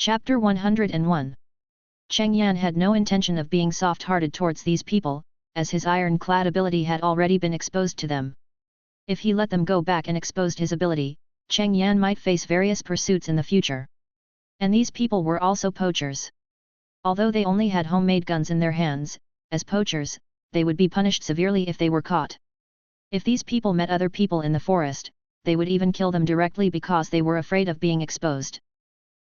Chapter 101. Cheng Yan had no intention of being soft-hearted towards these people, as his iron-clad ability had already been exposed to them. If he let them go back and exposed his ability, Cheng Yan might face various pursuits in the future. And these people were also poachers. Although they only had homemade guns in their hands, as poachers, they would be punished severely if they were caught. If these people met other people in the forest, they would even kill them directly because they were afraid of being exposed.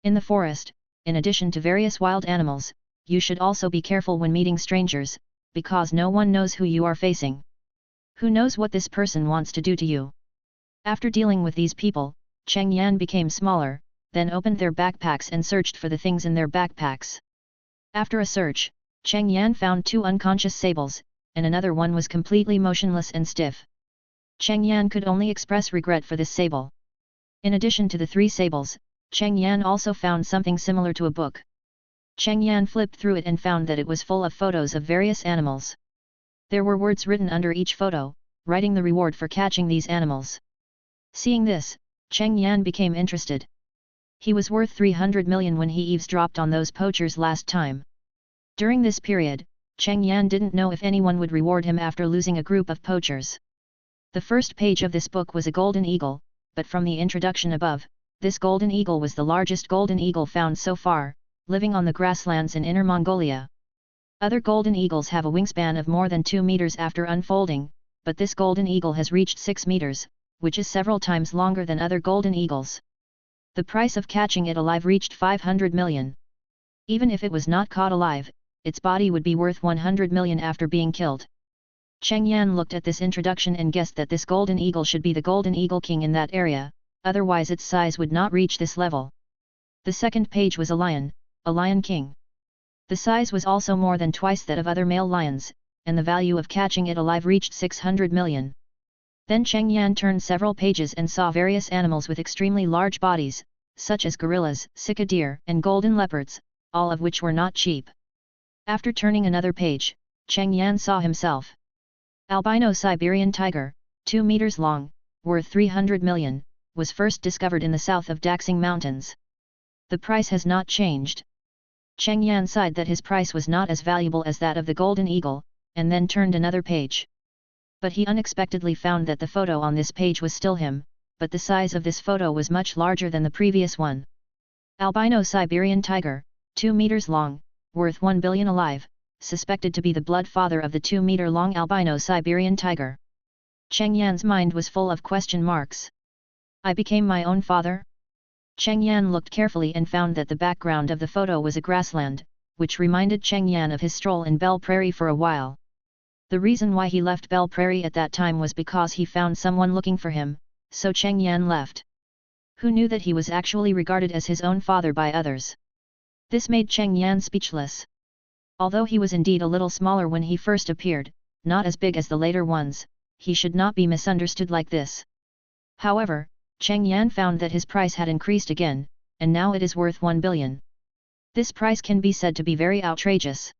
In the forest, in addition to various wild animals, you should also be careful when meeting strangers, because no one knows who you are facing. Who knows what this person wants to do to you? After dealing with these people, Cheng Yan became smaller, then opened their backpacks and searched for the things in their backpacks. After a search, Cheng Yan found 2 unconscious sables, and another one was completely motionless and stiff. Cheng Yan could only express regret for this sable. In addition to the 3 sables, Cheng Yan also found something similar to a book. Cheng Yan flipped through it and found that it was full of photos of various animals. There were words written under each photo, writing the reward for catching these animals. Seeing this, Cheng Yan became interested. He was worth 300 million when he eavesdropped on those poachers last time. During this period, Cheng Yan didn't know if anyone would reward him after losing a group of poachers. The first page of this book was a golden eagle, but from the introduction above, this golden eagle was the largest golden eagle found so far, living on the grasslands in Inner Mongolia. Other golden eagles have a wingspan of more than 2 meters after unfolding, but this golden eagle has reached 6 meters, which is several times longer than other golden eagles. The price of catching it alive reached 500 million. Even if it was not caught alive, its body would be worth 100 million after being killed. Cheng Yan looked at this introduction and guessed that this golden eagle should be the golden eagle king in that area, otherwise its size would not reach this level. The second page was a lion king. The size was also more than twice that of other male lions, and the value of catching it alive reached 600 million. Then Cheng Yan turned several pages and saw various animals with extremely large bodies, such as gorillas, sika deer, and golden leopards, all of which were not cheap. After turning another page, Cheng Yan saw himself. Albino Siberian tiger, 2 meters long, worth 300 million, was first discovered in the south of Daxing Mountains. The price has not changed. Cheng Yan sighed that his price was not as valuable as that of the golden eagle, and then turned another page. But he unexpectedly found that the photo on this page was still him, but the size of this photo was much larger than the previous one. Albino Siberian tiger, 2 meters long, worth 1 billion alive, suspected to be the blood father of the 2-meter-long albino Siberian tiger. Cheng Yan's mind was full of question marks. I became my own father? Cheng Yan looked carefully and found that the background of the photo was a grassland, which reminded Cheng Yan of his stroll in Belle Prairie for a while. The reason why he left Belle Prairie at that time was because he found someone looking for him, so Cheng Yan left. Who knew that he was actually regarded as his own father by others? This made Cheng Yan speechless. Although he was indeed a little smaller when he first appeared, not as big as the later ones, he should not be misunderstood like this. However, Cheng Yan found that his price had increased again, and now it is worth 1 billion. This price can be said to be very outrageous.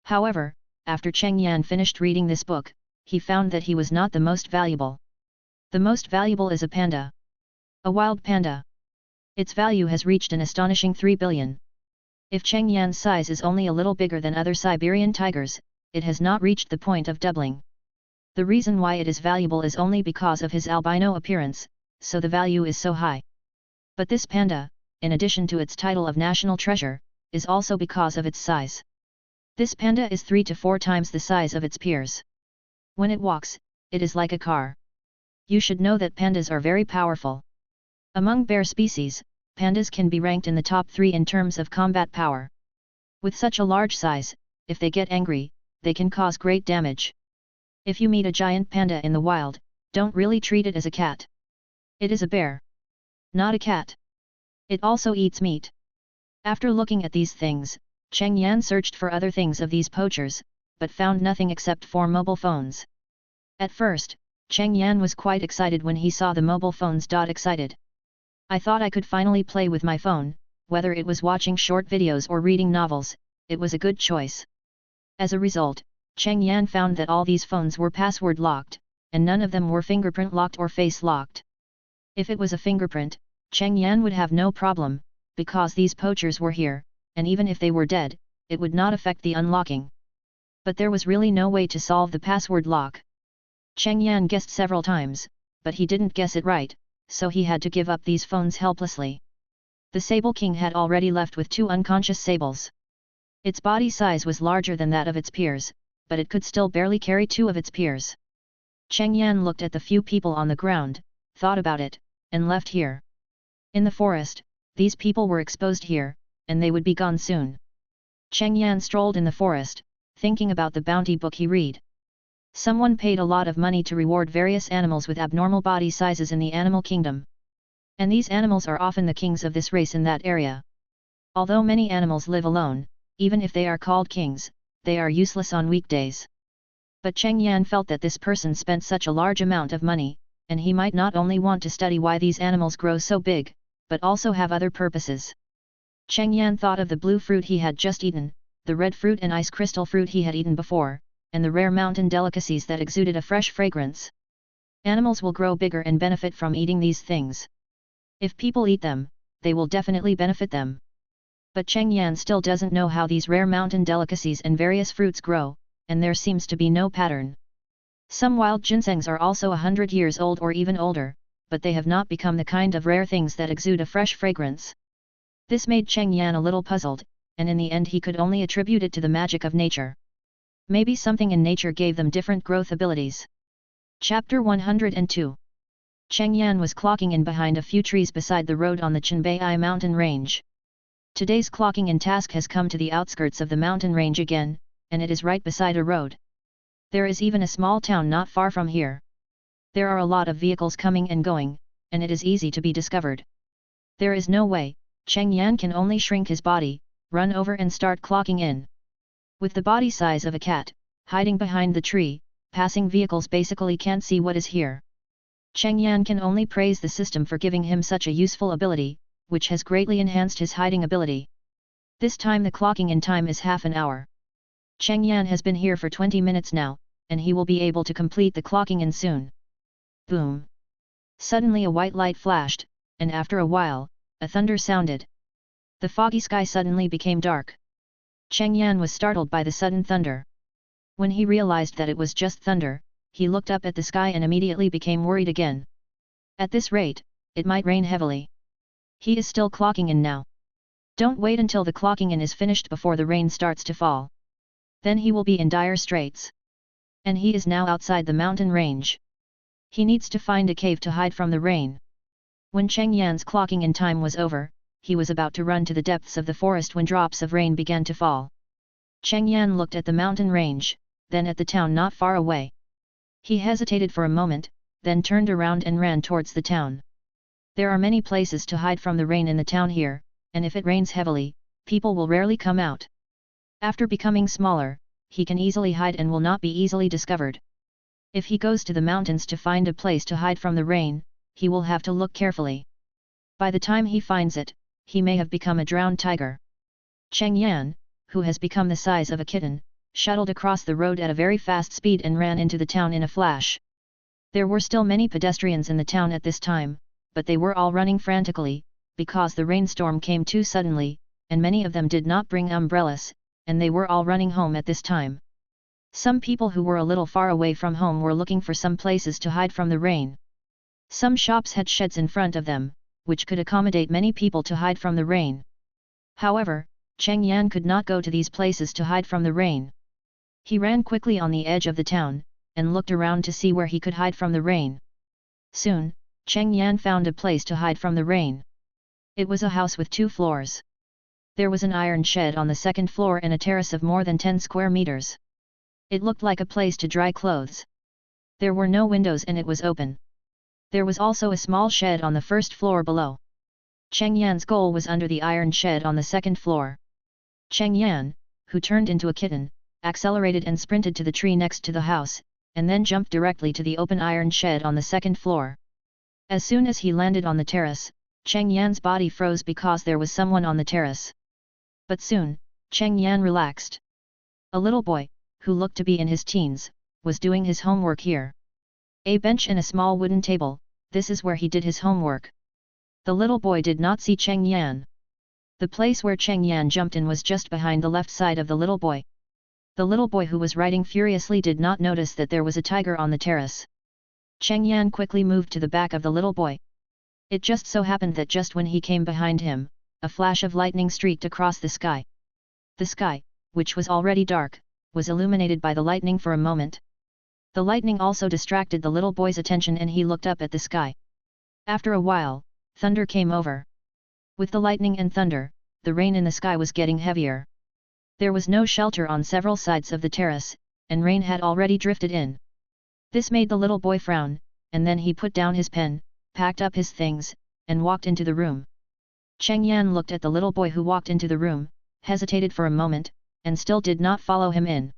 However, after Cheng Yan finished reading this book, he found that he was not the most valuable. The most valuable is a panda. A wild panda. Its value has reached an astonishing 3 billion. If Cheng Yan's size is only a little bigger than other Siberian tigers, it has not reached the point of doubling. The reason why it is valuable is only because of his albino appearance, so the value is so high. But this panda, in addition to its title of national treasure, is also because of its size. This panda is 3 to 4 times the size of its peers. When it walks, it is like a car. You should know that pandas are very powerful. Among bear species, pandas can be ranked in the top 3 in terms of combat power. With such a large size, if they get angry, they can cause great damage. If you meet a giant panda in the wild, don't really treat it as a cat. It is a bear. Not a cat. It also eats meat. After looking at these things, Cheng Yan searched for other things of these poachers, but found nothing except 4 mobile phones. At first, Cheng Yan was quite excited when he saw the mobile phones. Excited. I thought I could finally play with my phone, whether it was watching short videos or reading novels, it was a good choice. As a result, Cheng Yan found that all these phones were password locked, and none of them were fingerprint locked or face locked. If it was a fingerprint, Cheng Yan would have no problem, because these poachers were here, and even if they were dead, it would not affect the unlocking. But there was really no way to solve the password lock. Cheng Yan guessed several times, but he didn't guess it right, so he had to give up these phones helplessly. The Sable King had already left with 2 unconscious sables. Its body size was larger than that of its peers, but it could still barely carry 2 of its peers. Cheng Yan looked at the few people on the ground, thought about it, and left here. In the forest, these people were exposed here, and they would be gone soon. Cheng Yan strolled in the forest, thinking about the bounty book he read. Someone paid a lot of money to reward various animals with abnormal body sizes in the animal kingdom. And these animals are often the kings of this race in that area. Although many animals live alone, even if they are called kings, they are useless on weekdays. But Cheng Yan felt that this person spent such a large amount of money, and he might not only want to study why these animals grow so big, but also have other purposes. Cheng Yan thought of the blue fruit he had just eaten, the red fruit and ice crystal fruit he had eaten before, and the rare mountain delicacies that exuded a fresh fragrance. Animals will grow bigger and benefit from eating these things. If people eat them, they will definitely benefit them. But Cheng Yan still doesn't know how these rare mountain delicacies and various fruits grow, and there seems to be no pattern. Some wild ginsengs are also 100 years old or even older, but they have not become the kind of rare things that exude a fresh fragrance. This made Cheng Yan a little puzzled, and in the end he could only attribute it to the magic of nature. Maybe something in nature gave them different growth abilities. Chapter 102. Cheng Yan was clocking in behind a few trees beside the road on the Chenbai mountain range. Today's clocking in task has come to the outskirts of the mountain range again, and it is right beside a road. There is even a small town not far from here. There are a lot of vehicles coming and going, and it is easy to be discovered. There is no way, Cheng Yan can only shrink his body, run over and start clocking in. With the body size of a cat, hiding behind the tree, passing vehicles basically can't see what is here. Cheng Yan can only praise the system for giving him such a useful ability, which has greatly enhanced his hiding ability. This time the clocking in time is half an hour. Cheng Yan has been here for 20 minutes now, and he will be able to complete the clocking in soon. Boom! Suddenly a white light flashed, and after a while, a thunder sounded. The foggy sky suddenly became dark. Cheng Yan was startled by the sudden thunder. When he realized that it was just thunder, he looked up at the sky and immediately became worried again. At this rate, it might rain heavily. He is still clocking in now. Don't wait until the clocking in is finished before the rain starts to fall. Then he will be in dire straits. And he is now outside the mountain range. He needs to find a cave to hide from the rain. When Cheng Yan's clocking in time was over, he was about to run to the depths of the forest when drops of rain began to fall. Cheng Yan looked at the mountain range, then at the town not far away. He hesitated for a moment, then turned around and ran towards the town. There are many places to hide from the rain in the town here, and if it rains heavily, people will rarely come out. After becoming smaller, he can easily hide and will not be easily discovered. If he goes to the mountains to find a place to hide from the rain, he will have to look carefully. By the time he finds it, he may have become a drowned tiger. Cheng Yan, who has become the size of a kitten, shuttled across the road at a very fast speed and ran into the town in a flash. There were still many pedestrians in the town at this time, but they were all running frantically, because the rainstorm came too suddenly, and many of them did not bring umbrellas, and they were all running home at this time. Some people who were a little far away from home were looking for some places to hide from the rain. Some shops had sheds in front of them, which could accommodate many people to hide from the rain. However, Cheng Yan could not go to these places to hide from the rain. He ran quickly on the edge of the town, and looked around to see where he could hide from the rain. Soon, Cheng Yan found a place to hide from the rain. It was a house with 2 floors. There was an iron shed on the second floor and a terrace of more than 10 square meters. It looked like a place to dry clothes. There were no windows and it was open. There was also a small shed on the first floor below. Cheng Yan's goal was under the iron shed on the second floor. Cheng Yan, who turned into a kitten, accelerated and sprinted to the tree next to the house, and then jumped directly to the open iron shed on the second floor. As soon as he landed on the terrace, Cheng Yan's body froze because there was someone on the terrace. But soon, Cheng Yan relaxed. A little boy, who looked to be in his teens, was doing his homework here. A bench and a small wooden table, this is where he did his homework. The little boy did not see Cheng Yan. The place where Cheng Yan jumped in was just behind the left side of the little boy. The little boy who was riding furiously did not notice that there was a tiger on the terrace. Cheng Yan quickly moved to the back of the little boy. It just so happened that just when he came behind him, a flash of lightning streaked across the sky. The sky, which was already dark, was illuminated by the lightning for a moment. The lightning also distracted the little boy's attention and he looked up at the sky. After a while, thunder came over. With the lightning and thunder, the rain in the sky was getting heavier. There was no shelter on several sides of the terrace, and rain had already drifted in. This made the little boy frown, and then he put down his pen, packed up his things, and walked into the room. Cheng Yan looked at the little boy who walked into the room, hesitated for a moment, and still did not follow him in.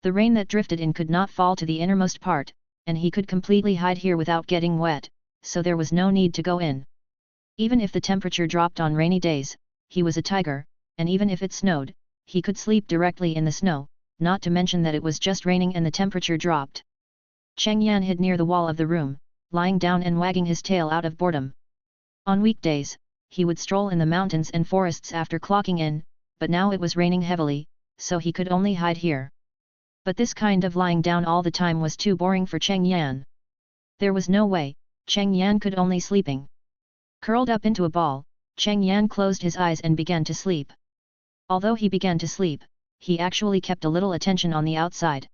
The rain that drifted in could not fall to the innermost part, and he could completely hide here without getting wet, so there was no need to go in. Even if the temperature dropped on rainy days, he was a tiger, and even if it snowed, he could sleep directly in the snow, not to mention that it was just raining and the temperature dropped. Cheng Yan hid near the wall of the room, lying down and wagging his tail out of boredom. On weekdays, he would stroll in the mountains and forests after clocking in, but now it was raining heavily, so he could only hide here. But this kind of lying down all the time was too boring for Cheng Yan. There was no way, Cheng Yan could only sleeping. Curled up into a ball, Cheng Yan closed his eyes and began to sleep. Although he began to sleep, he actually kept a little attention on the outside.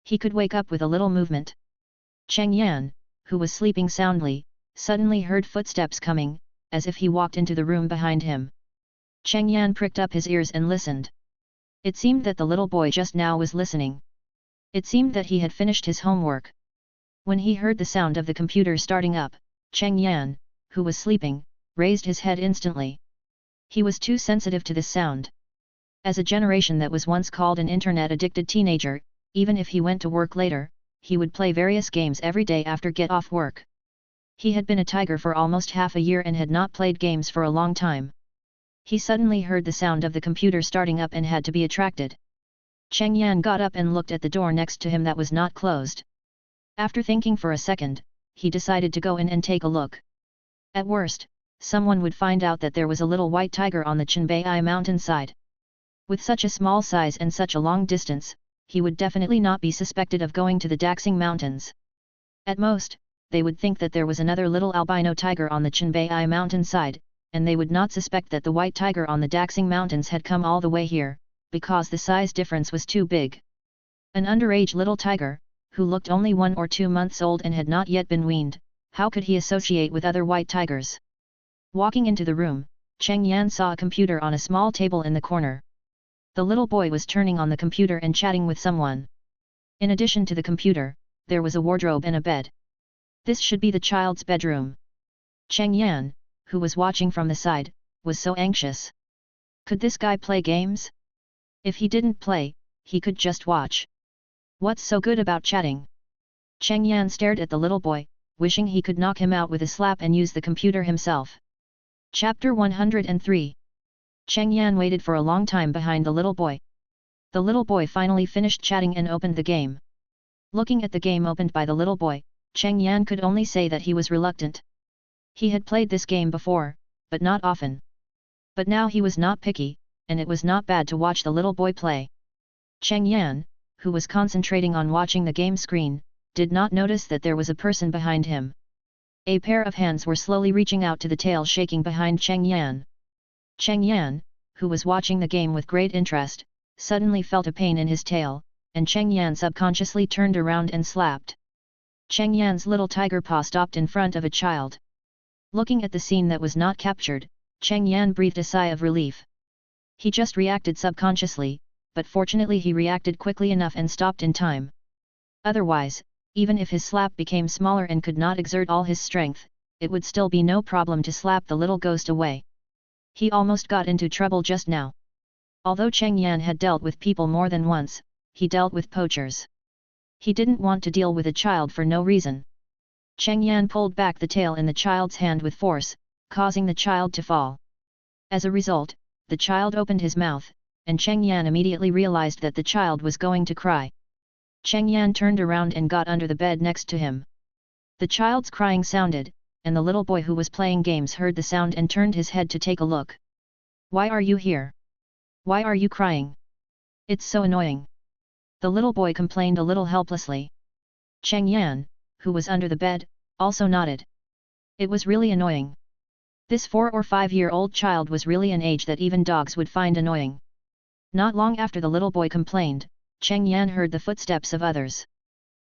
He could wake up with a little movement. Cheng Yan, who was sleeping soundly, suddenly heard footsteps coming, as if he walked into the room behind him. Cheng Yan pricked up his ears and listened. It seemed that the little boy just now was listening. It seemed that he had finished his homework. When he heard the sound of the computer starting up, Cheng Yan, who was sleeping, raised his head instantly. He was too sensitive to this sound. As a generation that was once called an internet-addicted teenager, even if he went to work later, he would play various games every day after get off work. He had been a tiger for almost half a year and had not played games for a long time. He suddenly heard the sound of the computer starting up and had to be attracted. Cheng Yan got up and looked at the door next to him that was not closed. After thinking for a second, he decided to go in and take a look. At worst, someone would find out that there was a little white tiger on the Qinbei mountainside. With such a small size and such a long distance, he would definitely not be suspected of going to the Daxing Mountains. At most, they would think that there was another little albino tiger on the Qinbei mountainside, and they would not suspect that the white tiger on the Daxing Mountains had come all the way here, because the size difference was too big. An underage little tiger, who looked only 1 or 2 months old and had not yet been weaned, how could he associate with other white tigers? Walking into the room, Cheng Yan saw a computer on a small table in the corner. The little boy was turning on the computer and chatting with someone. In addition to the computer, there was a wardrobe and a bed. This should be the child's bedroom. Cheng Yan, who was watching from the side, was so anxious. Could this guy play games? If he didn't play, he could just watch. What's so good about chatting? Cheng Yan stared at the little boy, wishing he could knock him out with a slap and use the computer himself. Chapter 103. Cheng Yan waited for a long time behind the little boy. The little boy finally finished chatting and opened the game. Looking at the game opened by the little boy, Cheng Yan could only say that he was reluctant. He had played this game before, but not often. But now he was not picky, and it was not bad to watch the little boy play. Cheng Yan, who was concentrating on watching the game screen, did not notice that there was a person behind him. A pair of hands were slowly reaching out to the tail shaking behind Cheng Yan. Cheng Yan, who was watching the game with great interest, suddenly felt a pain in his tail, and Cheng Yan subconsciously turned around and slapped. Cheng Yan's little tiger paw stopped in front of a child. Looking at the scene that was not captured, Cheng Yan breathed a sigh of relief. He just reacted subconsciously, but fortunately he reacted quickly enough and stopped in time. Otherwise, even if his slap became smaller and could not exert all his strength, it would still be no problem to slap the little ghost away. He almost got into trouble just now. Although Cheng Yan had dealt with people more than once, he dealt with poachers. He didn't want to deal with a child for no reason. Cheng Yan pulled back the tail in the child's hand with force, causing the child to fall. As a result, the child opened his mouth, and Cheng Yan immediately realized that the child was going to cry. Cheng Yan turned around and got under the bed next to him. The child's crying sounded, and the little boy who was playing games heard the sound and turned his head to take a look. Why are you here? Why are you crying? It's so annoying. The little boy complained a little helplessly. Cheng Yan, who was under the bed, also nodded. It was really annoying. This 4 or 5-year-old child was really an age that even dogs would find annoying. Not long after the little boy complained, Cheng Yan heard the footsteps of others.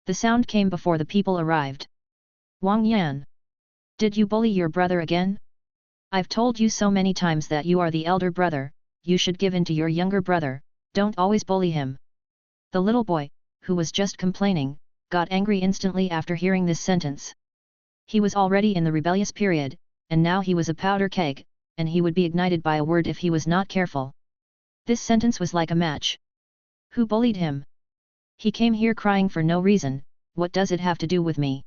The sound came before the people arrived. Wang Yan! Did you bully your brother again? I've told you so many times that you are the elder brother, you should give in to your younger brother, don't always bully him. The little boy, who was just complaining, got angry instantly after hearing this sentence. He was already in the rebellious period, and now he was a powder keg, and he would be ignited by a word if he was not careful. This sentence was like a match. Who bullied him? He came here crying for no reason, what does it have to do with me?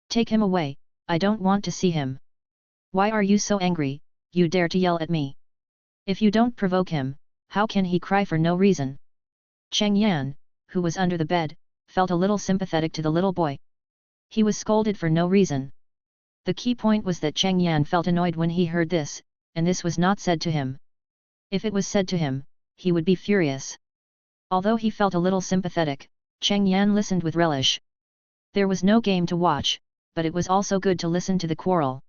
Take him away, I don't want to see him. Why are you so angry, you dare to yell at me? If you don't provoke him, how can he cry for no reason? Cheng Yan, who was under the bed, felt a little sympathetic to the little boy. He was scolded for no reason. The key point was that Cheng Yan felt annoyed when he heard this, and this was not said to him. If it was said to him, he would be furious. Although he felt a little sympathetic, Cheng Yan listened with relish. There was no game to watch, but it was also good to listen to the quarrel.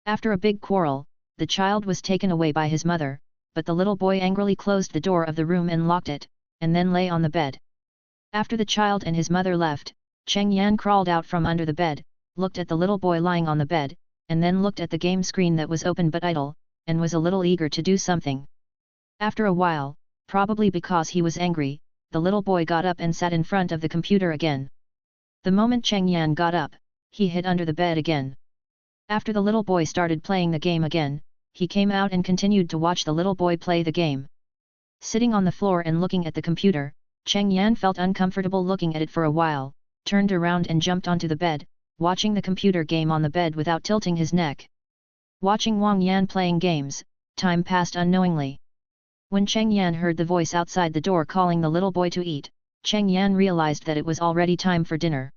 After a big quarrel, the child was taken away by his mother, but the little boy angrily closed the door of the room and locked it, and then lay on the bed. After the child and his mother left, Cheng Yan crawled out from under the bed, looked at the little boy lying on the bed, and then looked at the game screen that was open but idle, and was a little eager to do something. After a while, probably because he was angry, the little boy got up and sat in front of the computer again. The moment Cheng Yan got up, he hid under the bed again. After the little boy started playing the game again, he came out and continued to watch the little boy play the game. Sitting on the floor and looking at the computer, Cheng Yan felt uncomfortable looking at it for a while, turned around and jumped onto the bed, watching the computer game on the bed without tilting his neck. Watching Wang Yan playing games, time passed unknowingly. When Cheng Yan heard the voice outside the door calling the little boy to eat, Cheng Yan realized that it was already time for dinner.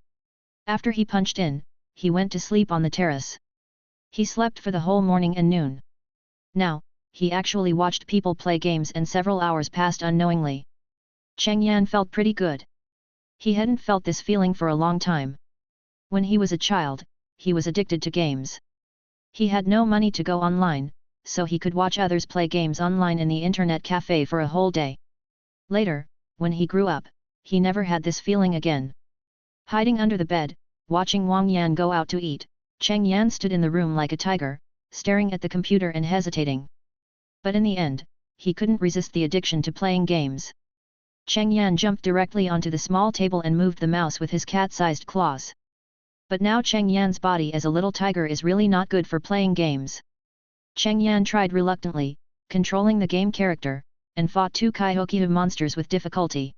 After he punched in, he went to sleep on the terrace. He slept for the whole morning and noon. Now, he actually watched people play games and several hours passed unknowingly. Cheng Yan felt pretty good. He hadn't felt this feeling for a long time. When he was a child, he was addicted to games. He had no money to go online, so he could watch others play games online in the internet cafe for a whole day. Later, when he grew up, he never had this feeling again. Hiding under the bed, watching Wang Yan go out to eat, Cheng Yan stood in the room like a tiger, staring at the computer and hesitating. But in the end, he couldn't resist the addiction to playing games. Cheng Yan jumped directly onto the small table and moved the mouse with his cat-sized claws. But now Cheng Yan's body as a little tiger is really not good for playing games. Cheng Yan tried reluctantly, controlling the game character, and fought 2 Kaihokyu monsters with difficulty.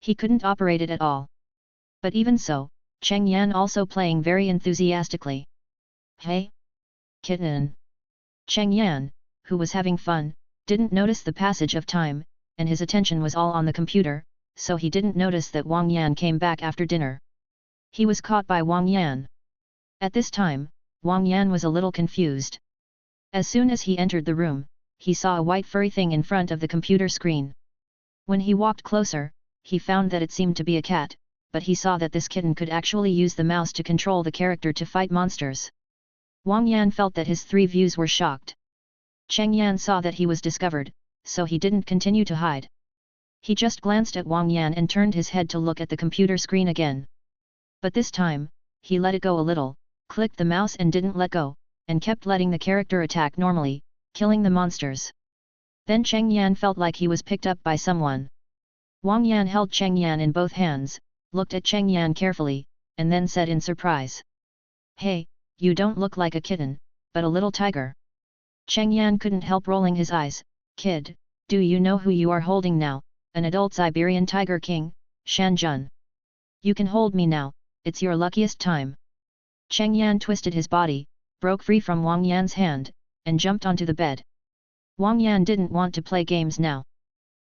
He couldn't operate it at all. But even so, Cheng Yan also playing very enthusiastically. Hey! Kitten! Cheng Yan, who was having fun, didn't notice the passage of time, and his attention was all on the computer, so he didn't notice that Wang Yan came back after dinner. He was caught by Wang Yan. At this time, Wang Yan was a little confused. As soon as he entered the room, he saw a white furry thing in front of the computer screen. When he walked closer, he found that it seemed to be a cat, but he saw that this kitten could actually use the mouse to control the character to fight monsters. Wang Yan felt that his 3 views were shocked. Cheng Yan saw that he was discovered, so he didn't continue to hide. He just glanced at Wang Yan and turned his head to look at the computer screen again. But this time, he let it go a little, clicked the mouse and didn't let go, and kept letting the character attack normally, killing the monsters. Then Cheng Yan felt like he was picked up by someone. Wang Yan held Cheng Yan in both hands, looked at Cheng Yan carefully, and then said in surprise. Hey, you don't look like a kitten, but a little tiger. Cheng Yan couldn't help rolling his eyes. Kid, do you know who you are holding now, an adult Siberian tiger king, Shanjun? You can hold me now, it's your luckiest time. Cheng Yan twisted his body, broke free from Wang Yan's hand, and jumped onto the bed. Wang Yan didn't want to play games now.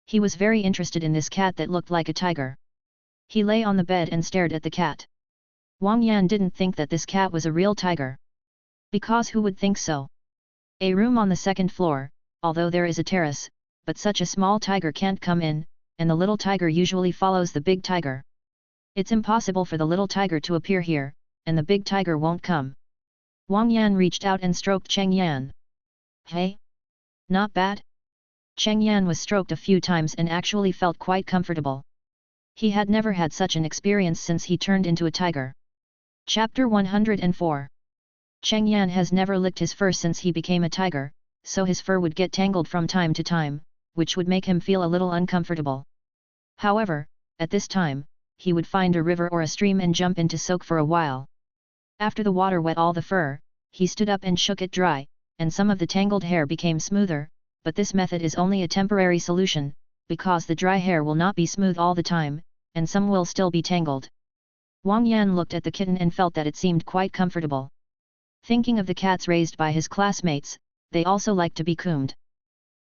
He was very interested in this cat that looked like a tiger. He lay on the bed and stared at the cat. Wang Yan didn't think that this cat was a real tiger. Because who would think so? A room on the 2nd floor, although there is a terrace, but such a small tiger can't come in, and the little tiger usually follows the big tiger. It's impossible for the little tiger to appear here, and the big tiger won't come. Wang Yan reached out and stroked Cheng Yan. Hey? Not bad? Cheng Yan was stroked a few times and actually felt quite comfortable. He had never had such an experience since he turned into a tiger. Chapter 104. Cheng Yan has never licked his fur since he became a tiger, so his fur would get tangled from time to time, which would make him feel a little uncomfortable. However, at this time, he would find a river or a stream and jump in to soak for a while. After the water wet all the fur, he stood up and shook it dry, and some of the tangled hair became smoother, but this method is only a temporary solution, because the dry hair will not be smooth all the time, and some will still be tangled. Wang Yan looked at the kitten and felt that it seemed quite comfortable. Thinking of the cats raised by his classmates, they also like to be combed.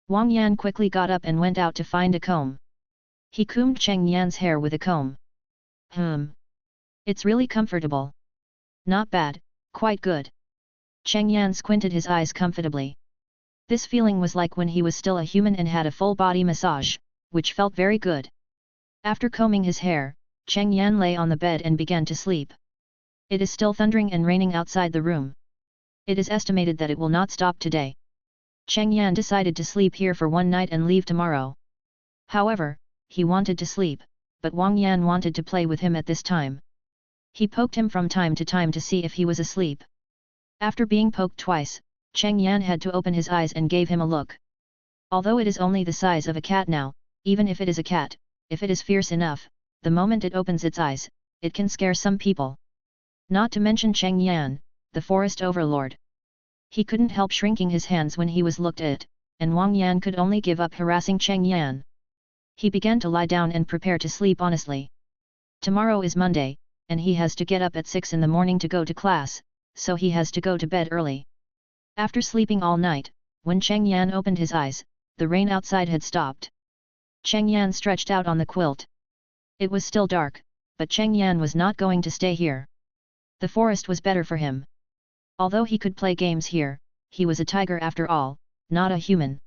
Wang Yan quickly got up and went out to find a comb. He combed Cheng Yan's hair with a comb. It's really comfortable. Not bad, quite good. Cheng Yan squinted his eyes comfortably. This feeling was like when he was still a human and had a full body massage, which felt very good. After combing his hair, Cheng Yan lay on the bed and began to sleep. It is still thundering and raining outside the room. It is estimated that it will not stop today. Cheng Yan decided to sleep here for one night and leave tomorrow. However, he wanted to sleep, but Wang Yan wanted to play with him at this time. He poked him from time to time to see if he was asleep. After being poked twice, Cheng Yan had to open his eyes and gave him a look. Although it is only the size of a cat now, even if it is a cat, if it is fierce enough, the moment it opens its eyes, it can scare some people. Not to mention Cheng Yan, the forest overlord. He couldn't help shrinking his hands when he was looked at, and Wang Yan could only give up harassing Cheng Yan. He began to lie down and prepare to sleep honestly. Tomorrow is Monday, and he has to get up at 6 in the morning to go to class, so he has to go to bed early. After sleeping all night, when Cheng Yan opened his eyes, the rain outside had stopped. Cheng Yan stretched out on the quilt. It was still dark, but Cheng Yan was not going to stay here. The forest was better for him. Although he could play games here, he was a tiger after all, not a human.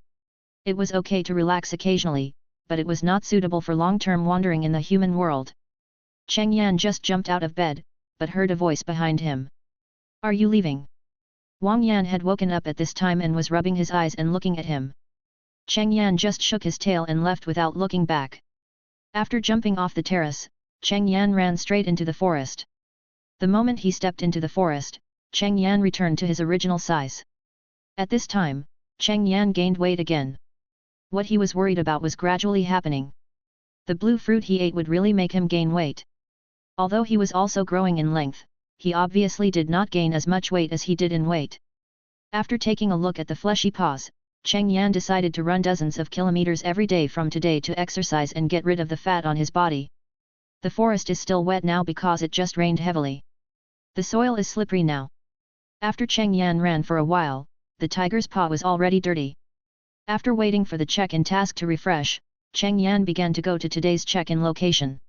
It was okay to relax occasionally, but it was not suitable for long-term wandering in the human world. Cheng Yan just jumped out of bed, but heard a voice behind him. Are you leaving? Wang Yan had woken up at this time and was rubbing his eyes and looking at him. Cheng Yan just shook his tail and left without looking back. After jumping off the terrace, Cheng Yan ran straight into the forest. The moment he stepped into the forest, Cheng Yan returned to his original size. At this time, Cheng Yan gained weight again. What he was worried about was gradually happening. The blue fruit he ate would really make him gain weight. Although he was also growing in length, he obviously did not gain as much weight as he did in weight. After taking a look at the fleshy paws, Cheng Yan decided to run dozens of kilometers every day from today to exercise and get rid of the fat on his body. The forest is still wet now because it just rained heavily. The soil is slippery now. After Cheng Yan ran for a while, the tiger's paw was already dirty. After waiting for the check-in task to refresh, Cheng Yan began to go to today's check-in location.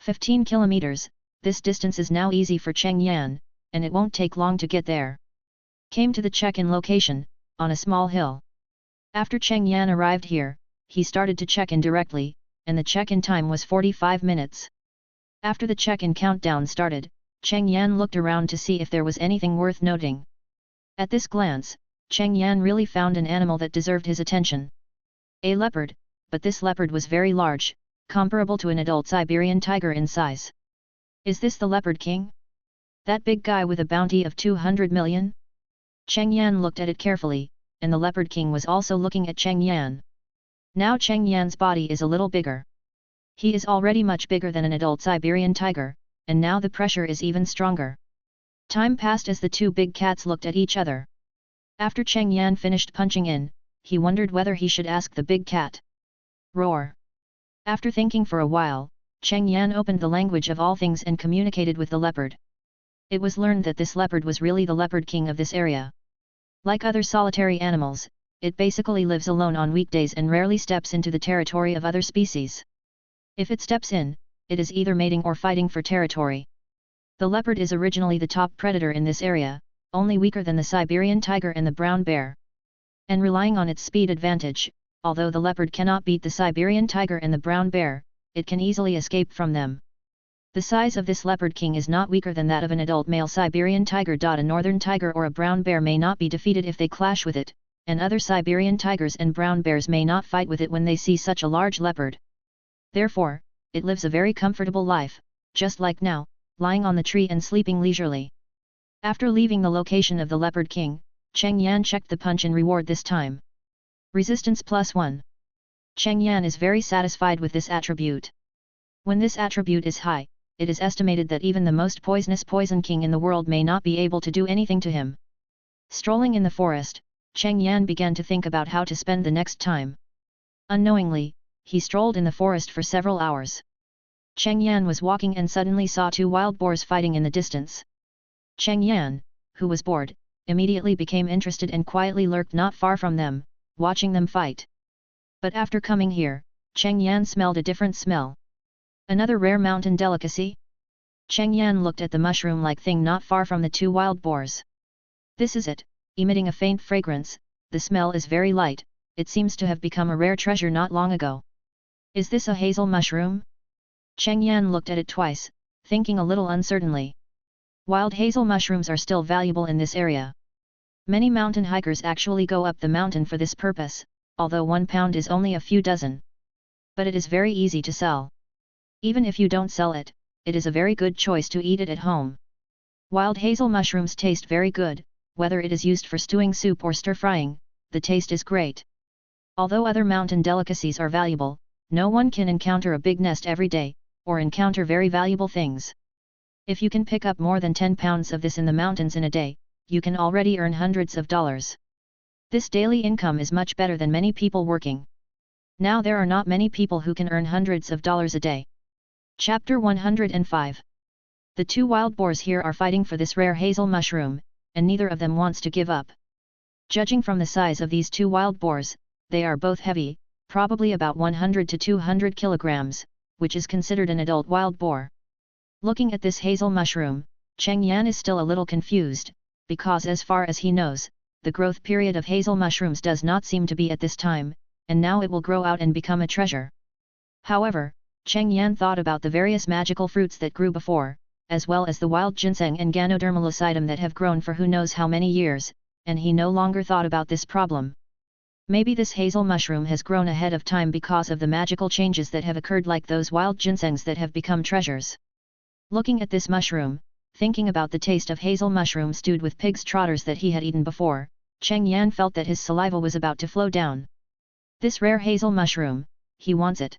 15 kilometers, this distance is now easy for Cheng Yan, and it won't take long to get there. Came to the check-in location, on a small hill. After Cheng Yan arrived here, he started to check in directly, and the check-in time was 45 minutes. After the check-in countdown started, Cheng Yan looked around to see if there was anything worth noting. At this glance, Cheng Yan really found an animal that deserved his attention. A leopard, but this leopard was very large, comparable to an adult Siberian tiger in size. Is this the Leopard King? That big guy with a bounty of 200 million? Cheng Yan looked at it carefully, and the Leopard King was also looking at Cheng Yan. Now Cheng Yan's body is a little bigger. He is already much bigger than an adult Siberian tiger, and now the pressure is even stronger. Time passed as the two big cats looked at each other. After Cheng Yan finished punching in, he wondered whether he should ask the big cat. Roar. After thinking for a while, Cheng Yan opened the language of all things and communicated with the leopard. It was learned that this leopard was really the Leopard King of this area. Like other solitary animals, it basically lives alone on weekdays and rarely steps into the territory of other species. If it steps in, it is either mating or fighting for territory. The leopard is originally the top predator in this area, only weaker than the Siberian tiger and the brown bear. And relying on its speed advantage, although the leopard cannot beat the Siberian tiger and the brown bear, it can easily escape from them. The size of this leopard king is not weaker than that of an adult male Siberian tiger. A northern tiger or a brown bear may not be defeated if they clash with it, and other Siberian tigers and brown bears may not fight with it when they see such a large leopard. Therefore, it lives a very comfortable life, just like now, lying on the tree and sleeping leisurely. After leaving the location of the leopard king, Cheng Yan checked the punch and reward this time. Resistance +1. Cheng Yan is very satisfied with this attribute. When this attribute is high, it is estimated that even the most poisonous poison king in the world may not be able to do anything to him. Strolling in the forest, Cheng Yan began to think about how to spend the next time. Unknowingly, he strolled in the forest for several hours. Cheng Yan was walking and suddenly saw two wild boars fighting in the distance. Cheng Yan, who was bored, immediately became interested and quietly lurked not far from them, watching them fight. But after coming here, Cheng Yan smelled a different smell. Another rare mountain delicacy? Cheng Yan looked at the mushroom-like thing not far from the two wild boars. This is it, emitting a faint fragrance. The smell is very light, it seems to have become a rare treasure not long ago. Is this a hazel mushroom? Cheng Yan looked at it twice, thinking a little uncertainly. Wild hazel mushrooms are still valuable in this area. Many mountain hikers actually go up the mountain for this purpose, although 1 pound is only a few dozen. But it is very easy to sell. Even if you don't sell it, it is a very good choice to eat it at home. Wild hazel mushrooms taste very good, whether it is used for stewing soup or stir-frying, the taste is great. Although other mountain delicacies are valuable, no one can encounter a big nest every day, or encounter very valuable things. If you can pick up more than 10 pounds of this in the mountains in a day, you can already earn hundreds of dollars. This daily income is much better than many people working. Now there are not many people who can earn hundreds of dollars a day. Chapter 105. The two wild boars here are fighting for this rare hazel mushroom, and neither of them wants to give up. Judging from the size of these two wild boars, they are both heavy, probably about 100 to 200 kilograms, which is considered an adult wild boar. Looking at this hazel mushroom, Cheng Yan is still a little confused, because as far as he knows, the growth period of hazel mushrooms does not seem to be at this time, and now it will grow out and become a treasure. However, Cheng Yan thought about the various magical fruits that grew before, as well as the wild ginseng and Ganoderma lucidum that have grown for who knows how many years, and he no longer thought about this problem. Maybe this hazel mushroom has grown ahead of time because of the magical changes that have occurred, like those wild ginsengs that have become treasures. Looking at this mushroom, thinking about the taste of hazel mushroom stewed with pig's trotters that he had eaten before, Cheng Yan felt that his saliva was about to flow down. This rare hazel mushroom, he wants it.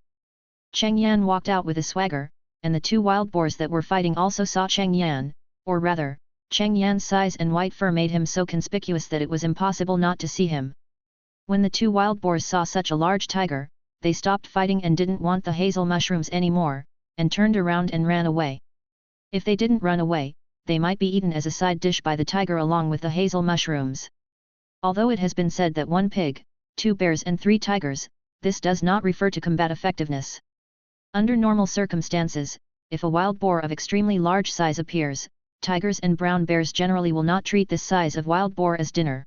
Cheng Yan walked out with a swagger, and the two wild boars that were fighting also saw Cheng Yan, or rather, Cheng Yan's size and white fur made him so conspicuous that it was impossible not to see him. When the two wild boars saw such a large tiger, they stopped fighting and didn't want the hazel mushrooms anymore, and turned around and ran away. If they didn't run away, they might be eaten as a side dish by the tiger along with the hazel mushrooms. Although it has been said that 1 pig, 2 bears and 3 tigers, this does not refer to combat effectiveness. Under normal circumstances, if a wild boar of extremely large size appears, tigers and brown bears generally will not treat this size of wild boar as dinner.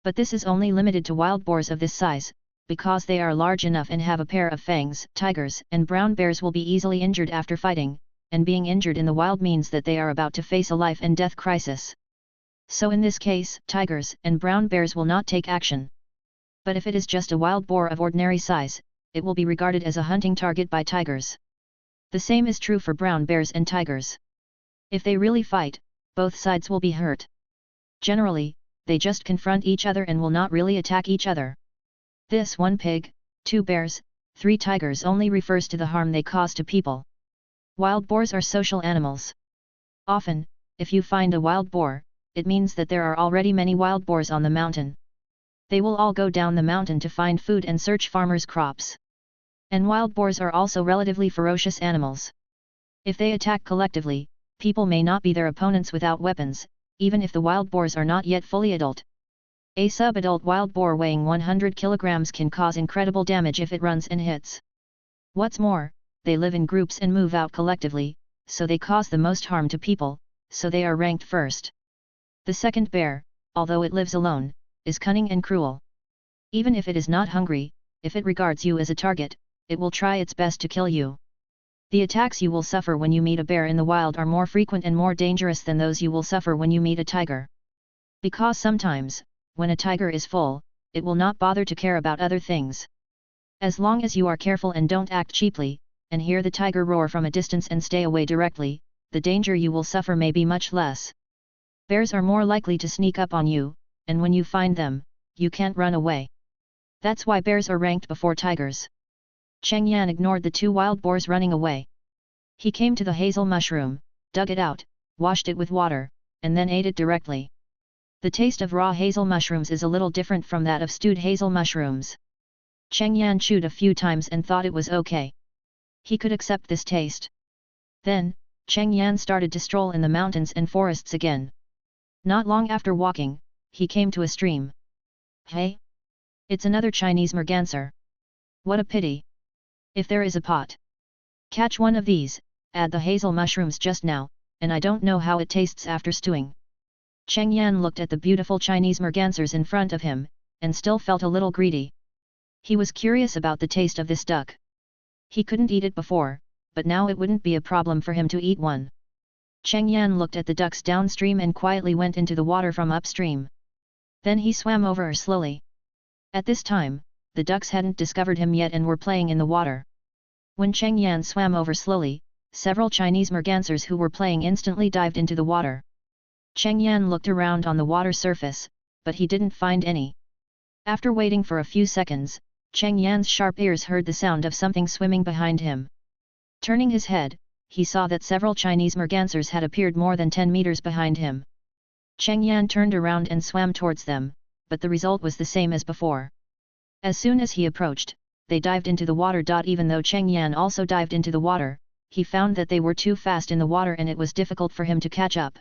But this is only limited to wild boars of this size, because they are large enough and have a pair of fangs. Tigers and brown bears will be easily injured after fighting, and being injured in the wild means that they are about to face a life and death crisis. So in this case, tigers and brown bears will not take action. But if it is just a wild boar of ordinary size, it will be regarded as a hunting target by tigers. The same is true for brown bears and tigers. If they really fight, both sides will be hurt. Generally, they just confront each other and will not really attack each other. This 1 pig, 2 bears, 3 tigers only refers to the harm they cause to people. Wild boars are social animals. Often, if you find a wild boar, it means that there are already many wild boars on the mountain. They will all go down the mountain to find food and search farmers' crops. And wild boars are also relatively ferocious animals. If they attack collectively, people may not be their opponents without weapons, even if the wild boars are not yet fully adult. A sub-adult wild boar weighing 100 kilograms can cause incredible damage if it runs and hits. What's more, they live in groups and move out collectively, so they cause the most harm to people, so they are ranked first. The second bear, although it lives alone, is cunning and cruel. Even if it is not hungry, if it regards you as a target, it will try its best to kill you. The attacks you will suffer when you meet a bear in the wild are more frequent and more dangerous than those you will suffer when you meet a tiger. Because sometimes, when a tiger is full, it will not bother to care about other things. As long as you are careful and don't act cheaply, and hear the tiger roar from a distance and stay away directly, the danger you will suffer may be much less. Bears are more likely to sneak up on you, and when you find them, you can't run away. That's why bears are ranked before tigers. Cheng Yan ignored the two wild boars running away. He came to the hazel mushroom, dug it out, washed it with water, and then ate it directly. The taste of raw hazel mushrooms is a little different from that of stewed hazel mushrooms. Cheng Yan chewed a few times and thought it was okay. He could accept this taste. Then, Cheng Yan started to stroll in the mountains and forests again. Not long after walking, he came to a stream. Hey! It's another Chinese merganser. What a pity! If there is a pot, catch one of these, add the hazel mushrooms just now, and I don't know how it tastes after stewing. Cheng Yan looked at the beautiful Chinese mergansers in front of him, and still felt a little greedy. He was curious about the taste of this duck. He couldn't eat it before, but now it wouldn't be a problem for him to eat one. Cheng Yan looked at the ducks downstream and quietly went into the water from upstream. Then he swam over slowly. At this time, the ducks hadn't discovered him yet and were playing in the water. When Cheng Yan swam over slowly, several Chinese mergansers who were playing instantly dived into the water. Cheng Yan looked around on the water surface, but he didn't find any. After waiting for a few seconds, Cheng Yan's sharp ears heard the sound of something swimming behind him. Turning his head, he saw that several Chinese mergansers had appeared more than 10 meters behind him. Cheng Yan turned around and swam towards them, but the result was the same as before. As soon as he approached, they dived into the water. Even though Cheng Yan also dived into the water, he found that they were too fast in the water and it was difficult for him to catch up.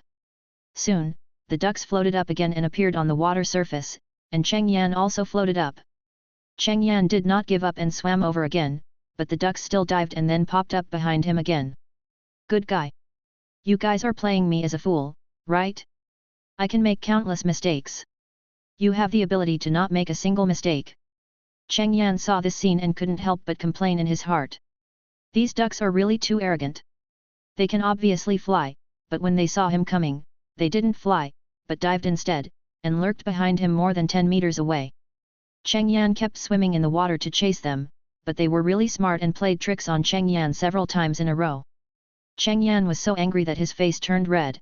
Soon, the ducks floated up again and appeared on the water surface, and Cheng Yan also floated up. Cheng Yan did not give up and swam over again, but the ducks still dived and then popped up behind him again. Good guy. You guys are playing me as a fool, right? I can make countless mistakes. You have the ability to not make a single mistake. Cheng Yan saw this scene and couldn't help but complain in his heart. These ducks are really too arrogant. They can obviously fly, but when they saw him coming, they didn't fly, but dived instead, and lurked behind him more than 10 meters away. Cheng Yan kept swimming in the water to chase them, but they were really smart and played tricks on Cheng Yan several times in a row. Cheng Yan was so angry that his face turned red.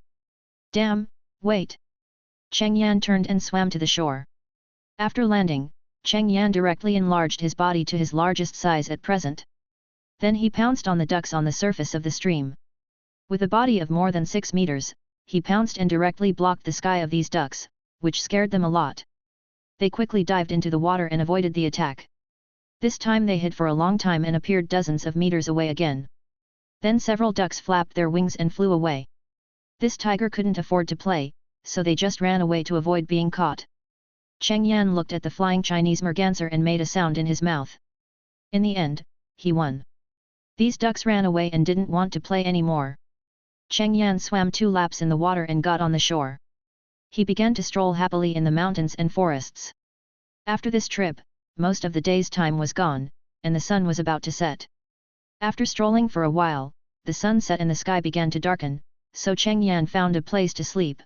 Damn, wait! Cheng Yan turned and swam to the shore. After landing, Cheng Yan directly enlarged his body to his largest size at present. Then he pounced on the ducks on the surface of the stream. With a body of more than 6 meters, he pounced and directly blocked the sky of these ducks, which scared them a lot. They quickly dived into the water and avoided the attack. This time they hid for a long time and appeared dozens of meters away again. Then several ducks flapped their wings and flew away. This tiger couldn't afford to play, so they just ran away to avoid being caught. Cheng Yan looked at the flying Chinese merganser and made a sound in his mouth. In the end, he won. These ducks ran away and didn't want to play anymore. Cheng Yan swam 2 laps in the water and got on the shore. He began to stroll happily in the mountains and forests. After this trip, most of the day's time was gone, and the sun was about to set. After strolling for a while, the sun set and the sky began to darken, so Cheng Yan found a place to sleep.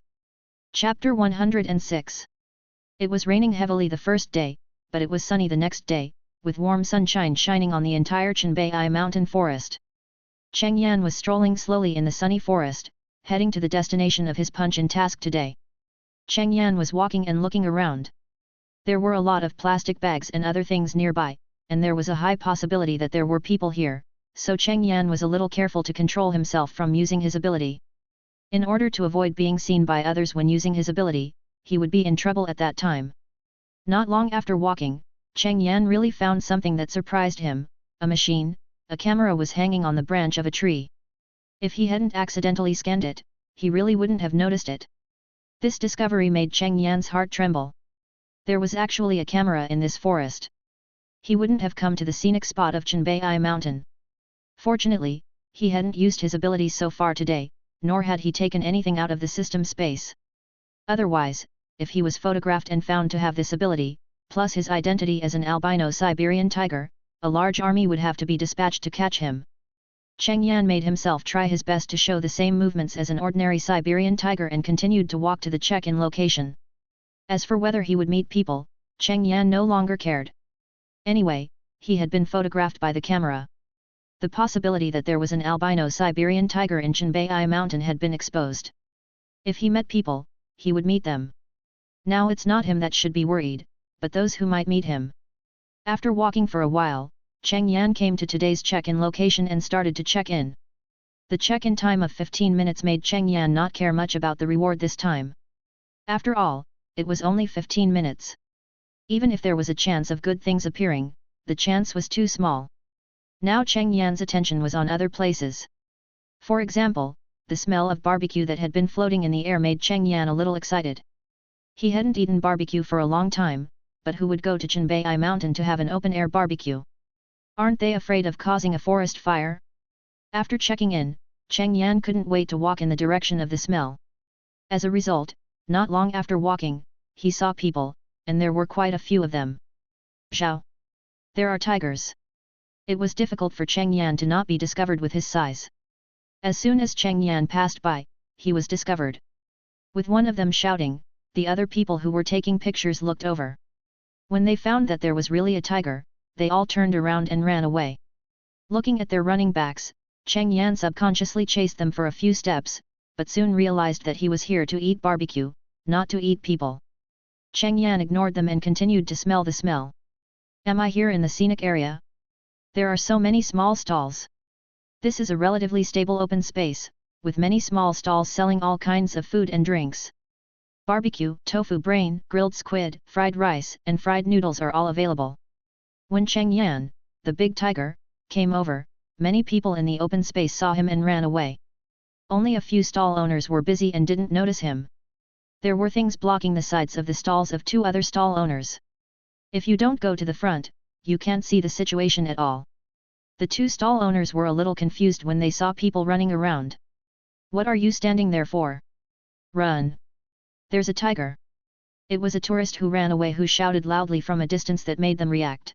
Chapter 106. It was raining heavily the first day, but it was sunny the next day, with warm sunshine shining on the entire Chenbai mountain forest. Cheng Yan was strolling slowly in the sunny forest, heading to the destination of his punch-in task today. Cheng Yan was walking and looking around. There were a lot of plastic bags and other things nearby, and there was a high possibility that there were people here, so Cheng Yan was a little careful to control himself from using his ability. In order to avoid being seen by others when using his ability, he would be in trouble at that time. Not long after walking, Cheng Yan really found something that surprised him, a machine. A camera was hanging on the branch of a tree. If he hadn't accidentally scanned it, he really wouldn't have noticed it. This discovery made Cheng Yan's heart tremble. There was actually a camera in this forest. He wouldn't have come to the scenic spot of Chenbai Mountain. Fortunately, he hadn't used his abilities so far today, nor had he taken anything out of the system space. Otherwise, if he was photographed and found to have this ability, plus his identity as an albino Siberian tiger, a large army would have to be dispatched to catch him. Cheng Yan made himself try his best to show the same movements as an ordinary Siberian tiger and continued to walk to the check-in location. As for whether he would meet people, Cheng Yan no longer cared. Anyway, he had been photographed by the camera. The possibility that there was an albino Siberian tiger in Chenbai Mountain had been exposed. If he met people, he would meet them. Now it's not him that should be worried, but those who might meet him. After walking for a while, Cheng Yan came to today's check-in location and started to check in. The check-in time of 15 minutes made Cheng Yan not care much about the reward this time. After all, it was only 15 minutes. Even if there was a chance of good things appearing, the chance was too small. Now Cheng Yan's attention was on other places. For example, the smell of barbecue that had been floating in the air made Cheng Yan a little excited. He hadn't eaten barbecue for a long time, but who would go to Chenbai Mountain to have an open-air barbecue? Aren't they afraid of causing a forest fire? After checking in, Cheng Yan couldn't wait to walk in the direction of the smell. As a result, not long after walking, he saw people, and there were quite a few of them. Zhao! There are tigers! It was difficult for Cheng Yan to not be discovered with his size. As soon as Cheng Yan passed by, he was discovered. With one of them shouting, the other people who were taking pictures looked over. When they found that there was really a tiger, they all turned around and ran away. Looking at their running backs, Cheng Yan subconsciously chased them for a few steps, but soon realized that he was here to eat barbecue, not to eat people. Cheng Yan ignored them and continued to smell the smell. Am I here in the scenic area? There are so many small stalls. This is a relatively stable open space, with many small stalls selling all kinds of food and drinks. Barbecue, tofu brain, grilled squid, fried rice, and fried noodles are all available. When Cheng Yan, the big tiger, came over, many people in the open space saw him and ran away. Only a few stall owners were busy and didn't notice him. There were things blocking the sides of the stalls of two other stall owners. If you don't go to the front, you can't see the situation at all. The two stall owners were a little confused when they saw people running around. What are you standing there for? Run! There's a tiger! It was a tourist who ran away who shouted loudly from a distance that made them react.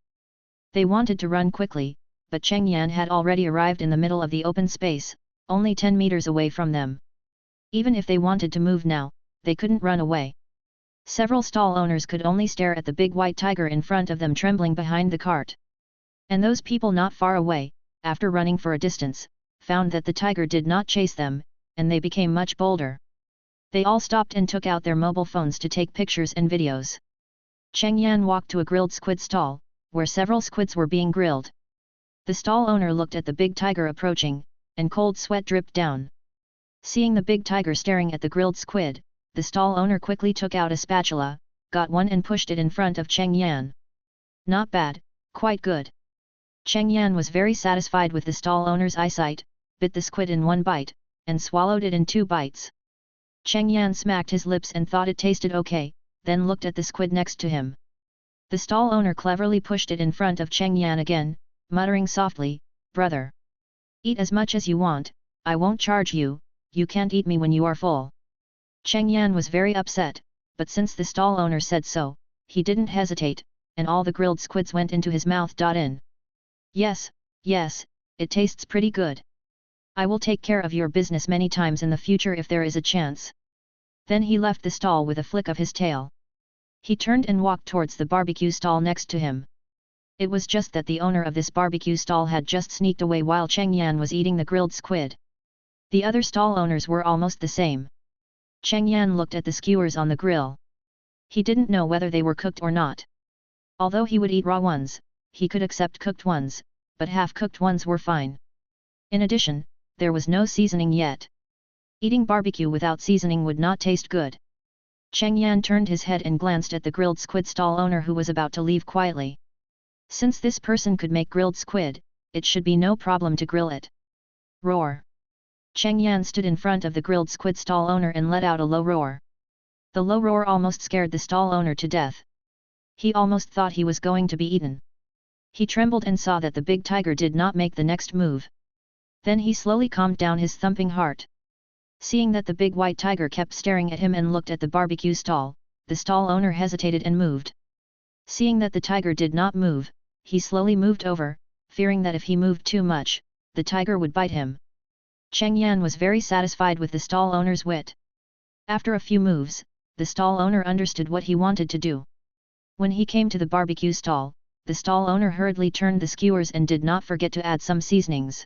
They wanted to run quickly, but Cheng Yan had already arrived in the middle of the open space, only 10 meters away from them. Even if they wanted to move now, they couldn't run away. Several stall owners could only stare at the big white tiger in front of them trembling behind the cart. And those people not far away, after running for a distance, found that the tiger did not chase them, and they became much bolder. They all stopped and took out their mobile phones to take pictures and videos. Cheng Yan walked to a grilled squid stall, where several squids were being grilled. The stall owner looked at the big tiger approaching, and cold sweat dripped down. Seeing the big tiger staring at the grilled squid, the stall owner quickly took out a spatula, got one and pushed it in front of Cheng Yan. Not bad, quite good. Cheng Yan was very satisfied with the stall owner's eyesight, bit the squid in one bite, and swallowed it in 2 bites. Cheng Yan smacked his lips and thought it tasted okay, then looked at the squid next to him. The stall owner cleverly pushed it in front of Cheng Yan again, muttering softly, "Brother, eat as much as you want, I won't charge you, you can't eat me when you are full." Cheng Yan was very upset, but since the stall owner said so, he didn't hesitate, and all the grilled squids went into his mouth. In. Yes, it tastes pretty good. I will take care of your business many times in the future if there is a chance. Then he left the stall with a flick of his tail. He turned and walked towards the barbecue stall next to him. It was just that the owner of this barbecue stall had just sneaked away while Cheng Yan was eating the grilled squid. The other stall owners were almost the same. Cheng Yan looked at the skewers on the grill. He didn't know whether they were cooked or not. Although he would eat raw ones, he could accept cooked ones, but half-cooked ones were fine. In addition, there was no seasoning yet. Eating barbecue without seasoning would not taste good. Cheng Yan turned his head and glanced at the grilled squid stall owner who was about to leave quietly. Since this person could make grilled squid, it should be no problem to grill it. Roar! Cheng Yan stood in front of the grilled squid stall owner and let out a low roar. The low roar almost scared the stall owner to death. He almost thought he was going to be eaten. He trembled and saw that the big tiger did not make the next move. Then he slowly calmed down his thumping heart. Seeing that the big white tiger kept staring at him and looked at the barbecue stall, the stall owner hesitated and moved. Seeing that the tiger did not move, he slowly moved over, fearing that if he moved too much, the tiger would bite him. Cheng Yan was very satisfied with the stall owner's wit. After a few moves, the stall owner understood what he wanted to do. When he came to the barbecue stall, the stall owner hurriedly turned the skewers and did not forget to add some seasonings.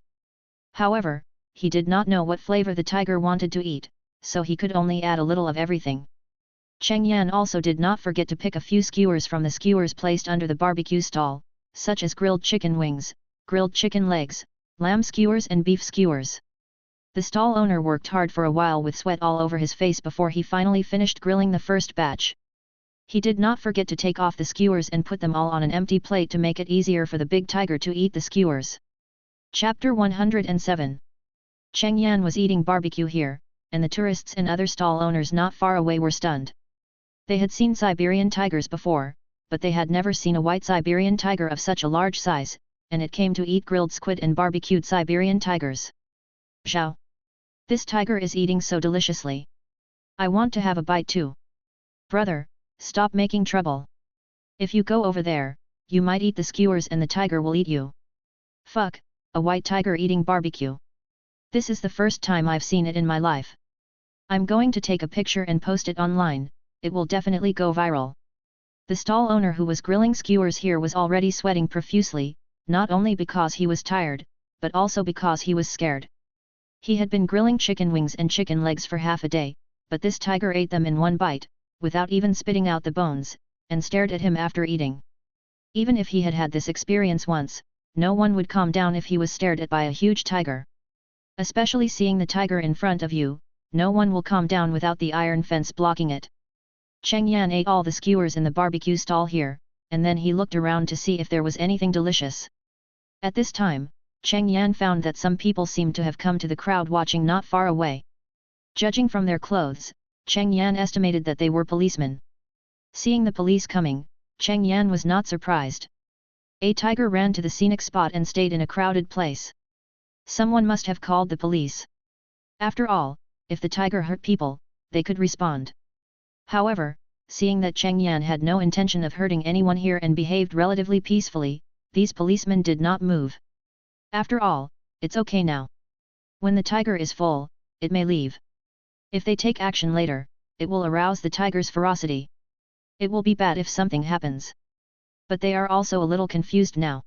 However, he did not know what flavor the tiger wanted to eat, so he could only add a little of everything. Cheng Yan also did not forget to pick a few skewers from the skewers placed under the barbecue stall, such as grilled chicken wings, grilled chicken legs, lamb skewers and beef skewers. The stall owner worked hard for a while with sweat all over his face before he finally finished grilling the first batch. He did not forget to take off the skewers and put them all on an empty plate to make it easier for the big tiger to eat the skewers. Chapter 107. Cheng Yan was eating barbecue here, and the tourists and other stall owners not far away were stunned. They had seen Siberian tigers before, but they had never seen a white Siberian tiger of such a large size, and it came to eat grilled squid and barbecued Siberian tigers. Zhao! This tiger is eating so deliciously. I want to have a bite too. Brother, stop making trouble. If you go over there, you might eat the skewers and the tiger will eat you. Fuck, a white tiger eating barbecue. This is the first time I've seen it in my life. I'm going to take a picture and post it online, it will definitely go viral. The stall owner who was grilling skewers here was already sweating profusely, not only because he was tired, but also because he was scared. He had been grilling chicken wings and chicken legs for half a day, but this tiger ate them in one bite, without even spitting out the bones, and stared at him after eating. Even if he had had this experience once, no one would calm down if he was stared at by a huge tiger. Especially seeing the tiger in front of you, no one will calm down without the iron fence blocking it. Cheng Yan ate all the skewers in the barbecue stall here, and then he looked around to see if there was anything delicious. At this time, Cheng Yan found that some people seemed to have come to the crowd watching not far away. Judging from their clothes, Cheng Yan estimated that they were policemen. Seeing the police coming, Cheng Yan was not surprised. A tiger ran to the scenic spot and stayed in a crowded place. Someone must have called the police. After all, if the tiger hurt people, they could respond. However, seeing that Cheng Yan had no intention of hurting anyone here and behaved relatively peacefully, these policemen did not move. After all, it's okay now. When the tiger is full, it may leave. If they take action later, it will arouse the tiger's ferocity. It will be bad if something happens. But they are also a little confused now.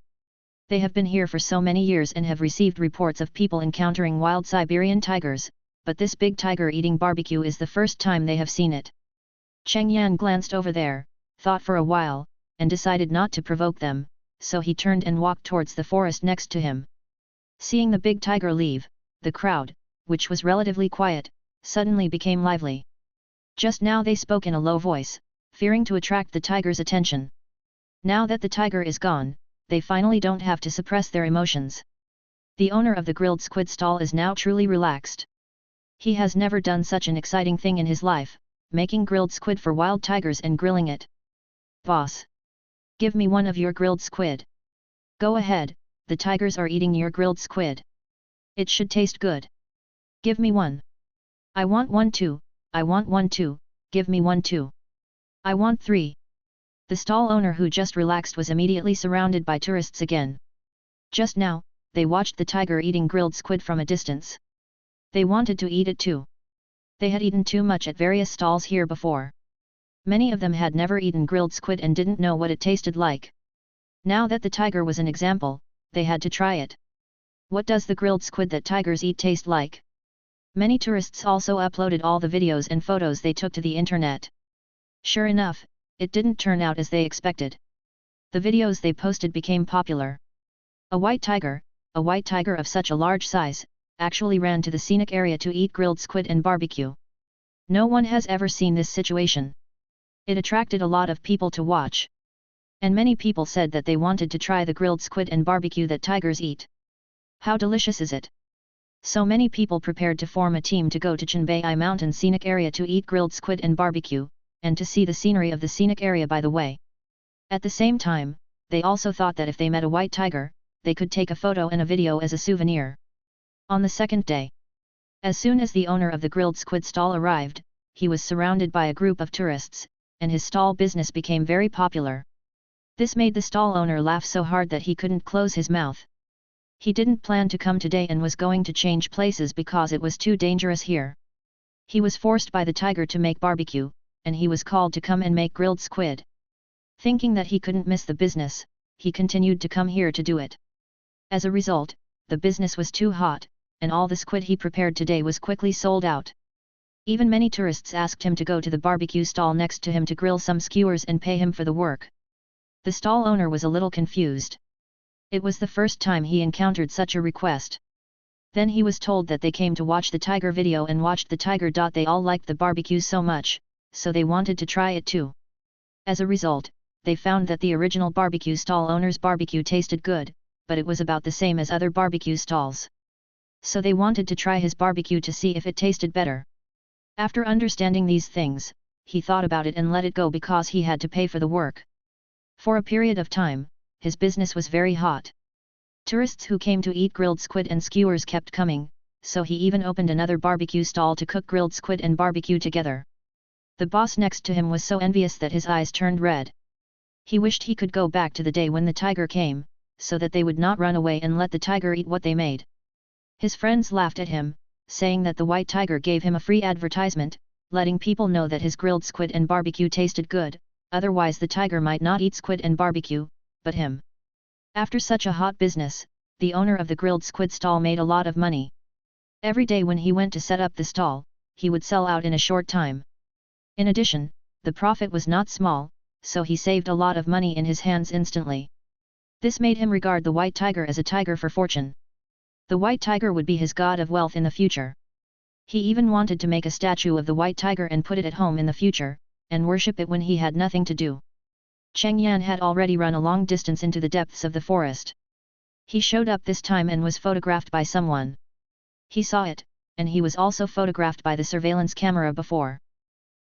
They have been here for so many years and have received reports of people encountering wild Siberian tigers, but this big tiger eating barbecue is the first time they have seen it. Cheng Yan glanced over there, thought for a while, and decided not to provoke them, so he turned and walked towards the forest next to him. Seeing the big tiger leave, the crowd, which was relatively quiet, suddenly became lively. Just now they spoke in a low voice, fearing to attract the tiger's attention. Now that the tiger is gone, they finally don't have to suppress their emotions. The owner of the grilled squid stall is now truly relaxed. He has never done such an exciting thing in his life, making grilled squid for wild tigers and grilling it. Boss! Give me one of your grilled squid. Go ahead, the tigers are eating your grilled squid. It should taste good. Give me one. I want one too, I want one too, give me one too. I want three. The stall owner who just relaxed was immediately surrounded by tourists again. Just now, they watched the tiger eating grilled squid from a distance. They wanted to eat it too. They had eaten too much at various stalls here before. Many of them had never eaten grilled squid and didn't know what it tasted like. Now that the tiger was an example, they had to try it. What does the grilled squid that tigers eat taste like? Many tourists also uploaded all the videos and photos they took to the internet. Sure enough, it didn't turn out as they expected. The videos they posted became popular. A white tiger of such a large size, actually ran to the scenic area to eat grilled squid and barbecue. No one has ever seen this situation. It attracted a lot of people to watch. And many people said that they wanted to try the grilled squid and barbecue that tigers eat. How delicious is it? So many people prepared to form a team to go to Chenbai Mountain scenic area to eat grilled squid and barbecue, and to see the scenery of the scenic area by the way. At the same time, they also thought that if they met a white tiger, they could take a photo and a video as a souvenir. On the second day, as soon as the owner of the grilled squid stall arrived, he was surrounded by a group of tourists, and his stall business became very popular. This made the stall owner laugh so hard that he couldn't close his mouth. He didn't plan to come today and was going to change places because it was too dangerous here. He was forced by the tiger to make barbecue, and he was called to come and make grilled squid. Thinking that he couldn't miss the business, he continued to come here to do it. As a result, the business was too hot, and all the squid he prepared today was quickly sold out. Even many tourists asked him to go to the barbecue stall next to him to grill some skewers and pay him for the work. The stall owner was a little confused. It was the first time he encountered such a request. Then he was told that they came to watch the tiger video and watched the tiger. They all liked the barbecue so much, so they wanted to try it too. As a result, they found that the original barbecue stall owner's barbecue tasted good, but it was about the same as other barbecue stalls. So they wanted to try his barbecue to see if it tasted better. After understanding these things, he thought about it and let it go because he had to pay for the work. For a period of time, his business was very hot. Tourists who came to eat grilled squid and skewers kept coming, so he even opened another barbecue stall to cook grilled squid and barbecue together. The boss next to him was so envious that his eyes turned red. He wished he could go back to the day when the tiger came, so that they would not run away and let the tiger eat what they made. His friends laughed at him, saying that the white tiger gave him a free advertisement, letting people know that his grilled squid and barbecue tasted good, otherwise the tiger might not eat squid and barbecue, but him. After such a hot business, the owner of the grilled squid stall made a lot of money. Every day when he went to set up the stall, he would sell out in a short time. In addition, the profit was not small, so he saved a lot of money in his hands instantly. This made him regard the white tiger as a tiger for fortune. The white tiger would be his god of wealth in the future. He even wanted to make a statue of the white tiger and put it at home in the future, and worship it when he had nothing to do. Cheng Yan had already run a long distance into the depths of the forest. He showed up this time and was photographed by someone. He saw it, and he was also photographed by the surveillance camera before.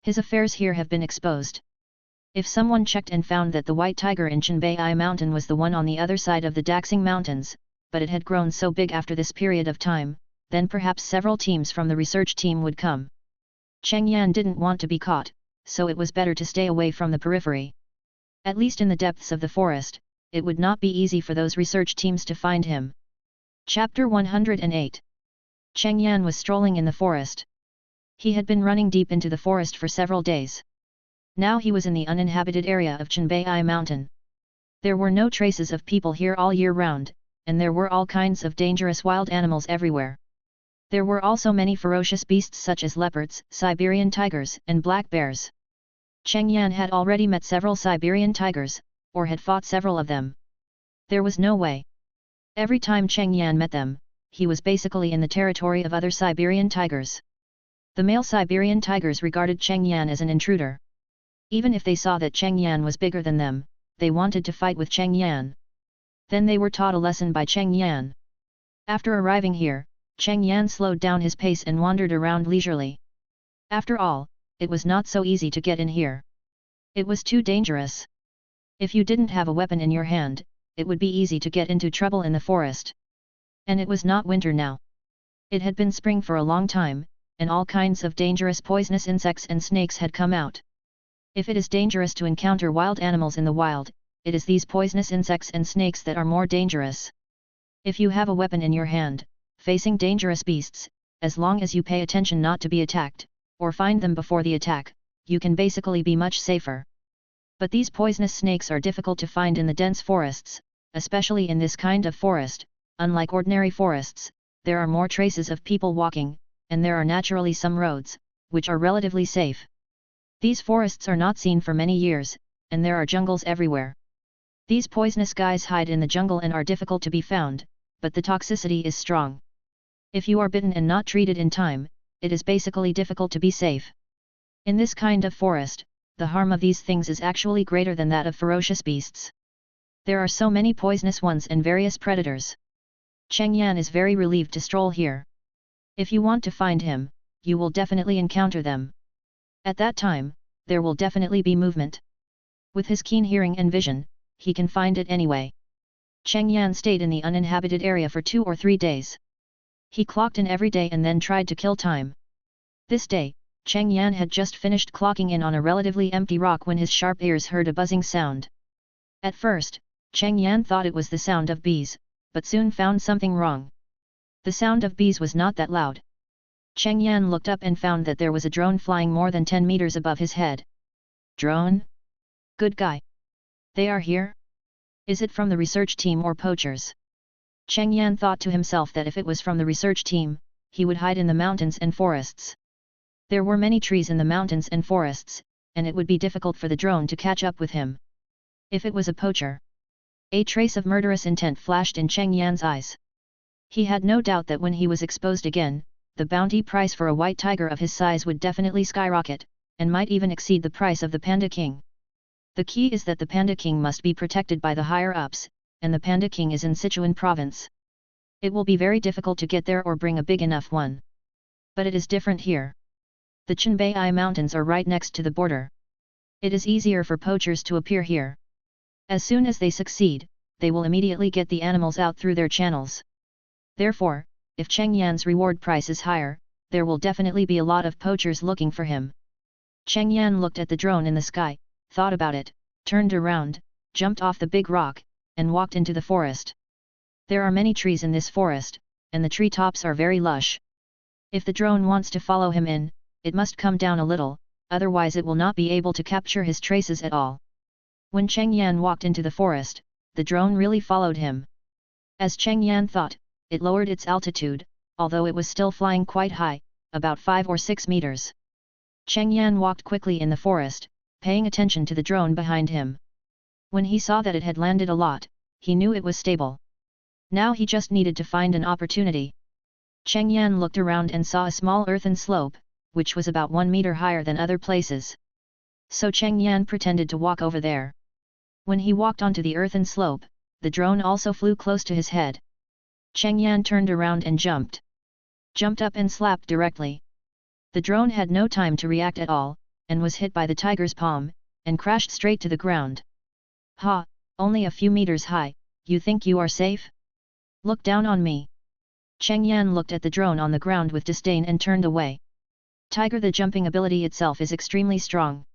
His affairs here have been exposed. If someone checked and found that the white tiger in Chenbai Mountain was the one on the other side of the Daxing Mountains, but it had grown so big after this period of time, then perhaps several teams from the research team would come. Cheng Yan didn't want to be caught, so it was better to stay away from the periphery. At least in the depths of the forest, it would not be easy for those research teams to find him. Chapter 108. Cheng Yan was strolling in the forest. He had been running deep into the forest for several days. Now he was in the uninhabited area of Chenbai Mountain. There were no traces of people here all year round, and there were all kinds of dangerous wild animals everywhere. There were also many ferocious beasts such as leopards, Siberian tigers, and black bears. Cheng Yan had already met several Siberian tigers, or had fought several of them. There was no way. Every time Cheng Yan met them, he was basically in the territory of other Siberian tigers. The male Siberian tigers regarded Cheng Yan as an intruder. Even if they saw that Cheng Yan was bigger than them, they wanted to fight with Cheng Yan. Then they were taught a lesson by Cheng Yan. After arriving here, Cheng Yan slowed down his pace and wandered around leisurely. After all, it was not so easy to get in here. It was too dangerous. If you didn't have a weapon in your hand, it would be easy to get into trouble in the forest. And it was not winter now. It had been spring for a long time, and all kinds of dangerous poisonous insects and snakes had come out. If it is dangerous to encounter wild animals in the wild, it is these poisonous insects and snakes that are more dangerous. If you have a weapon in your hand, facing dangerous beasts, as long as you pay attention not to be attacked, or find them before the attack, you can basically be much safer. But these poisonous snakes are difficult to find in the dense forests, especially in this kind of forest. Unlike ordinary forests, there are more traces of people walking, and there are naturally some roads, which are relatively safe. These forests are not seen for many years, and there are jungles everywhere. These poisonous guys hide in the jungle and are difficult to be found, but the toxicity is strong. If you are bitten and not treated in time, it is basically difficult to be safe. In this kind of forest, the harm of these things is actually greater than that of ferocious beasts. There are so many poisonous ones and various predators. Cheng Yan is very relieved to stroll here. If you want to find him, you will definitely encounter them. At that time, there will definitely be movement. With his keen hearing and vision, he can find it anyway. Cheng Yan stayed in the uninhabited area for 2 or 3 days. He clocked in every day and then tried to kill time. This day, Cheng Yan had just finished clocking in on a relatively empty rock when his sharp ears heard a buzzing sound. At first, Cheng Yan thought it was the sound of bees, but soon found something wrong. The sound of bees was not that loud. Cheng Yan looked up and found that there was a drone flying more than 10 meters above his head. Drone? Good guy. They are here? Is it from the research team or poachers? Cheng Yan thought to himself that if it was from the research team, he would hide in the mountains and forests. There were many trees in the mountains and forests, and it would be difficult for the drone to catch up with him. If it was a poacher. A trace of murderous intent flashed in Cheng Yan's eyes. He had no doubt that when he was exposed again, the bounty price for a white tiger of his size would definitely skyrocket, and might even exceed the price of the Panda King. The key is that the Panda King must be protected by the higher-ups, and the Panda King is in Sichuan province. It will be very difficult to get there or bring a big enough one. But it is different here. The Qinbei Mountains are right next to the border. It is easier for poachers to appear here. As soon as they succeed, they will immediately get the animals out through their channels. Therefore, if Cheng Yan's reward price is higher, there will definitely be a lot of poachers looking for him. Cheng Yan looked at the drone in the sky, thought about it, turned around, jumped off the big rock, and walked into the forest. There are many trees in this forest, and the tree tops are very lush. If the drone wants to follow him in, it must come down a little, otherwise it will not be able to capture his traces at all. When Cheng Yan walked into the forest, the drone really followed him. As Cheng Yan thought, it lowered its altitude, although it was still flying quite high, about 5 or 6 meters. Cheng Yan walked quickly in the forest, paying attention to the drone behind him. When he saw that it had landed a lot, he knew it was stable. Now he just needed to find an opportunity. Cheng Yan looked around and saw a small earthen slope, which was about 1 meter higher than other places. So Cheng Yan pretended to walk over there. When he walked onto the earthen slope, the drone also flew close to his head. Cheng Yan turned around and jumped. Jumped up and slapped directly. The drone had no time to react at all, and was hit by the tiger's palm, and crashed straight to the ground. Ha, only a few meters high, you think you are safe? Look down on me. Cheng Yan looked at the drone on the ground with disdain and turned away. Tiger, the jumping ability itself is extremely strong.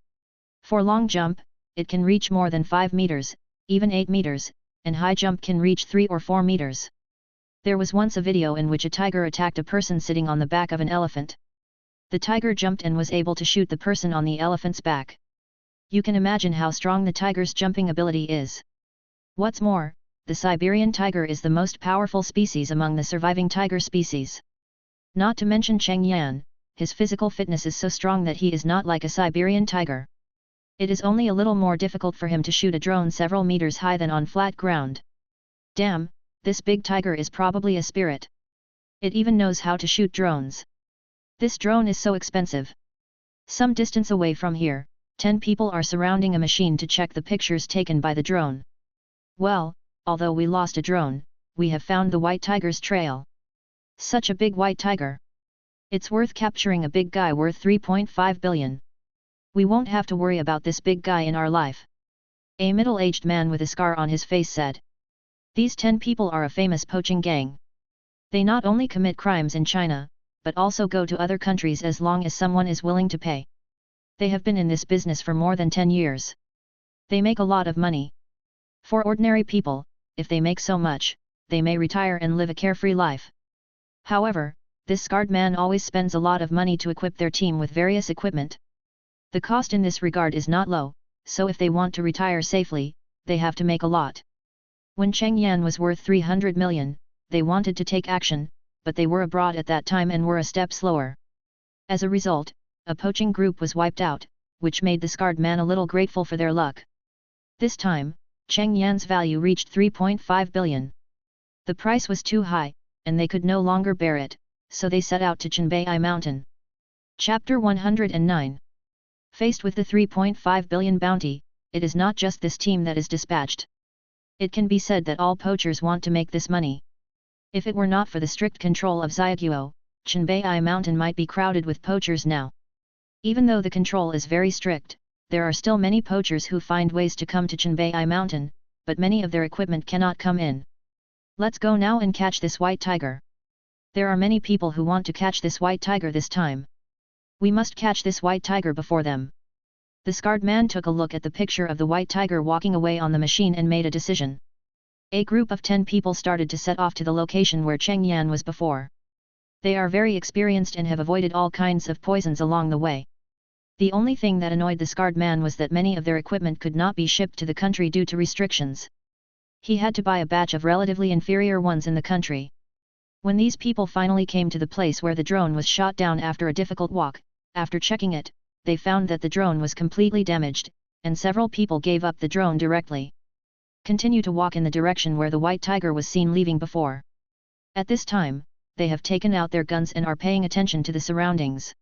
For long jump, it can reach more than 5 meters, even 8 meters, and high jump can reach 3 or 4 meters. There was once a video in which a tiger attacked a person sitting on the back of an elephant. The tiger jumped and was able to shoot the person on the elephant's back. You can imagine how strong the tiger's jumping ability is. What's more, the Siberian tiger is the most powerful species among the surviving tiger species. Not to mention Cheng Yan, his physical fitness is so strong that he is not like a Siberian tiger. It is only a little more difficult for him to shoot a drone several meters high than on flat ground. Damn, this big tiger is probably a spirit. It even knows how to shoot drones. This drone is so expensive. Some distance away from here, 10 people are surrounding a machine to check the pictures taken by the drone. Well, although we lost a drone, we have found the white tiger's trail. Such a big white tiger. It's worth capturing a big guy worth 3.5 billion. We won't have to worry about this big guy in our life. A middle-aged man with a scar on his face said. These 10 people are a famous poaching gang. They not only commit crimes in China, but also go to other countries as long as someone is willing to pay. They have been in this business for more than 10 years. They make a lot of money. For ordinary people, if they make so much, they may retire and live a carefree life. However, this scarred man always spends a lot of money to equip their team with various equipment. The cost in this regard is not low, so if they want to retire safely, they have to make a lot. When Cheng Yan was worth 300 million, they wanted to take action, but they were abroad at that time and were a step slower. As a result, a poaching group was wiped out, which made the scarred man a little grateful for their luck. This time, Cheng Yan's value reached 3.5 billion. The price was too high, and they could no longer bear it, so they set out to Qinbei Mountain. Chapter 109. Faced with the 3.5 billion bounty, it is not just this team that is dispatched. It can be said that all poachers want to make this money. If it were not for the strict control of Xiaoguo, Qinbei Mountain might be crowded with poachers now. Even though the control is very strict, there are still many poachers who find ways to come to Qinbei Mountain, but many of their equipment cannot come in. Let's go now and catch this white tiger. There are many people who want to catch this white tiger this time. We must catch this white tiger before them. The scarred man took a look at the picture of the white tiger walking away on the machine and made a decision. A group of 10 people started to set off to the location where Cheng Yan was before. They are very experienced and have avoided all kinds of poisons along the way. The only thing that annoyed the scarred man was that many of their equipment could not be shipped to the country due to restrictions. He had to buy a batch of relatively inferior ones in the country. When these people finally came to the place where the drone was shot down after a difficult walk, after checking it, they found that the drone was completely damaged, and several people gave up the drone directly. Continue to walk in the direction where the white tiger was seen leaving before. At this time, they have taken out their guns and are paying attention to the surroundings.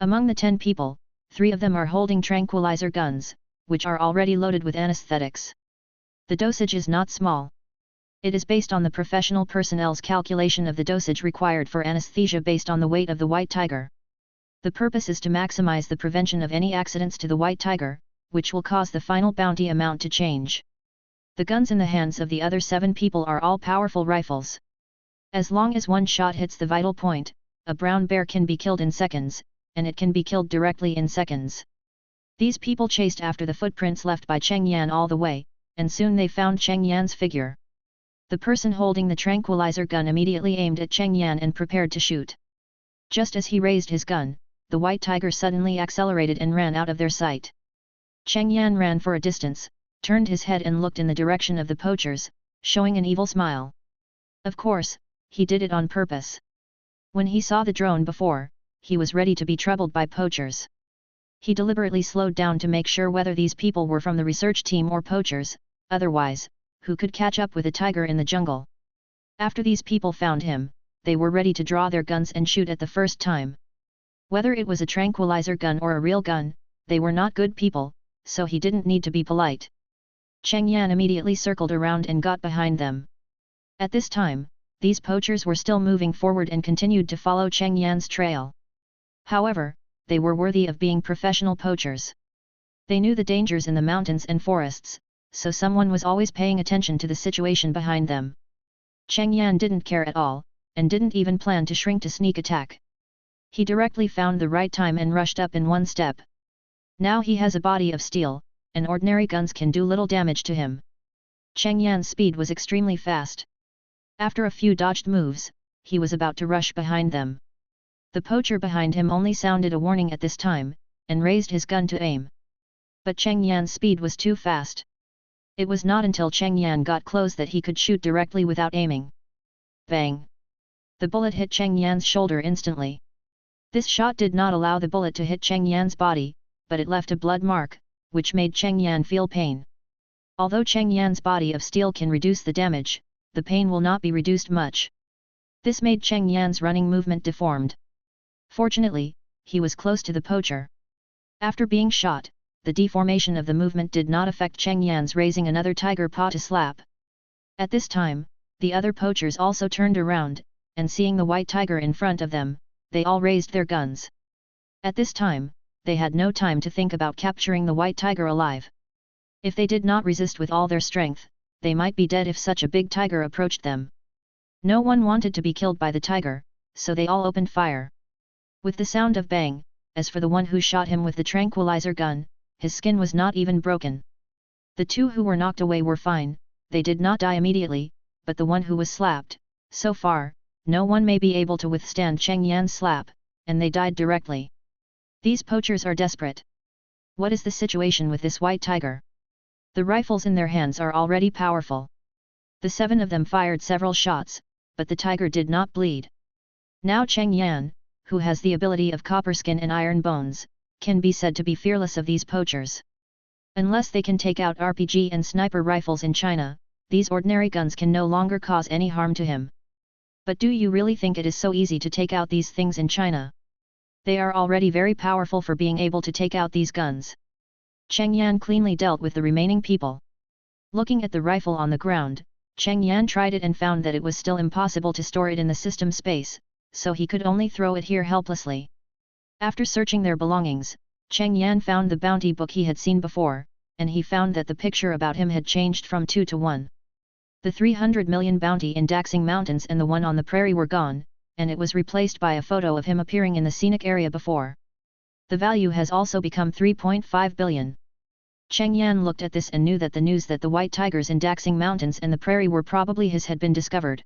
Among the 10 people, 3 of them are holding tranquilizer guns, which are already loaded with anesthetics. The dosage is not small. It is based on the professional personnel's calculation of the dosage required for anesthesia based on the weight of the white tiger. The purpose is to maximize the prevention of any accidents to the white tiger, which will cause the final bounty amount to change. The guns in the hands of the other 7 people are all powerful rifles. As long as one shot hits the vital point, a brown bear can be killed in seconds, and it can be killed directly in seconds. These people chased after the footprints left by Cheng Yan all the way, and soon they found Cheng Yan's figure. The person holding the tranquilizer gun immediately aimed at Cheng Yan and prepared to shoot. Just as he raised his gun, the white tiger suddenly accelerated and ran out of their sight. Cheng Yan ran for a distance, turned his head and looked in the direction of the poachers, showing an evil smile. Of course, he did it on purpose. When he saw the drone before, he was ready to be troubled by poachers. He deliberately slowed down to make sure whether these people were from the research team or poachers, otherwise, who could catch up with a tiger in the jungle? After these people found him, they were ready to draw their guns and shoot at the first time. Whether it was a tranquilizer gun or a real gun, they were not good people, so he didn't need to be polite. Cheng Yan immediately circled around and got behind them. At this time, these poachers were still moving forward and continued to follow Cheng Yan's trail. However, they were worthy of being professional poachers. They knew the dangers in the mountains and forests, so someone was always paying attention to the situation behind them. Cheng Yan didn't care at all, and didn't even plan to shrink to sneak attack. He directly found the right time and rushed up in one step. Now he has a body of steel, and ordinary guns can do little damage to him. Cheng Yan's speed was extremely fast. After a few dodged moves, he was about to rush behind them. The poacher behind him only sounded a warning at this time, and raised his gun to aim. But Cheng Yan's speed was too fast. It was not until Cheng Yan got close that he could shoot directly without aiming. Bang! The bullet hit Cheng Yan's shoulder instantly. This shot did not allow the bullet to hit Cheng Yan's body, but it left a blood mark, which made Cheng Yan feel pain. Although Cheng Yan's body of steel can reduce the damage, the pain will not be reduced much. This made Cheng Yan's running movement deformed. Fortunately, he was close to the poacher. After being shot, the deformation of the movement did not affect Cheng Yan's raising another tiger paw to slap. At this time, the other poachers also turned around, and seeing the white tiger in front of them, they all raised their guns. At this time, they had no time to think about capturing the white tiger alive. If they did not resist with all their strength, they might be dead if such a big tiger approached them. No one wanted to be killed by the tiger, so they all opened fire. With the sound of bang, as for the one who shot him with the tranquilizer gun, his skin was not even broken. The 2 who were knocked away were fine, they did not die immediately, but the one who was slapped, so far, no one may be able to withstand Cheng Yan's slap, and they died directly. These poachers are desperate. What is the situation with this white tiger? The rifles in their hands are already powerful. The 7 of them fired several shots, but the tiger did not bleed. Now Cheng Yan, who has the ability of copper skin and iron bones, can be said to be fearless of these poachers. Unless they can take out RPG and sniper rifles in China, these ordinary guns can no longer cause any harm to him. But do you really think it is so easy to take out these things in China? They are already very powerful for being able to take out these guns. Cheng Yan cleanly dealt with the remaining people. Looking at the rifle on the ground, Cheng Yan tried it and found that it was still impossible to store it in the system space, so he could only throw it here helplessly. After searching their belongings, Cheng Yan found the bounty book he had seen before, and he found that the picture about him had changed from 2 to 1. The 300 million bounty in Daxing Mountains and the one on the prairie were gone, and it was replaced by a photo of him appearing in the scenic area before. The value has also become 3.5 billion. Cheng Yan looked at this and knew that the news that the white tigers in Daxing Mountains and the prairie were probably his had been discovered.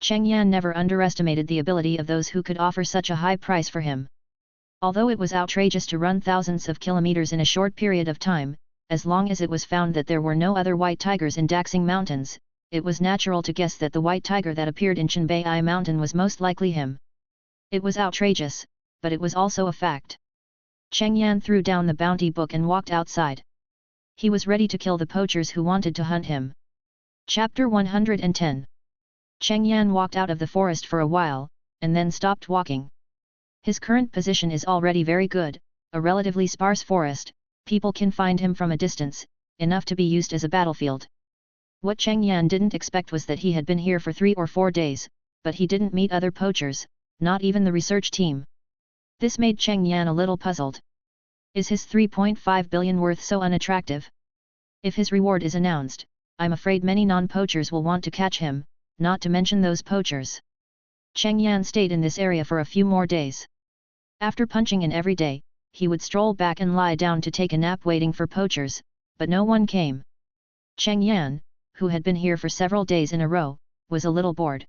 Cheng Yan never underestimated the ability of those who could offer such a high price for him. Although it was outrageous to run thousands of kilometers in a short period of time, as long as it was found that there were no other white tigers in Daxing Mountains, it was natural to guess that the white tiger that appeared in Chenbai Mountain was most likely him. It was outrageous, but it was also a fact. Cheng Yan threw down the bounty book and walked outside. He was ready to kill the poachers who wanted to hunt him. Chapter 110. Cheng Yan walked out of the forest for a while, and then stopped walking. His current position is already very good, a relatively sparse forest, people can find him from a distance, enough to be used as a battlefield. What Cheng Yan didn't expect was that he had been here for 3 or 4 days, but he didn't meet other poachers, not even the research team. This made Cheng Yan a little puzzled. Is his 3.5 billion worth so unattractive? If his reward is announced, I'm afraid many non-poachers will want to catch him, not to mention those poachers. Cheng Yan stayed in this area for a few more days. After punching in every day, he would stroll back and lie down to take a nap waiting for poachers, but no one came. Cheng Yan, who had been here for several days in a row, was a little bored.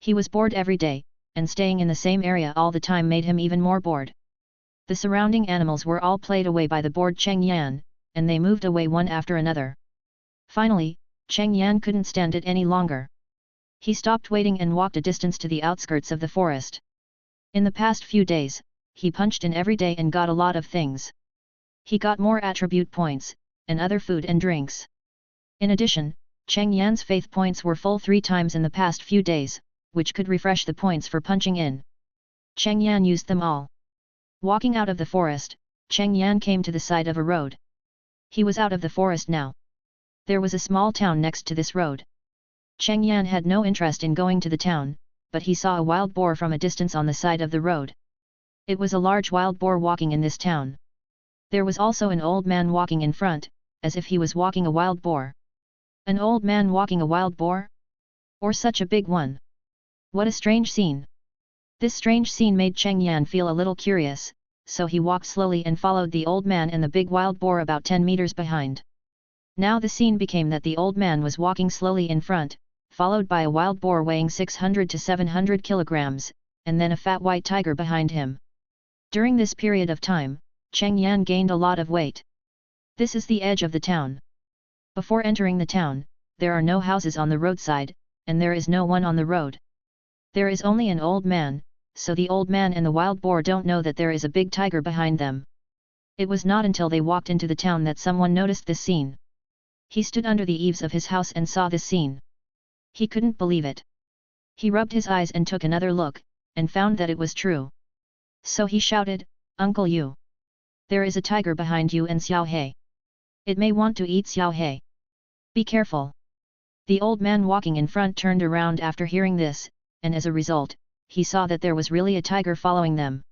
He was bored every day, and staying in the same area all the time made him even more bored. The surrounding animals were all played away by the bored Cheng Yan, and they moved away one after another. Finally, Cheng Yan couldn't stand it any longer. He stopped waiting and walked a distance to the outskirts of the forest. In the past few days, he punched in every day and got a lot of things. He got more attribute points, and other food and drinks. In addition, Cheng Yan's faith points were full 3 times in the past few days, which could refresh the points for punching in. Cheng Yan used them all. Walking out of the forest, Cheng Yan came to the side of a road. He was out of the forest now. There was a small town next to this road. Cheng Yan had no interest in going to the town, but he saw a wild boar from a distance on the side of the road. It was a large wild boar walking in this town. There was also an old man walking in front, as if he was walking a wild boar. An old man walking a wild boar? Or such a big one? What a strange scene! This strange scene made Cheng Yan feel a little curious, so he walked slowly and followed the old man and the big wild boar about 10 meters behind. Now the scene became that the old man was walking slowly in front, followed by a wild boar weighing 600 to 700 kilograms, and then a fat white tiger behind him. During this period of time, Cheng Yan gained a lot of weight. This is the edge of the town. Before entering the town, there are no houses on the roadside, and there is no one on the road. There is only an old man, so the old man and the wild boar don't know that there is a big tiger behind them. It was not until they walked into the town that someone noticed this scene. He stood under the eaves of his house and saw this scene. He couldn't believe it. He rubbed his eyes and took another look, and found that it was true. So he shouted, "Uncle Yu! There is a tiger behind you and Xiao He. It may want to eat Xiao He. Be careful." The old man walking in front turned around after hearing this, and as a result, he saw that there was really a tiger following them.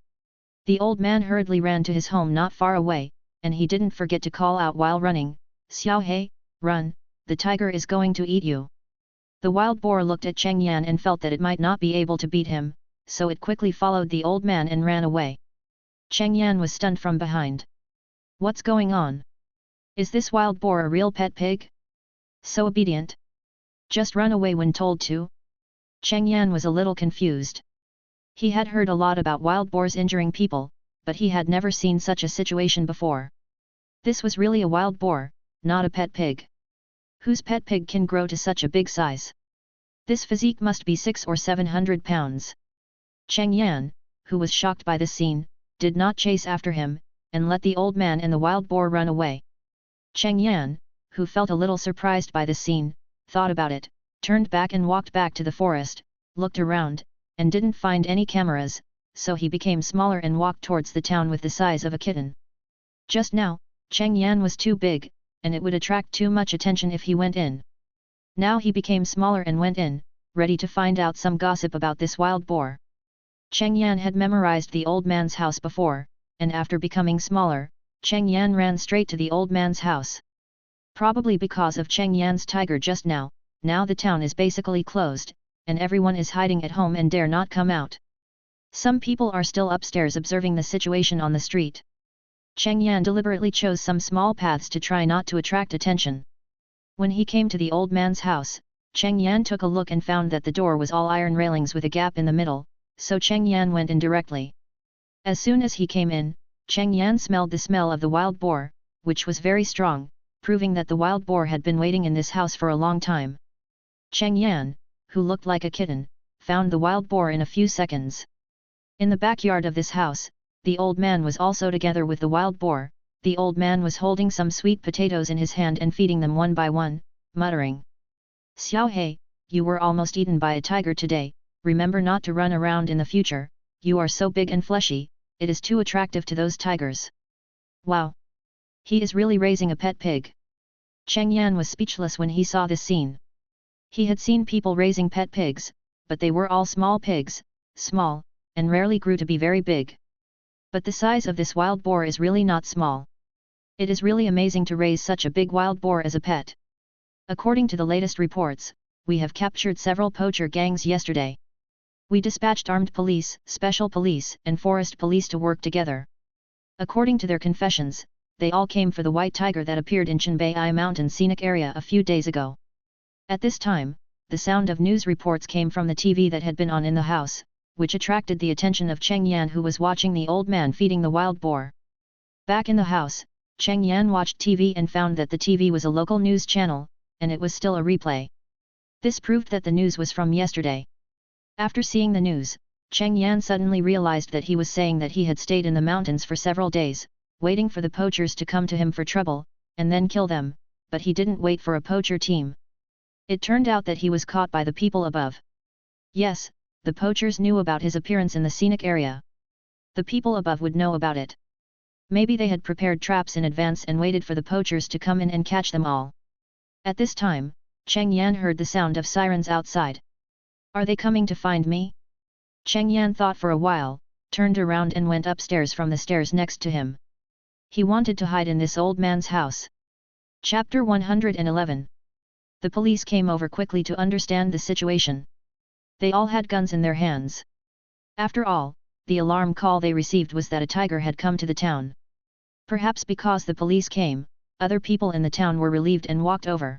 The old man hurriedly ran to his home not far away, and he didn't forget to call out while running, "Xiao He, run, the tiger is going to eat you." The wild boar looked at Cheng Yan and felt that it might not be able to beat him, so it quickly followed the old man and ran away. Cheng Yan was stunned from behind. What's going on? Is this wild boar a real pet pig? So obedient? Just run away when told to? Cheng Yan was a little confused. He had heard a lot about wild boars injuring people, but he had never seen such a situation before. This was really a wild boar, not a pet pig. Whose pet pig can grow to such a big size? This physique must be 600 or 700 pounds. Cheng Yan, who was shocked by this scene, did not chase after him, and let the old man and the wild boar run away. Cheng Yan, who felt a little surprised by this scene, thought about it, turned back and walked back to the forest, looked around, and didn't find any cameras, so he became smaller and walked towards the town with the size of a kitten. Just now, Cheng Yan was too big, and it would attract too much attention if he went in. Now he became smaller and went in, ready to find out some gossip about this wild boar. Cheng Yan had memorized the old man's house before, and after becoming smaller, Cheng Yan ran straight to the old man's house. Probably because of Cheng Yan's tiger just now, now the town is basically closed, and everyone is hiding at home and dare not come out. Some people are still upstairs observing the situation on the street. Cheng Yan deliberately chose some small paths to try not to attract attention. When he came to the old man's house, Cheng Yan took a look and found that the door was all iron railings with a gap in the middle, so Cheng Yan went in directly. As soon as he came in, Cheng Yan smelled the smell of the wild boar, which was very strong, proving that the wild boar had been waiting in this house for a long time. Cheng Yan, who looked like a kitten, found the wild boar in a few seconds. In the backyard of this house, the old man was also together with the wild boar. The old man was holding some sweet potatoes in his hand and feeding them one by one, muttering, "Xiao He, you were almost eaten by a tiger today, remember not to run around in the future, you are so big and fleshy, it is too attractive to those tigers." Wow! He is really raising a pet pig. Cheng Yan was speechless when he saw this scene. He had seen people raising pet pigs, but they were all small pigs, small, and rarely grew to be very big. But the size of this wild boar is really not small. It is really amazing to raise such a big wild boar as a pet. According to the latest reports, we have captured several poacher gangs yesterday. We dispatched armed police, special police, and forest police to work together. According to their confessions, they all came for the white tiger that appeared in Chenbai Mountain scenic area a few days ago. At this time, the sound of news reports came from the TV that had been on in the house, which attracted the attention of Cheng Yan, who was watching the old man feeding the wild boar. Back in the house, Cheng Yan watched TV and found that the TV was a local news channel, and it was still a replay. This proved that the news was from yesterday. After seeing the news, Cheng Yan suddenly realized that he was saying that he had stayed in the mountains for several days, waiting for the poachers to come to him for trouble, and then kill them, but he didn't wait for a poacher team. It turned out that he was caught by the people above. Yes, the poachers knew about his appearance in the scenic area. The people above would know about it. Maybe they had prepared traps in advance and waited for the poachers to come in and catch them all. At this time, Cheng Yan heard the sound of sirens outside. Are they coming to find me? Cheng Yan thought for a while, turned around and went upstairs from the stairs next to him. He wanted to hide in this old man's house. Chapter 111. The police came over quickly to understand the situation. They all had guns in their hands. After all, the alarm call they received was that a tiger had come to the town. Perhaps because the police came, other people in the town were relieved and walked over.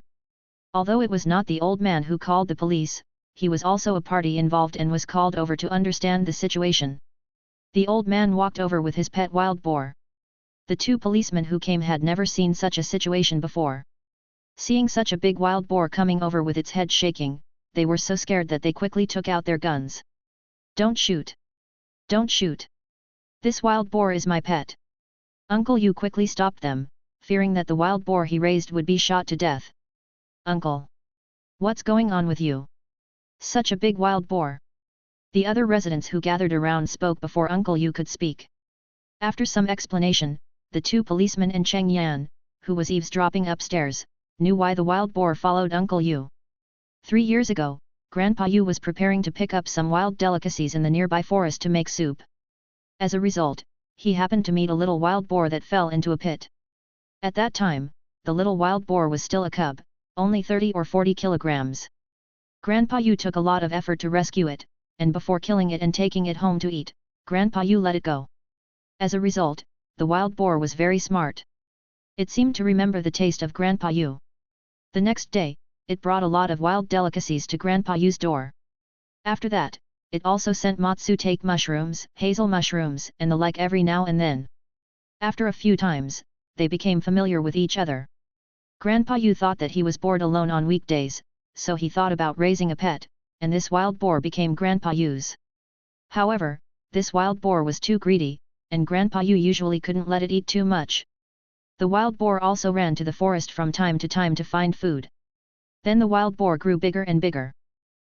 Although it was not the old man who called the police, he was also a party involved and was called over to understand the situation. The old man walked over with his pet wild boar. The two policemen who came had never seen such a situation before. Seeing such a big wild boar coming over with its head shaking, they were so scared that they quickly took out their guns. "Don't shoot! Don't shoot! This wild boar is my pet!" Uncle Yu quickly stopped them, fearing that the wild boar he raised would be shot to death. "Uncle! What's going on with you? Such a big wild boar!" The other residents who gathered around spoke before Uncle Yu could speak. After some explanation, the two policemen and Cheng Yan, who was eavesdropping upstairs, knew why the wild boar followed Uncle Yu. 3 years ago, Grandpa Yu was preparing to pick up some wild delicacies in the nearby forest to make soup. As a result, he happened to meet a little wild boar that fell into a pit. At that time, the little wild boar was still a cub, only 30 or 40 kilograms. Grandpa Yu took a lot of effort to rescue it, and before killing it and taking it home to eat, Grandpa Yu let it go. As a result, the wild boar was very smart. It seemed to remember the taste of Grandpa Yu. The next day, it brought a lot of wild delicacies to Grandpa Yu's door. After that, it also sent matsutake mushrooms, hazel mushrooms, and the like every now and then. After a few times, they became familiar with each other. Grandpa Yu thought that he was bored alone on weekdays, so he thought about raising a pet, and this wild boar became Grandpa Yu's. However, this wild boar was too greedy, and Grandpa Yu usually couldn't let it eat too much. The wild boar also ran to the forest from time to find food. Then the wild boar grew bigger and bigger.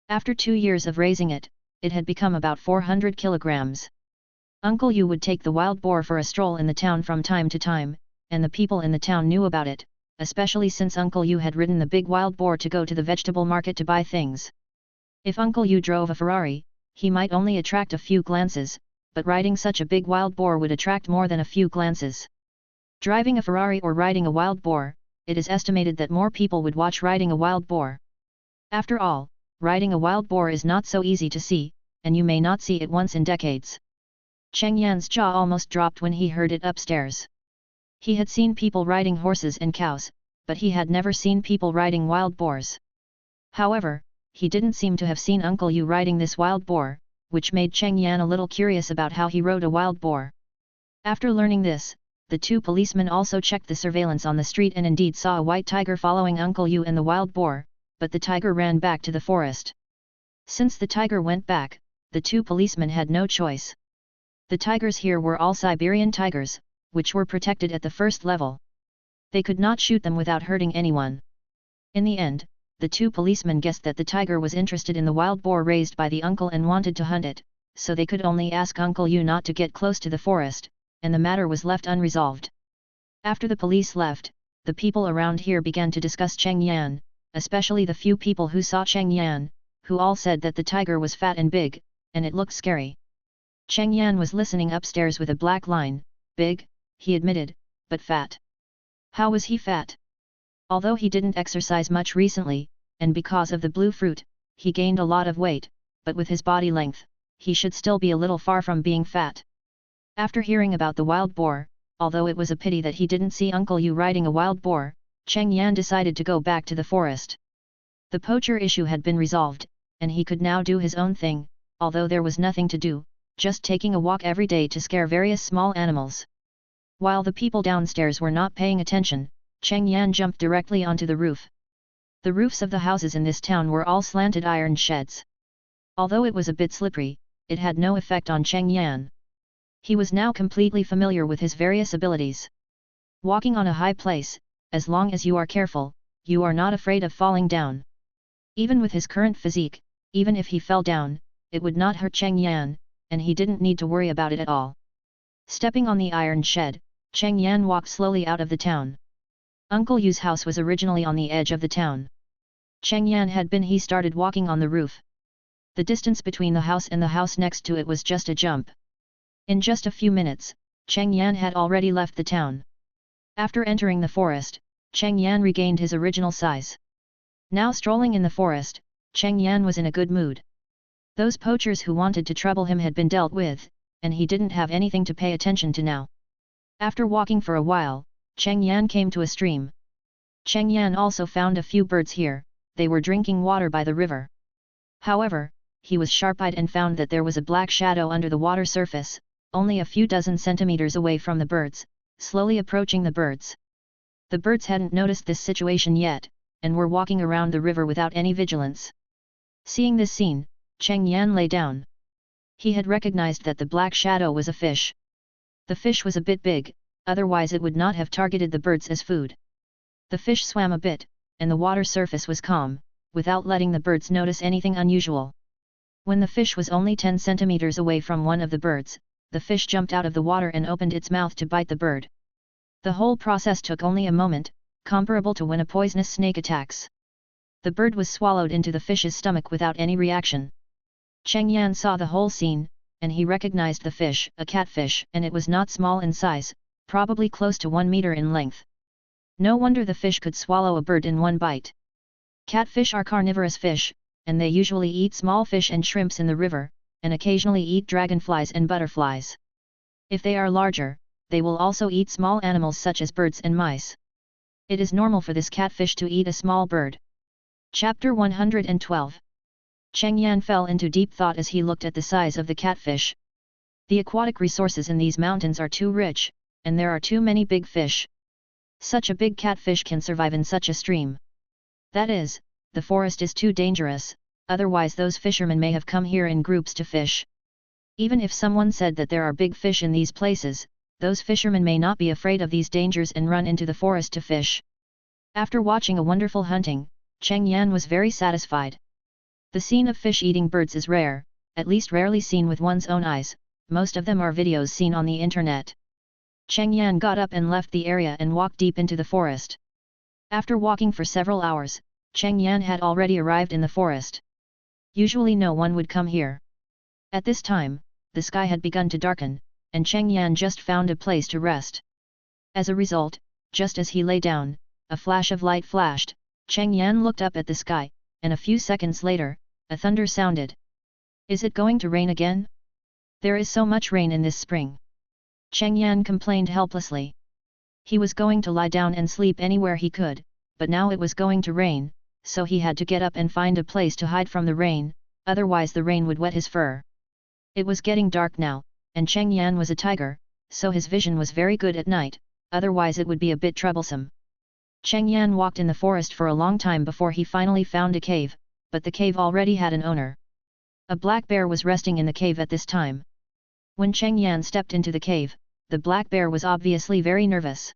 After 2 years of raising it, it had become about 400 kilograms. Uncle Yu would take the wild boar for a stroll in the town from time to time, and the people in the town knew about it, especially since Uncle Yu had ridden the big wild boar to go to the vegetable market to buy things. If Uncle Yu drove a Ferrari, he might only attract a few glances, but riding such a big wild boar would attract more than a few glances. Driving a Ferrari or riding a wild boar, it is estimated that more people would watch riding a wild boar. After all, riding a wild boar is not so easy to see, and you may not see it once in decades. Cheng Yan's jaw almost dropped when he heard it upstairs. He had seen people riding horses and cows, but he had never seen people riding wild boars. However, he didn't seem to have seen Uncle Yu riding this wild boar, which made Cheng Yan a little curious about how he rode a wild boar. After learning this, the two policemen also checked the surveillance on the street and indeed saw a white tiger following Uncle Yu and the wild boar, but the tiger ran back to the forest. Since the tiger went back, the two policemen had no choice. The tigers here were all Siberian tigers, which were protected at the first level. They could not shoot them without hurting anyone. In the end, the two policemen guessed that the tiger was interested in the wild boar raised by the uncle and wanted to hunt it, so they could only ask Uncle Yu not to get close to the forest, and the matter was left unresolved. After the police left, the people around here began to discuss Cheng Yan, especially the few people who saw Cheng Yan, who all said that the tiger was fat and big, and it looked scary. Cheng Yan was listening upstairs with a black line. Big, he admitted, but fat. How was he fat? Although he didn't exercise much recently, and because of the blue fruit, he gained a lot of weight, but with his body length, he should still be a little far from being fat. After hearing about the wild boar, although it was a pity that he didn't see Uncle Yu riding a wild boar, Cheng Yan decided to go back to the forest. The poacher issue had been resolved, and he could now do his own thing, although there was nothing to do, just taking a walk every day to scare various small animals. While the people downstairs were not paying attention, Cheng Yan jumped directly onto the roof. The roofs of the houses in this town were all slanted iron sheds. Although it was a bit slippery, it had no effect on Cheng Yan. He was now completely familiar with his various abilities. Walking on a high place, as long as you are careful, you are not afraid of falling down. Even with his current physique, even if he fell down, it would not hurt Cheng Yan, and he didn't need to worry about it at all. Stepping on the iron shed, Cheng Yan walked slowly out of the town. Uncle Yu's house was originally on the edge of the town. Cheng Yan he started walking on the roof. The distance between the house and the house next to it was just a jump. In just a few minutes, Cheng Yan had already left the town. After entering the forest, Cheng Yan regained his original size. Now strolling in the forest, Cheng Yan was in a good mood. Those poachers who wanted to trouble him had been dealt with, and he didn't have anything to pay attention to now. After walking for a while, Cheng Yan came to a stream. Cheng Yan also found a few birds here. They were drinking water by the river. However, he was sharp-eyed and found that there was a black shadow under the water surface, only a few dozen centimeters away from the birds, slowly approaching the birds. The birds hadn't noticed this situation yet, and were walking around the river without any vigilance. Seeing this scene, Cheng Yan lay down. He had recognized that the black shadow was a fish. The fish was a bit big, otherwise it would not have targeted the birds as food. The fish swam a bit, and the water surface was calm, without letting the birds notice anything unusual. When the fish was only 10 centimeters away from one of the birds, the fish jumped out of the water and opened its mouth to bite the bird. The whole process took only a moment, comparable to when a poisonous snake attacks. The bird was swallowed into the fish's stomach without any reaction. Cheng Yan saw the whole scene, and he recognized the fish, a catfish, and it was not small in size, probably close to 1 meter in length. No wonder the fish could swallow a bird in one bite. Catfish are carnivorous fish, and they usually eat small fish and shrimps in the river, and occasionally eat dragonflies and butterflies. If they are larger, they will also eat small animals such as birds and mice. It is normal for this catfish to eat a small bird. Chapter 112. Cheng Yan fell into deep thought as he looked at the size of the catfish. The aquatic resources in these mountains are too rich, and there are too many big fish. Such a big catfish can survive in such a stream. That is, the forest is too dangerous, otherwise those fishermen may have come here in groups to fish. Even if someone said that there are big fish in these places, those fishermen may not be afraid of these dangers and run into the forest to fish. After watching a wonderful hunting, Cheng Yan was very satisfied. The scene of fish eating birds is rare, at least rarely seen with one's own eyes, most of them are videos seen on the internet. Cheng Yan got up and left the area and walked deep into the forest. After walking for several hours, Cheng Yan had already arrived in the forest. Usually no one would come here. At this time, the sky had begun to darken, and Cheng Yan just found a place to rest. As a result, just as he lay down, a flash of light flashed. Cheng Yan looked up at the sky, and a few seconds later, a thunder sounded. Is it going to rain again? There is so much rain in this spring. Cheng Yan complained helplessly. He was going to lie down and sleep anywhere he could, but now it was going to rain, so he had to get up and find a place to hide from the rain, otherwise the rain would wet his fur. It was getting dark now, and Cheng Yan was a tiger, so his vision was very good at night, otherwise it would be a bit troublesome. Cheng Yan walked in the forest for a long time before he finally found a cave, but the cave already had an owner. A black bear was resting in the cave at this time. When Cheng Yan stepped into the cave, the black bear was obviously very nervous.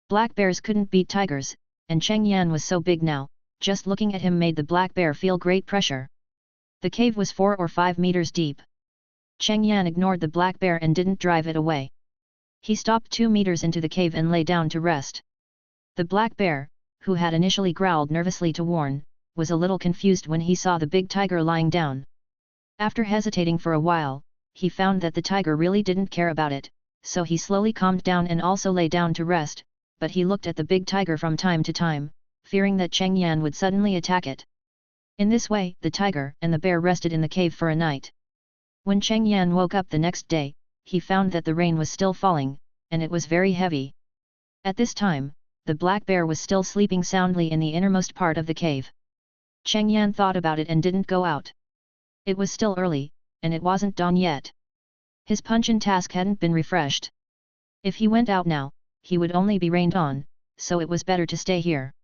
Black bears couldn't beat tigers, and Cheng Yan was so big now, just looking at him made the black bear feel great pressure. The cave was 4 or 5 meters deep. Cheng Yan ignored the black bear and didn't drive it away. He stopped 2 meters into the cave and lay down to rest. The black bear, who had initially growled nervously to warn, was a little confused when he saw the big tiger lying down. After hesitating for a while, he found that the tiger really didn't care about it, so he slowly calmed down and also lay down to rest, but he looked at the big tiger from time to time, fearing that Cheng Yan would suddenly attack it. In this way, the tiger and the bear rested in the cave for a night. When Cheng Yan woke up the next day, he found that the rain was still falling, and it was very heavy. At this time, the black bear was still sleeping soundly in the innermost part of the cave. Cheng Yan thought about it and didn't go out. It was still early, and it wasn't dawn yet. His puncheon task hadn't been refreshed. If he went out now, he would only be rained on, so it was better to stay here.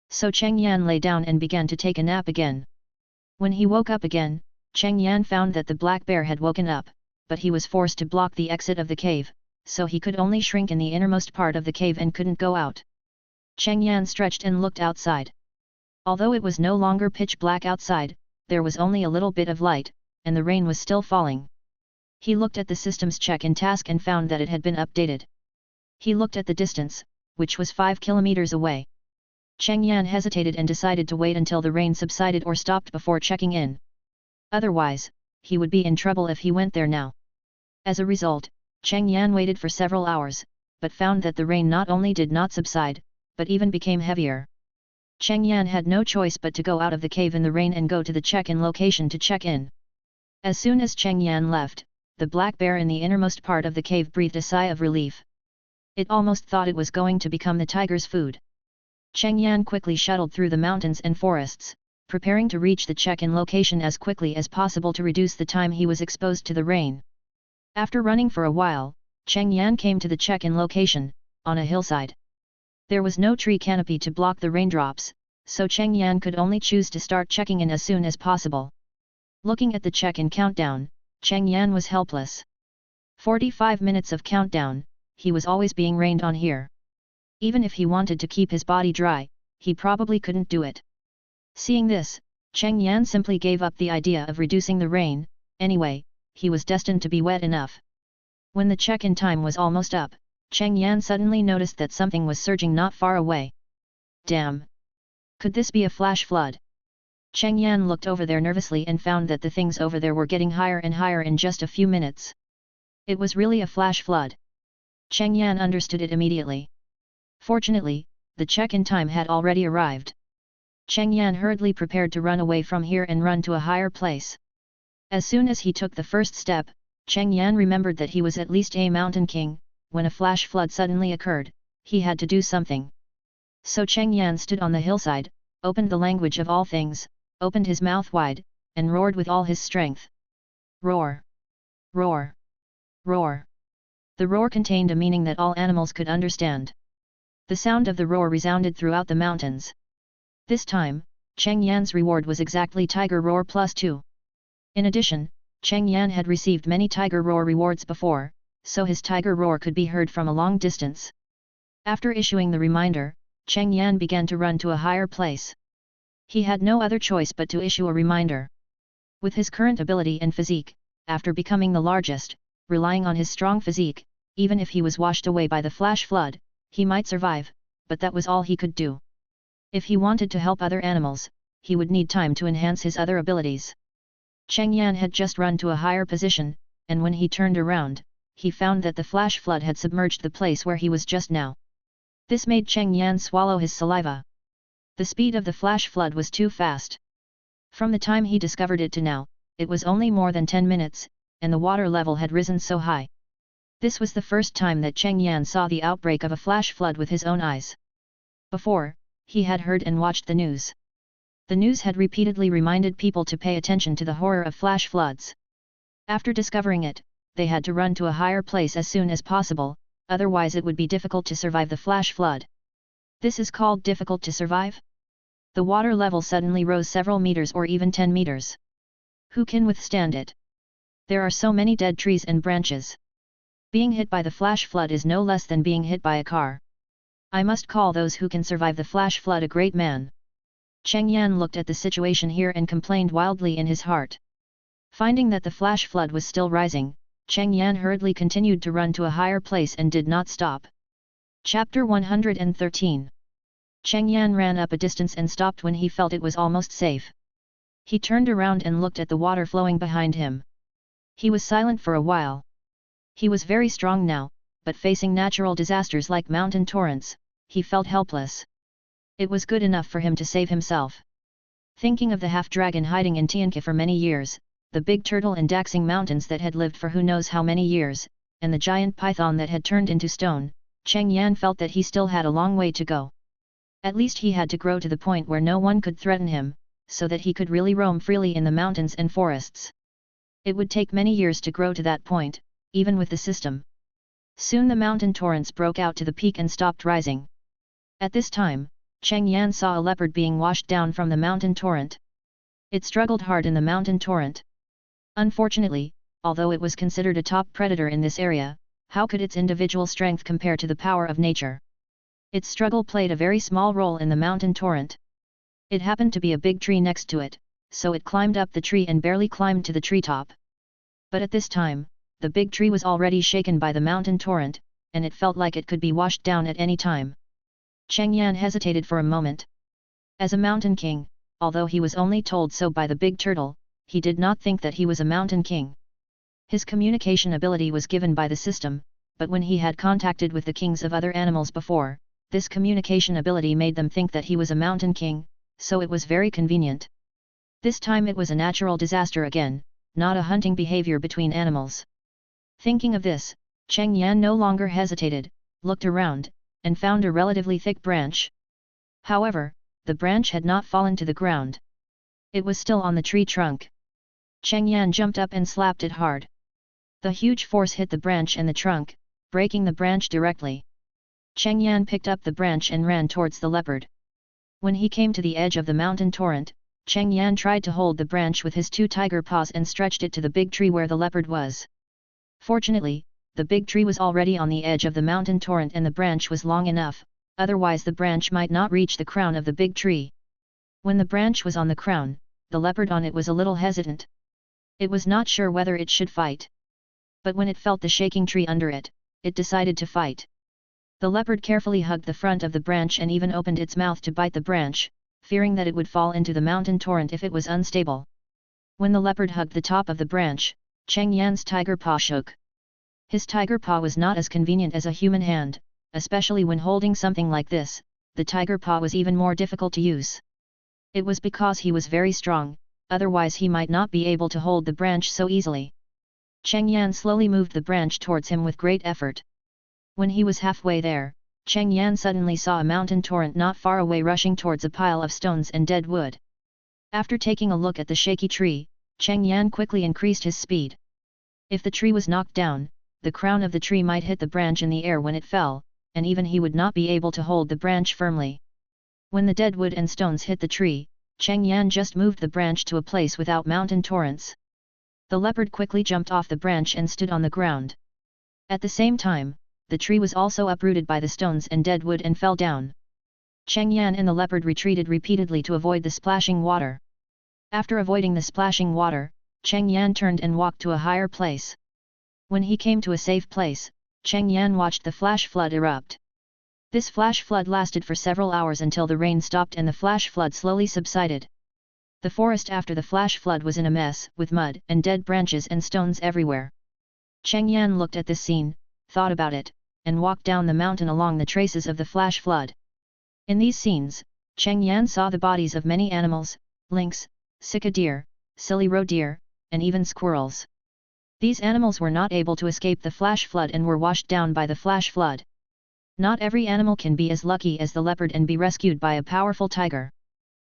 So Cheng Yan lay down and began to take a nap again. When he woke up again, Cheng Yan found that the black bear had woken up, but he was forced to block the exit of the cave, so he could only shrink in the innermost part of the cave and couldn't go out. Cheng Yan stretched and looked outside. Although it was no longer pitch black outside, there was only a little bit of light, and the rain was still falling. He looked at the system's check-in task and found that it had been updated. He looked at the distance, which was 5 kilometers away. Cheng Yan hesitated and decided to wait until the rain subsided or stopped before checking in. Otherwise, he would be in trouble if he went there now. As a result, Cheng Yan waited for several hours, but found that the rain not only did not subside, but even became heavier. Cheng Yan had no choice but to go out of the cave in the rain and go to the check-in location to check in. As soon as Cheng Yan left, the black bear in the innermost part of the cave breathed a sigh of relief. It almost thought it was going to become the tiger's food. Cheng Yan quickly shuttled through the mountains and forests, preparing to reach the check-in location as quickly as possible to reduce the time he was exposed to the rain. After running for a while, Cheng Yan came to the check-in location, on a hillside. There was no tree canopy to block the raindrops, so Cheng Yan could only choose to start checking in as soon as possible. Looking at the check-in countdown, Cheng Yan was helpless. 45 minutes of countdown, he was always being rained on here. Even if he wanted to keep his body dry, he probably couldn't do it. Seeing this, Cheng Yan simply gave up the idea of reducing the rain. Anyway, he was destined to be wet enough. When the check-in time was almost up, Cheng Yan suddenly noticed that something was surging not far away. Damn! Could this be a flash flood? Cheng Yan looked over there nervously and found that the things over there were getting higher and higher in just a few minutes. It was really a flash flood. Cheng Yan understood it immediately. Fortunately, the check-in time had already arrived. Cheng Yan hurriedly prepared to run away from here and run to a higher place. As soon as he took the first step, Cheng Yan remembered that he was at least a mountain king. When a flash flood suddenly occurred, he had to do something. So Cheng Yan stood on the hillside, opened the language of all things, opened his mouth wide, and roared with all his strength. Roar! Roar! Roar! The roar contained a meaning that all animals could understand. The sound of the roar resounded throughout the mountains. This time, Cheng Yan's reward was exactly Tiger Roar +2. In addition, Cheng Yan had received many Tiger Roar rewards before, so his Tiger Roar could be heard from a long distance. After issuing the reminder, Cheng Yan began to run to a higher place. He had no other choice but to issue a reminder. With his current ability and physique, after becoming the largest, relying on his strong physique, even if he was washed away by the flash flood, he might survive, but that was all he could do. If he wanted to help other animals, he would need time to enhance his other abilities. Cheng Yan had just run to a higher position, and when he turned around, he found that the flash flood had submerged the place where he was just now. This made Cheng Yan swallow his saliva. The speed of the flash flood was too fast. From the time he discovered it to now, it was only more than 10 minutes, and the water level had risen so high. This was the first time that Cheng Yan saw the outbreak of a flash flood with his own eyes. Before, he had heard and watched the news. The news had repeatedly reminded people to pay attention to the horror of flash floods. After discovering it, they had to run to a higher place as soon as possible, otherwise it would be difficult to survive the flash flood. This is called difficult to survive? The water level suddenly rose several meters or even 10 meters. Who can withstand it? There are so many dead trees and branches. Being hit by the flash flood is no less than being hit by a car. I must call those who can survive the flash flood a great man. Cheng Yan looked at the situation here and complained wildly in his heart. Finding that the flash flood was still rising, Cheng Yan hurriedly continued to run to a higher place and did not stop. Chapter 113. Cheng Yan ran up a distance and stopped when he felt it was almost safe. He turned around and looked at the water flowing behind him. He was silent for a while. He was very strong now, but facing natural disasters like mountain torrents, he felt helpless. It was good enough for him to save himself. Thinking of the half-dragon hiding in Tianke for many years, the big turtle in Daxing Mountains that had lived for who knows how many years, and the giant python that had turned into stone, Cheng Yan felt that he still had a long way to go. At least he had to grow to the point where no one could threaten him, so that he could really roam freely in the mountains and forests. It would take many years to grow to that point, even with the system. Soon the mountain torrents broke out to the peak and stopped rising. At this time, Cheng Yan saw a leopard being washed down from the mountain torrent. It struggled hard in the mountain torrent. Unfortunately, although it was considered a top predator in this area, how could its individual strength compare to the power of nature? Its struggle played a very small role in the mountain torrent. It happened to be a big tree next to it, so it climbed up the tree and barely climbed to the treetop. But at this time, the big tree was already shaken by the mountain torrent, and it felt like it could be washed down at any time. Cheng Yan hesitated for a moment. As a mountain king, although he was only told so by the big turtle, he did not think that he was a mountain king. His communication ability was given by the system, but when he had contacted with the kings of other animals before, this communication ability made them think that he was a mountain king, so it was very convenient. This time it was a natural disaster again, not a hunting behavior between animals. Thinking of this, Cheng Yan no longer hesitated, looked around, and found a relatively thick branch. However, the branch had not fallen to the ground. It was still on the tree trunk. Cheng Yan jumped up and slapped it hard. The huge force hit the branch and the trunk, breaking the branch directly. Cheng Yan picked up the branch and ran towards the leopard. When he came to the edge of the mountain torrent, Cheng Yan tried to hold the branch with his two tiger paws and stretched it to the big tree where the leopard was. Fortunately, the big tree was already on the edge of the mountain torrent and the branch was long enough, otherwise the branch might not reach the crown of the big tree. When the branch was on the crown, the leopard on it was a little hesitant. It was not sure whether it should fight. But when it felt the shaking tree under it, it decided to fight. The leopard carefully hugged the front of the branch and even opened its mouth to bite the branch, fearing that it would fall into the mountain torrent if it was unstable. When the leopard hugged the top of the branch, Cheng Yan's tiger paw shook. His tiger paw was not as convenient as a human hand, especially when holding something like this. The tiger paw was even more difficult to use. It was because he was very strong, otherwise he might not be able to hold the branch so easily. Cheng Yan slowly moved the branch towards him with great effort. When he was halfway there, Cheng Yan suddenly saw a mountain torrent not far away rushing towards a pile of stones and dead wood. After taking a look at the shaky tree, Cheng Yan quickly increased his speed. If the tree was knocked down, the crown of the tree might hit the branch in the air when it fell, and even he would not be able to hold the branch firmly. When the dead wood and stones hit the tree, Cheng Yan just moved the branch to a place without mountain torrents. The leopard quickly jumped off the branch and stood on the ground. At the same time, the tree was also uprooted by the stones and dead wood and fell down. Cheng Yan and the leopard retreated repeatedly to avoid the splashing water. After avoiding the splashing water, Cheng Yan turned and walked to a higher place. When he came to a safe place, Cheng Yan watched the flash flood erupt. This flash flood lasted for several hours until the rain stopped and the flash flood slowly subsided. The forest after the flash flood was in a mess, with mud and dead branches and stones everywhere. Cheng Yan looked at this scene, thought about it, and walked down the mountain along the traces of the flash flood. In these scenes, Cheng Yan saw the bodies of many animals: lynx, sika deer, silly roe deer, and even squirrels. These animals were not able to escape the flash flood and were washed down by the flash flood. Not every animal can be as lucky as the leopard and be rescued by a powerful tiger.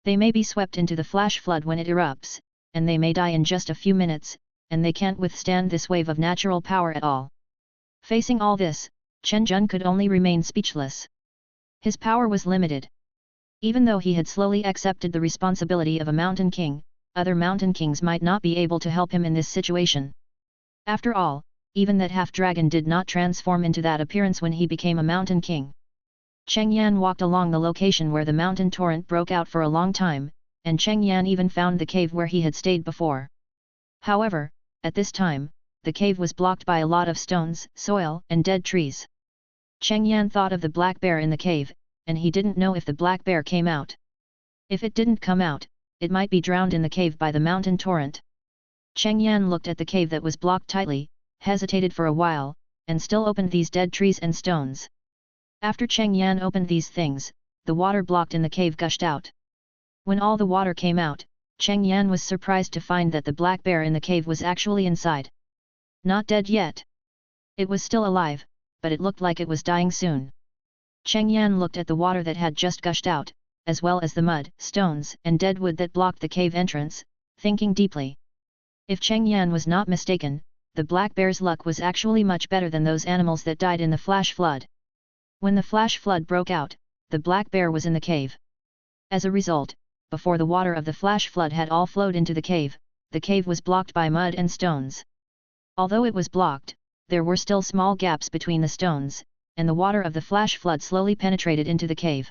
They may be swept into the flash flood when it erupts, and they may die in just a few minutes, and they can't withstand this wave of natural power at all. Facing all this, Chen Jun could only remain speechless. His power was limited. Even though he had slowly accepted the responsibility of a mountain king, other mountain kings might not be able to help him in this situation. After all, even that half-dragon did not transform into that appearance when he became a mountain king. Cheng Yan walked along the location where the mountain torrent broke out for a long time, and Cheng Yan even found the cave where he had stayed before. However, at this time, the cave was blocked by a lot of stones, soil, and dead trees. Cheng Yan thought of the black bear in the cave, and he didn't know if the black bear came out. If it didn't come out, it might be drowned in the cave by the mountain torrent. Cheng Yan looked at the cave that was blocked tightly, hesitated for a while, and still opened these dead trees and stones. After Cheng Yan opened these things, the water blocked in the cave gushed out. When all the water came out, Cheng Yan was surprised to find that the black bear in the cave was actually inside. Not dead yet. It was still alive, but it looked like it was dying soon. Cheng Yan looked at the water that had just gushed out, as well as the mud, stones, and dead wood that blocked the cave entrance, thinking deeply. If Cheng Yan was not mistaken, the black bear's luck was actually much better than those animals that died in the flash flood. When the flash flood broke out, the black bear was in the cave. As a result, before the water of the flash flood had all flowed into the cave was blocked by mud and stones. Although it was blocked, there were still small gaps between the stones, and the water of the flash flood slowly penetrated into the cave.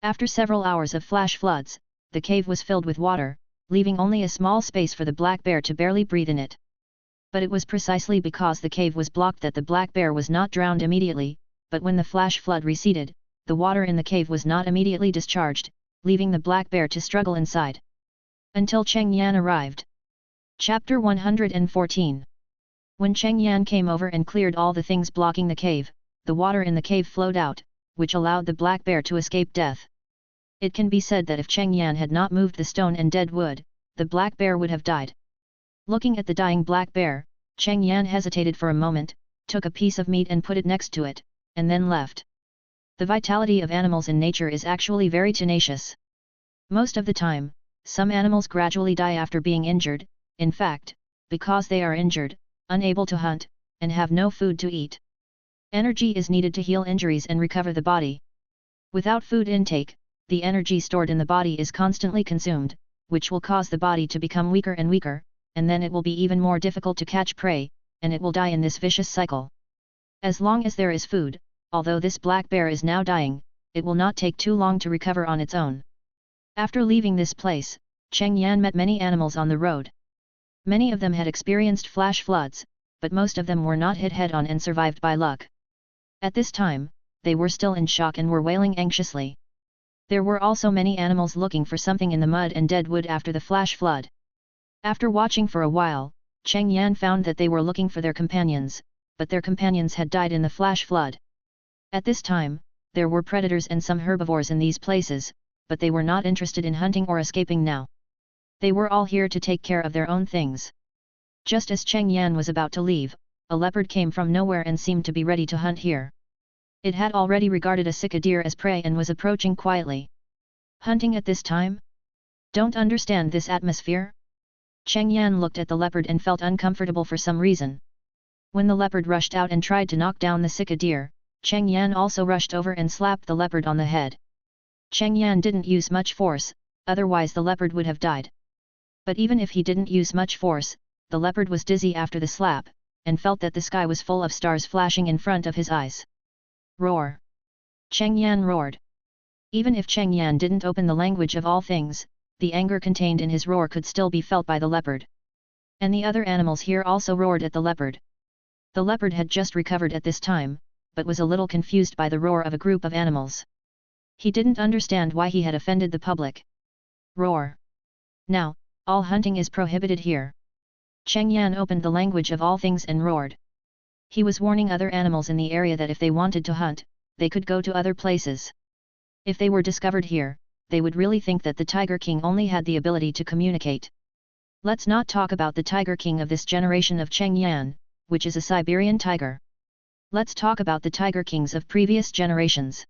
After several hours of flash floods, the cave was filled with water, leaving only a small space for the black bear to barely breathe in it. But it was precisely because the cave was blocked that the black bear was not drowned immediately, but when the flash flood receded, the water in the cave was not immediately discharged, leaving the black bear to struggle inside. Until Cheng Yan arrived. Chapter 114. When Cheng Yan came over and cleared all the things blocking the cave, the water in the cave flowed out, which allowed the black bear to escape death. It can be said that if Cheng Yan had not moved the stone and dead wood, the black bear would have died. Looking at the dying black bear, Cheng Yan hesitated for a moment, took a piece of meat and put it next to it, and then left. The vitality of animals in nature is actually very tenacious. Most of the time, some animals gradually die after being injured, in fact, because they are injured, unable to hunt, and have no food to eat. Energy is needed to heal injuries and recover the body. Without food intake, the energy stored in the body is constantly consumed, which will cause the body to become weaker and weaker, and then it will be even more difficult to catch prey, and it will die in this vicious cycle. As long as there is food, although this black bear is now dying, it will not take too long to recover on its own. After leaving this place, Cheng Yan met many animals on the road. Many of them had experienced flash floods, but most of them were not hit head-on and survived by luck. At this time, they were still in shock and were wailing anxiously. There were also many animals looking for something in the mud and dead wood after the flash flood. After watching for a while, Cheng Yan found that they were looking for their companions, but their companions had died in the flash flood. At this time, there were predators and some herbivores in these places, but they were not interested in hunting or escaping now. They were all here to take care of their own things. Just as Cheng Yan was about to leave, a leopard came from nowhere and seemed to be ready to hunt here. It had already regarded a sika deer as prey and was approaching quietly. Hunting at this time? Don't understand this atmosphere? Cheng Yan looked at the leopard and felt uncomfortable for some reason. When the leopard rushed out and tried to knock down the sika deer, Cheng Yan also rushed over and slapped the leopard on the head. Cheng Yan didn't use much force, otherwise the leopard would have died. But even if he didn't use much force, the leopard was dizzy after the slap, and felt that the sky was full of stars flashing in front of his eyes. Roar! Cheng Yan roared. Even if Cheng Yan didn't open the language of all things, the anger contained in his roar could still be felt by the leopard. And the other animals here also roared at the leopard. The leopard had just recovered at this time, but was a little confused by the roar of a group of animals. He didn't understand why he had offended the public. Roar! Now, all hunting is prohibited here. Cheng Yan opened the language of all things and roared. He was warning other animals in the area that if they wanted to hunt, they could go to other places. If they were discovered here, they would really think that the Tiger King only had the ability to communicate. Let's not talk about the tiger king of this generation of Cheng Yan, which is a Siberian tiger. Let's talk about the tiger kings of previous generations.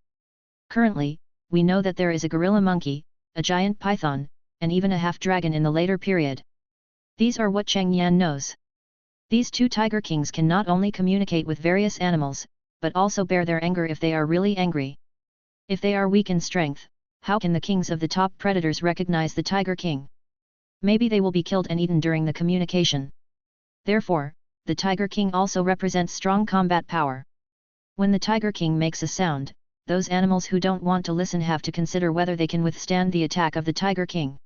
Currently, we know that there is a gorilla monkey, a giant python, and even a half-dragon in the later period. These are what Cheng Yan knows. These two tiger kings can not only communicate with various animals, but also bear their anger if they are really angry. If they are weak in strength, how can the kings of the top predators recognize the tiger king? Maybe they will be killed and eaten during the communication. Therefore, the tiger king also represents strong combat power. When the tiger king makes a sound, those animals who don't want to listen have to consider whether they can withstand the attack of the tiger king.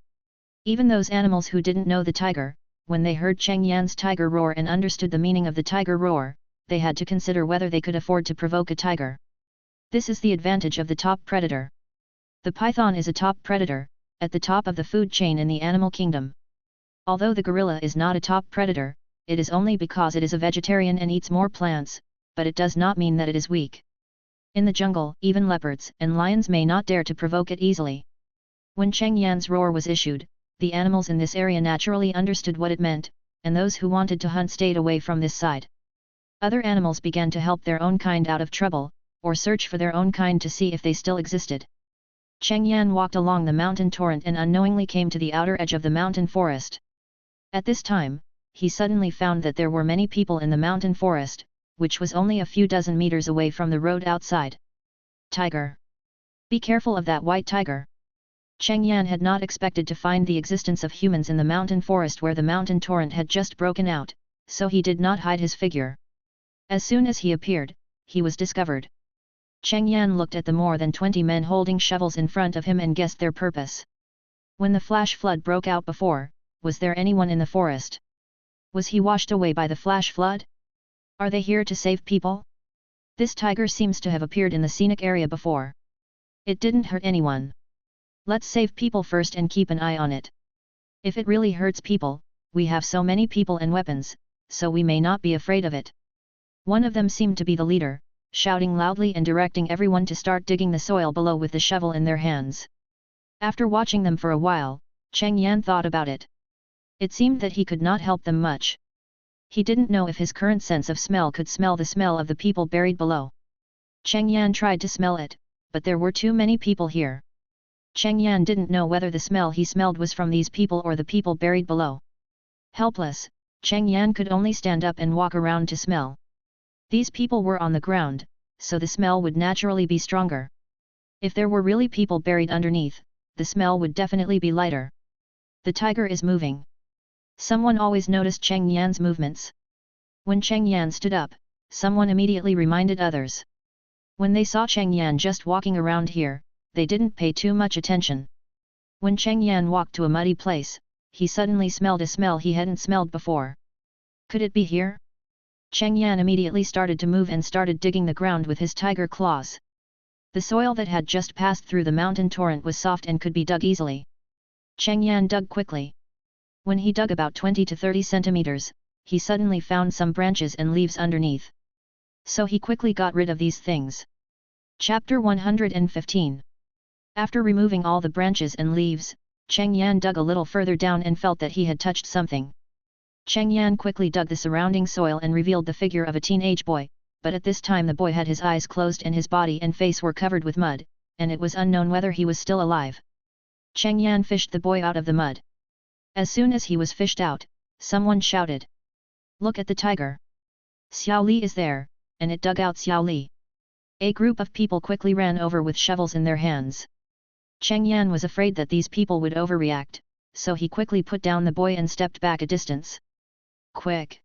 Even those animals who didn't know the tiger, when they heard Cheng Yan's tiger roar and understood the meaning of the tiger roar, they had to consider whether they could afford to provoke a tiger. This is the advantage of the top predator. The python is a top predator, at the top of the food chain in the animal kingdom. Although the gorilla is not a top predator, it is only because it is a vegetarian and eats more plants, but it does not mean that it is weak. In the jungle, even leopards and lions may not dare to provoke it easily. When Cheng Yan's roar was issued, the animals in this area naturally understood what it meant, and those who wanted to hunt stayed away from this side. Other animals began to help their own kind out of trouble, or search for their own kind to see if they still existed. Cheng Yan walked along the mountain torrent and unknowingly came to the outer edge of the mountain forest. At this time, he suddenly found that there were many people in the mountain forest, which was only a few dozen meters away from the road outside. Tiger! Be careful of that white tiger! Cheng Yan had not expected to find the existence of humans in the mountain forest where the mountain torrent had just broken out, so he did not hide his figure. As soon as he appeared, he was discovered. Cheng Yan looked at the more than 20 men holding shovels in front of him and guessed their purpose. When the flash flood broke out before, was there anyone in the forest? Was he washed away by the flash flood? Are they here to save people? This tiger seems to have appeared in the scenic area before. It didn't hurt anyone. Let's save people first and keep an eye on it. If it really hurts people, we have so many people and weapons, so we may not be afraid of it. One of them seemed to be the leader, shouting loudly and directing everyone to start digging the soil below with the shovel in their hands. After watching them for a while, Cheng Yan thought about it. It seemed that he could not help them much. He didn't know if his current sense of smell could smell the smell of the people buried below. Cheng Yan tried to smell it, but there were too many people here. Cheng Yan didn't know whether the smell he smelled was from these people or the people buried below. Helpless, Cheng Yan could only stand up and walk around to smell. These people were on the ground, so the smell would naturally be stronger. If there were really people buried underneath, the smell would definitely be lighter. The tiger is moving. Someone always noticed Cheng Yan's movements. When Cheng Yan stood up, someone immediately reminded others. When they saw Cheng Yan just walking around here, they didn't pay too much attention. When Cheng Yan walked to a muddy place, he suddenly smelled a smell he hadn't smelled before. Could it be here? Cheng Yan immediately started to move and started digging the ground with his tiger claws. The soil that had just passed through the mountain torrent was soft and could be dug easily. Cheng Yan dug quickly. When he dug about 20 to 30 centimeters, he suddenly found some branches and leaves underneath. So he quickly got rid of these things. Chapter 115. After removing all the branches and leaves, Cheng Yan dug a little further down and felt that he had touched something. Cheng Yan quickly dug the surrounding soil and revealed the figure of a teenage boy, but at this time the boy had his eyes closed and his body and face were covered with mud, and it was unknown whether he was still alive. Cheng Yan fished the boy out of the mud. As soon as he was fished out, someone shouted, "Look at the tiger! Xiao Li is there," and it dug out Xiao Li. A group of people quickly ran over with shovels in their hands. Cheng Yan was afraid that these people would overreact, so he quickly put down the boy and stepped back a distance. "Quick!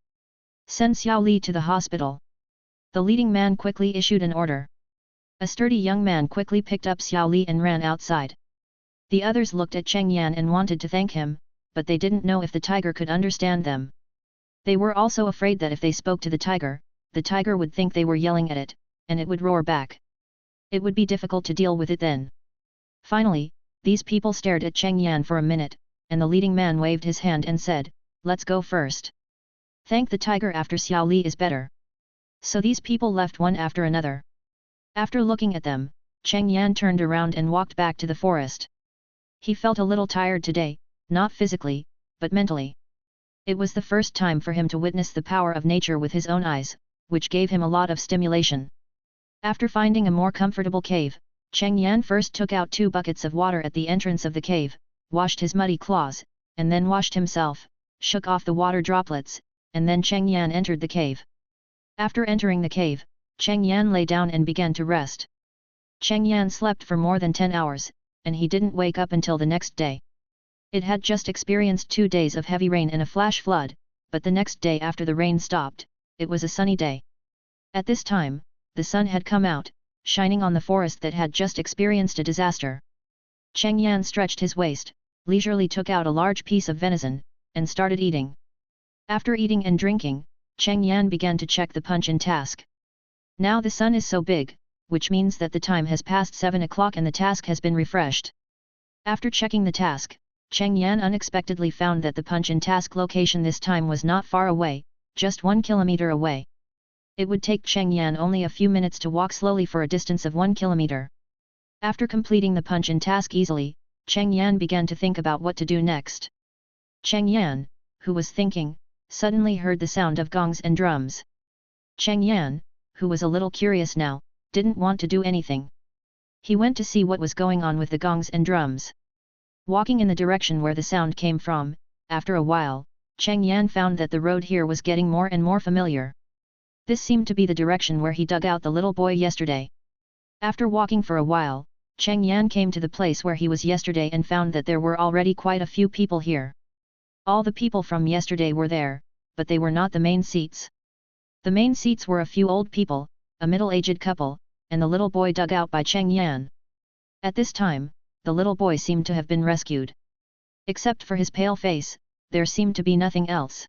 Send Xiao Li to the hospital." The leading man quickly issued an order. A sturdy young man quickly picked up Xiao Li and ran outside. The others looked at Cheng Yan and wanted to thank him, but they didn't know if the tiger could understand them. They were also afraid that if they spoke to the tiger would think they were yelling at it, and it would roar back. It would be difficult to deal with it then. Finally, these people stared at Cheng Yan for a minute, and the leading man waved his hand and said, "Let's go first. Thank the tiger after Xiao Li is better." So these people left one after another. After looking at them, Cheng Yan turned around and walked back to the forest. He felt a little tired today, not physically, but mentally. It was the first time for him to witness the power of nature with his own eyes, which gave him a lot of stimulation. After finding a more comfortable cave, Cheng Yan first took out 2 buckets of water at the entrance of the cave, washed his muddy claws, and then washed himself, shook off the water droplets, and then Cheng Yan entered the cave. After entering the cave, Cheng Yan lay down and began to rest. Cheng Yan slept for more than 10 hours, and he didn't wake up until the next day. It had just experienced 2 days of heavy rain and a flash flood, but the next day after the rain stopped, it was a sunny day. At this time, the sun had come out, shining on the forest that had just experienced a disaster. Cheng Yan stretched his waist, leisurely took out a large piece of venison, and started eating. After eating and drinking, Cheng Yan began to check the punch-in task. Now the sun is so big, which means that the time has passed 7 o'clock and the task has been refreshed. After checking the task, Cheng Yan unexpectedly found that the punch-in task location this time was not far away, just 1 kilometer away. It would take Cheng Yan only a few minutes to walk slowly for a distance of 1 kilometer. After completing the punch-in task easily, Cheng Yan began to think about what to do next. Cheng Yan, who was thinking, suddenly heard the sound of gongs and drums. Cheng Yan, who was a little curious now, didn't want to do anything. He went to see what was going on with the gongs and drums. Walking in the direction where the sound came from, after a while, Cheng Yan found that the road here was getting more and more familiar. This seemed to be the direction where he dug out the little boy yesterday. After walking for a while, Cheng Yan came to the place where he was yesterday and found that there were already quite a few people here. All the people from yesterday were there, but they were not the main seats. The main seats were a few old people, a middle-aged couple, and the little boy dug out by Cheng Yan. At this time, the little boy seemed to have been rescued. Except for his pale face, there seemed to be nothing else.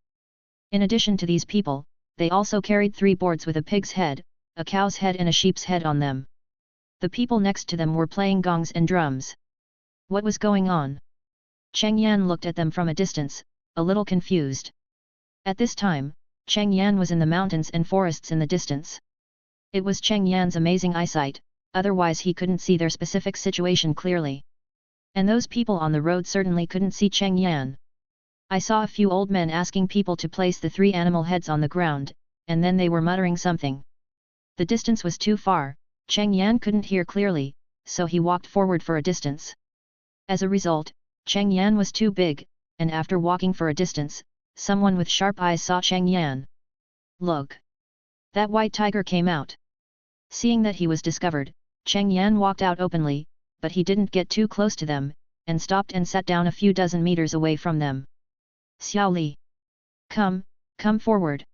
In addition to these people, they also carried 3 boards with a pig's head, a cow's head and a sheep's head on them. The people next to them were playing gongs and drums. What was going on? Cheng Yan looked at them from a distance, a little confused. At this time, Cheng Yan was in the mountains and forests in the distance. It was Cheng Yan's amazing eyesight, otherwise he couldn't see their specific situation clearly. And those people on the road certainly couldn't see Cheng Yan. I saw a few old men asking people to place the 3 animal heads on the ground, and then they were muttering something. The distance was too far, Cheng Yan couldn't hear clearly, so he walked forward for a distance. As a result, Cheng Yan was too big, and after walking for a distance, someone with sharp eyes saw Cheng Yan. Look! That white tiger came out. Seeing that he was discovered, Cheng Yan walked out openly, but he didn't get too close to them, and stopped and sat down a few dozen meters away from them. Xiao Li! Come forward!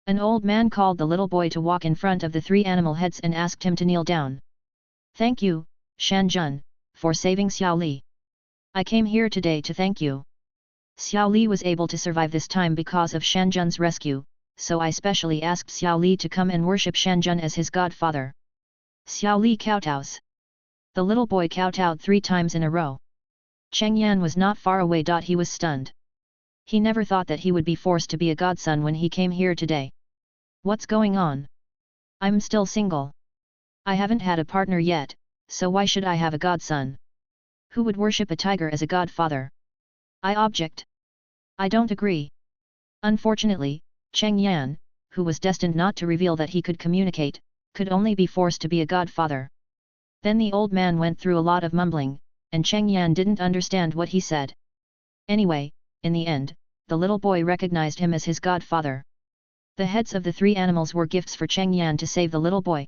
An old man called the little boy to walk in front of the 3 animal heads and asked him to kneel down. Thank you, Shan Jun, for saving Xiao Li. I came here today to thank you. Xiao Li was able to survive this time because of Shan Jun's rescue, so I specially asked Xiao Li to come and worship Shan Jun as his godfather. Xiao Li kowtows. The little boy kowtowed 3 times in a row. Cheng Yan was not far away. He was stunned. He never thought that he would be forced to be a godson when he came here today. What's going on? I'm still single. I haven't had a partner yet, so why should I have a godson? Who would worship a tiger as a godfather? I object. I don't agree. Unfortunately, Cheng Yan, who was destined not to reveal that he could communicate, could only be forced to be a godfather. Then the old man went through a lot of mumbling, and Cheng Yan didn't understand what he said. Anyway, in the end, the little boy recognized him as his godfather. The heads of the 3 animals were gifts for Cheng Yan to save the little boy.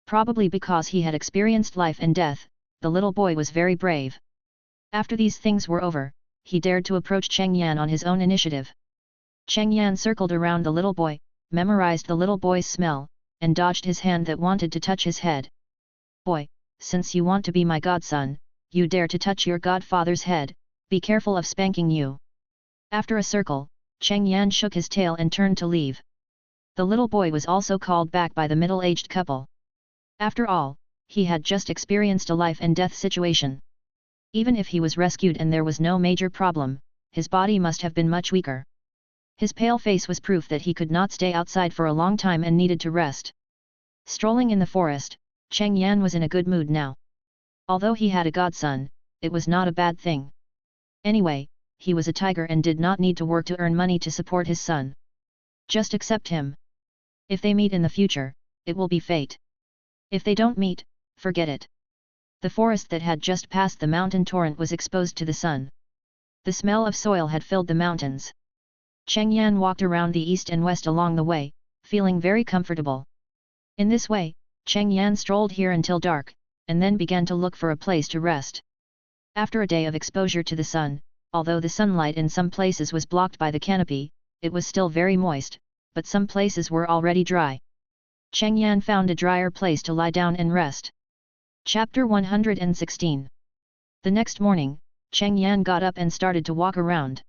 Probably because he had experienced life and death, the little boy was very brave. After these things were over, he dared to approach Cheng Yan on his own initiative. Cheng Yan circled around the little boy, memorized the little boy's smell, and dodged his hand that wanted to touch his head. Boy, since you want to be my godson, you dare to touch your godfather's head, be careful of spanking you. After a circle, Cheng Yan shook his tail and turned to leave. The little boy was also called back by the middle-aged couple. After all, he had just experienced a life and death situation. Even if he was rescued and there was no major problem, his body must have been much weaker. His pale face was proof that he could not stay outside for a long time and needed to rest. Strolling in the forest, Cheng Yan was in a good mood now. Although he had a godson, it was not a bad thing. Anyway, he was a tiger and did not need to work to earn money to support his son. Just accept him. If they meet in the future, it will be fate. If they don't meet, forget it. The forest that had just passed the mountain torrent was exposed to the sun. The smell of soil had filled the mountains. Cheng Yan walked around the east and west along the way, feeling very comfortable. In this way, Cheng Yan strolled here until dark, and then began to look for a place to rest. After a day of exposure to the sun, although the sunlight in some places was blocked by the canopy, it was still very moist, but some places were already dry. Cheng Yan found a drier place to lie down and rest. Chapter 116. The next morning, Cheng Yan got up and started to walk around.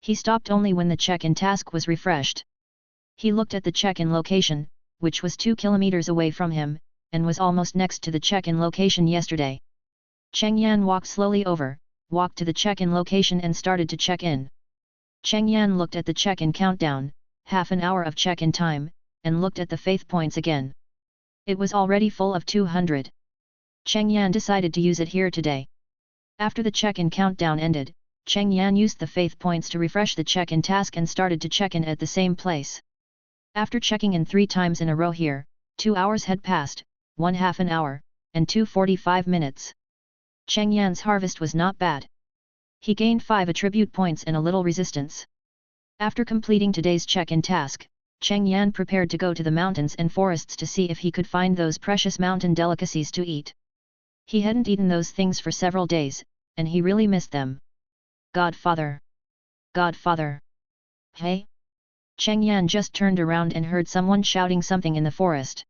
He stopped only when the check-in task was refreshed. He looked at the check-in location, which was 2 kilometers away from him, and was almost next to the check-in location yesterday. Cheng Yan walked slowly over, walked to the check-in location and started to check in. Cheng Yan looked at the check-in countdown, half an hour of check-in time, and looked at the faith points again. It was already full of 200. Cheng Yan decided to use it here today. After the check-in countdown ended, Cheng Yan used the faith points to refresh the check-in task and started to check in at the same place. After checking in 3 times in a row here, 2 hours had passed, 1/2 an hour, and 2:45 minutes. Cheng Yan's harvest was not bad. He gained 5 attribute points and a little resistance. After completing today's check-in task, Cheng Yan prepared to go to the mountains and forests to see if he could find those precious mountain delicacies to eat. He hadn't eaten those things for several days, and he really missed them. Godfather! Godfather! Hey! Cheng Yan just turned around and heard someone shouting something in the forest.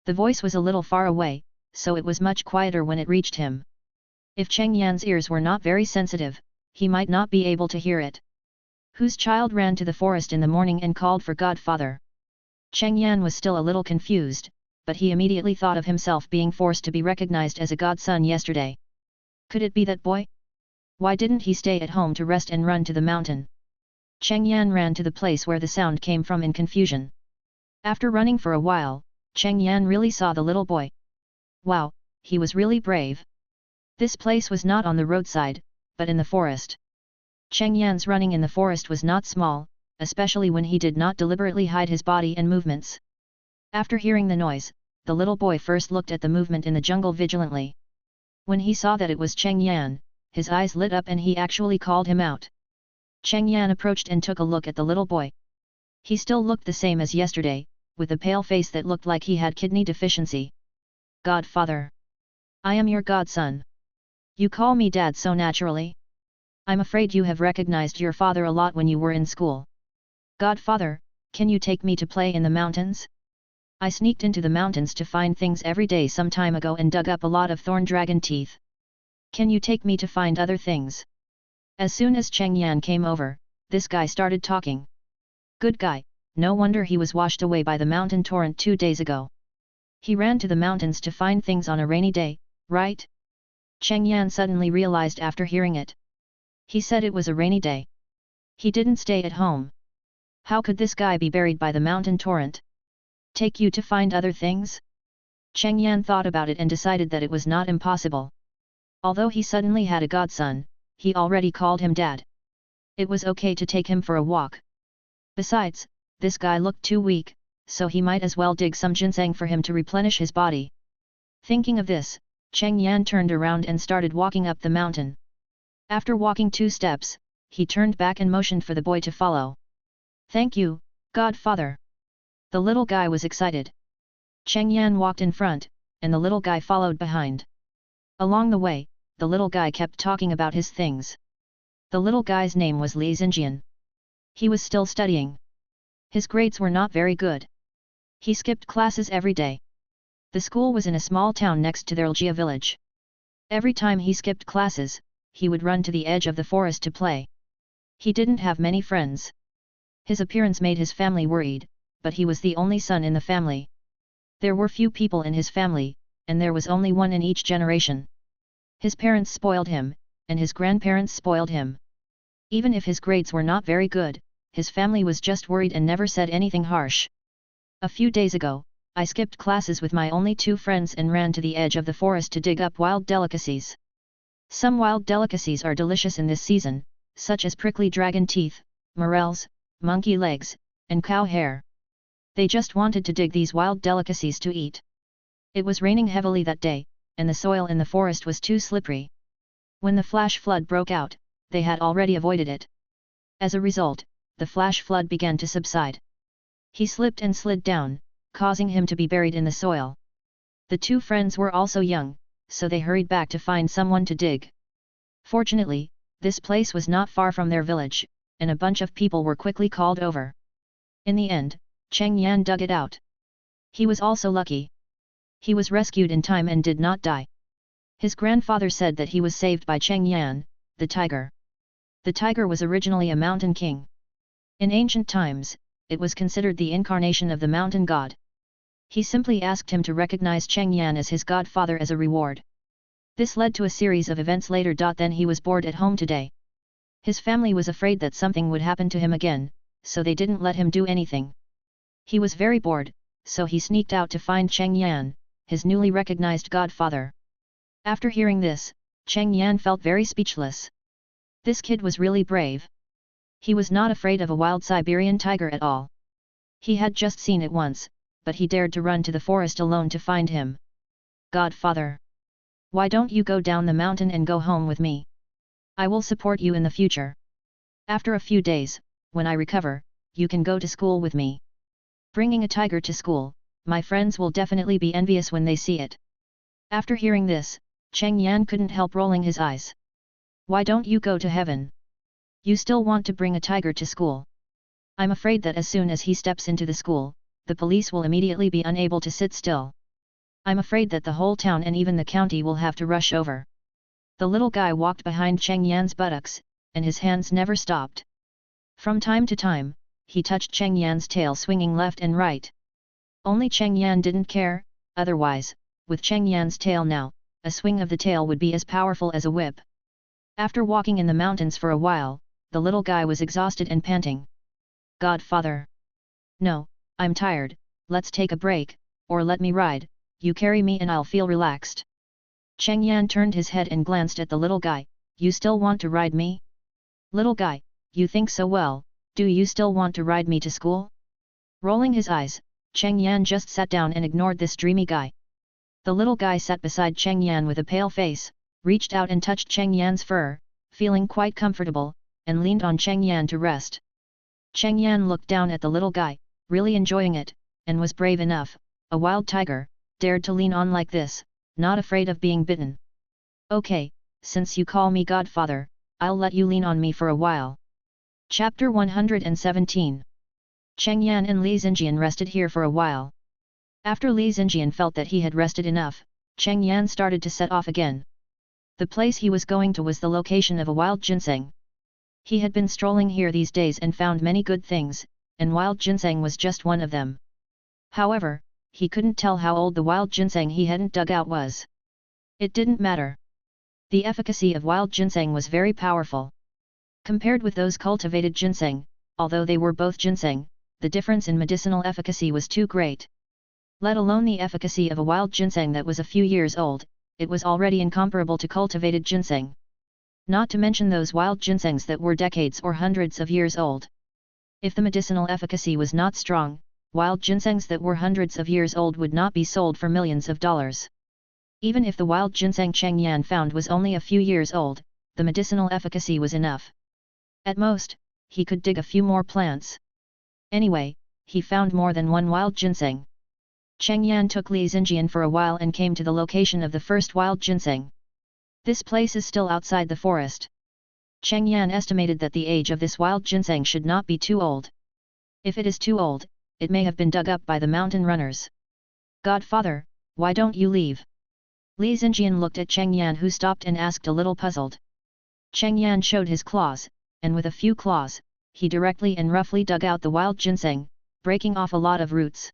The voice was a little far away, so it was much quieter when it reached him. If Cheng Yan's ears were not very sensitive, he might not be able to hear it. Whose child ran to the forest in the morning and called for Godfather? Cheng Yan was still a little confused, but he immediately thought of himself being forced to be recognized as a godson yesterday. Could it be that boy? Why didn't he stay at home to rest and run to the mountain? Cheng Yan ran to the place where the sound came from in confusion. After running for a while, Cheng Yan really saw the little boy. Wow, he was really brave. This place was not on the roadside, but in the forest. Cheng Yan's running in the forest was not small, especially when he did not deliberately hide his body and movements. After hearing the noise, the little boy first looked at the movement in the jungle vigilantly. When he saw that it was Cheng Yan, his eyes lit up and he actually called him out. Cheng Yan approached and took a look at the little boy. He still looked the same as yesterday, with a pale face that looked like he had kidney deficiency. Godfather! I am your godson. You call me dad so naturally? I'm afraid you have recognized your father a lot when you were in school. Godfather, can you take me to play in the mountains? I sneaked into the mountains to find things every day some time ago and dug up a lot of thorn dragon teeth. Can you take me to find other things? As soon as Cheng Yan came over, this guy started talking. Good guy, no wonder he was washed away by the mountain torrent 2 days ago. He ran to the mountains to find things on a rainy day, right? Cheng Yan suddenly realized after hearing it. He said it was a rainy day. He didn't stay at home. How could this guy be buried by the mountain torrent? Take you to find other things? Cheng Yan thought about it and decided that it was not impossible. Although he suddenly had a godson, he already called him dad. It was okay to take him for a walk. Besides, this guy looked too weak, so he might as well dig some ginseng for him to replenish his body. Thinking of this, Cheng Yan turned around and started walking up the mountain. After walking 2 steps, he turned back and motioned for the boy to follow. Thank you, Godfather. The little guy was excited. Cheng Yan walked in front, and the little guy followed behind. Along the way, the little guy kept talking about his things. The little guy's name was Li Xinjian. He was still studying. His grades were not very good. He skipped classes every day. The school was in a small town next to their Ljia village. Every time he skipped classes, he would run to the edge of the forest to play. He didn't have many friends. His appearance made his family worried, but he was the only son in the family. There were few people in his family, and there was only one in each generation. His parents spoiled him, and his grandparents spoiled him. Even if his grades were not very good, his family was just worried and never said anything harsh. A few days ago, I skipped classes with my only 2 friends and ran to the edge of the forest to dig up wild delicacies. Some wild delicacies are delicious in this season, such as prickly dragon teeth, morels, monkey legs, and cow hair. They just wanted to dig these wild delicacies to eat. It was raining heavily that day, and the soil in the forest was too slippery. When the flash flood broke out, they had already avoided it. As a result, the flash flood began to subside. He slipped and slid down, causing him to be buried in the soil. The two friends were also young, so they hurried back to find someone to dig. Fortunately, this place was not far from their village, and a bunch of people were quickly called over. In the end, Cheng Yan dug it out. He was also lucky. He was rescued in time and did not die. His grandfather said that he was saved by Cheng Yan, the tiger. The tiger was originally a mountain king. In ancient times, it was considered the incarnation of the mountain god. He simply asked him to recognize Cheng Yan as his godfather as a reward. This led to a series of events later. Then he was bored at home today. His family was afraid that something would happen to him again, so they didn't let him do anything. He was very bored, so he sneaked out to find Cheng Yan, his newly recognized godfather. After hearing this, Cheng Yan felt very speechless. This kid was really brave. He was not afraid of a wild Siberian tiger at all. He had just seen it once, but he dared to run to the forest alone to find him. Godfather! Why don't you go down the mountain and go home with me? I will support you in the future. After a few days, when I recover, you can go to school with me. Bringing a tiger to school, my friends will definitely be envious when they see it. After hearing this, Cheng Yan couldn't help rolling his eyes. Why don't you go to heaven? You still want to bring a tiger to school? I'm afraid that as soon as he steps into the school, the police will immediately be unable to sit still. I'm afraid that the whole town and even the county will have to rush over. The little guy walked behind Cheng Yan's buttocks, and his hands never stopped. From time to time, he touched Cheng Yan's tail swinging left and right. Only Cheng Yan didn't care, otherwise, with Cheng Yan's tail now, a swing of the tail would be as powerful as a whip. After walking in the mountains for a while, the little guy was exhausted and panting. Godfather! No, I'm tired, let's take a break, or let me ride, you carry me and I'll feel relaxed. Cheng Yan turned his head and glanced at the little guy. You still want to ride me? Little guy, you think so well, do you still want to ride me to school? Rolling his eyes, Cheng Yan just sat down and ignored this dreamy guy. The little guy sat beside Cheng Yan with a pale face, reached out and touched Cheng Yan's fur, feeling quite comfortable, and leaned on Cheng Yan to rest. Cheng Yan looked down at the little guy, really enjoying it, and was brave enough, a wild tiger, dared to lean on like this, not afraid of being bitten. Okay, since you call me godfather, I'll let you lean on me for a while. Chapter 117. Cheng Yan and Li Xinjian rested here for a while. After Li Xinjian felt that he had rested enough, Cheng Yan started to set off again. The place he was going to was the location of a wild ginseng. He had been strolling here these days and found many good things, and wild ginseng was just one of them. However, he couldn't tell how old the wild ginseng he hadn't dug out was. It didn't matter. The efficacy of wild ginseng was very powerful. Compared with those cultivated ginseng, although they were both ginseng, the difference in medicinal efficacy was too great. Let alone the efficacy of a wild ginseng that was a few years old, it was already incomparable to cultivated ginseng. Not to mention those wild ginsengs that were decades or hundreds of years old. If the medicinal efficacy was not strong, wild ginsengs that were hundreds of years old would not be sold for millions of dollars. Even if the wild ginseng Cheng Yan found was only a few years old, the medicinal efficacy was enough. At most, he could dig a few more plants. Anyway, he found more than one wild ginseng. Cheng Yan took Li Xinjian for a while and came to the location of the first wild ginseng. This place is still outside the forest. Cheng Yan estimated that the age of this wild ginseng should not be too old. If it is too old, it may have been dug up by the mountain runners. Godfather, why don't you leave? Li Xinjian looked at Cheng Yan, who stopped and asked, a little puzzled. Cheng Yan showed his claws, and with a few claws, he directly and roughly dug out the wild ginseng, breaking off a lot of roots.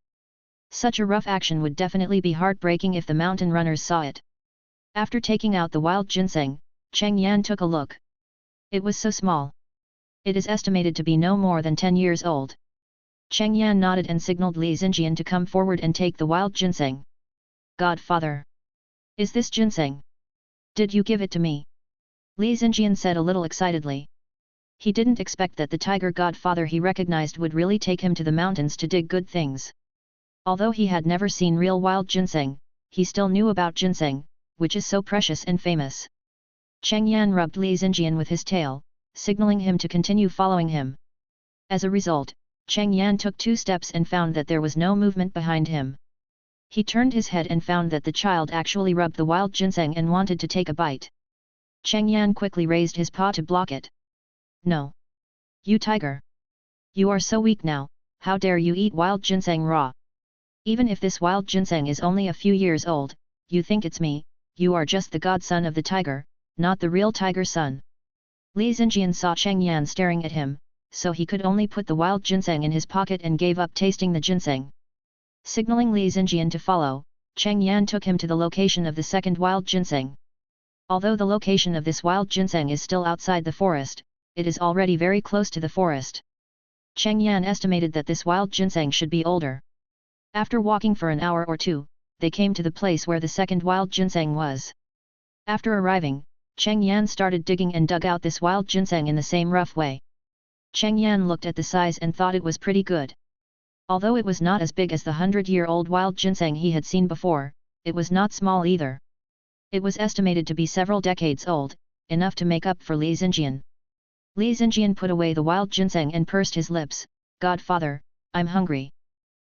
Such a rough action would definitely be heartbreaking if the mountain runners saw it. After taking out the wild ginseng, Cheng Yan took a look. It was so small. It is estimated to be no more than 10 years old. Cheng Yan nodded and signaled Li Xinjian to come forward and take the wild ginseng. Godfather! Is this ginseng? Did you give it to me? Li Xinjian said a little excitedly. He didn't expect that the tiger godfather he recognized would really take him to the mountains to dig good things. Although he had never seen real wild ginseng, he still knew about ginseng, which is so precious and famous. Cheng Yan rubbed Li Xinjian with his tail, signaling him to continue following him. As a result, Cheng Yan took 2 steps and found that there was no movement behind him. He turned his head and found that the child actually rubbed the wild ginseng and wanted to take a bite. Cheng Yan quickly raised his paw to block it. No! You tiger! You are so weak now, how dare you eat wild ginseng raw? Even if this wild ginseng is only a few years old, you think it's me, you are just the godson of the tiger, not the real tiger son. Li Xinjian saw Cheng Yan staring at him, so he could only put the wild ginseng in his pocket and gave up tasting the ginseng. Signaling Li Xinjian to follow, Cheng Yan took him to the location of the second wild ginseng. Although the location of this wild ginseng is still outside the forest, it is already very close to the forest. Cheng Yan estimated that this wild ginseng should be older. After walking for an hour or 2, they came to the place where the second wild ginseng was. After arriving, Cheng Yan started digging and dug out this wild ginseng in the same rough way. Cheng Yan looked at the size and thought it was pretty good. Although it was not as big as the 100-year-old wild ginseng he had seen before, it was not small either. It was estimated to be several decades old, enough to make up for Li Xinjian. Li Xinjian put away the wild ginseng and pursed his lips. Godfather, I'm hungry.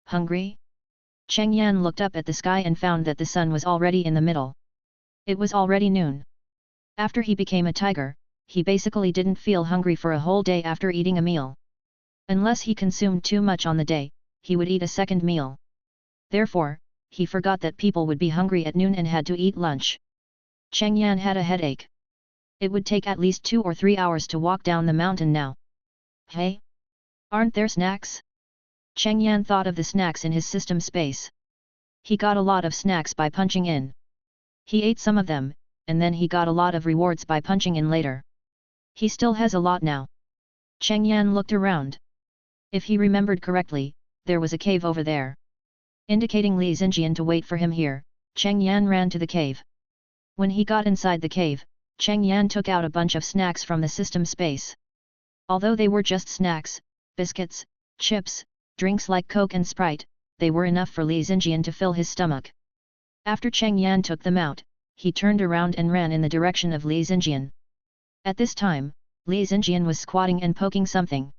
Hungry? Cheng Yan looked up at the sky and found that the sun was already in the middle. It was already noon. After he became a tiger, he basically didn't feel hungry for a whole day after eating a meal. Unless he consumed too much on the day, he would eat a second meal. Therefore, he forgot that people would be hungry at noon and had to eat lunch. Cheng Yan had a headache. It would take at least 2 or 3 hours to walk down the mountain now. Hey? Aren't there snacks? Cheng Yan thought of the snacks in his system space. He got a lot of snacks by punching in. He ate some of them, and then he got a lot of rewards by punching in later. He still has a lot now. Cheng Yan looked around. If he remembered correctly, there was a cave over there. Indicating Li Xinjian to wait for him here, Cheng Yan ran to the cave. When he got inside the cave, Cheng Yan took out a bunch of snacks from the system space. Although they were just snacks, biscuits, chips, drinks like Coke and Sprite, they were enough for Li Xinjian to fill his stomach. After Cheng Yan took them out, he turned around and ran in the direction of Li Xinjian. At this time, Li Xinjian was squatting and poking something.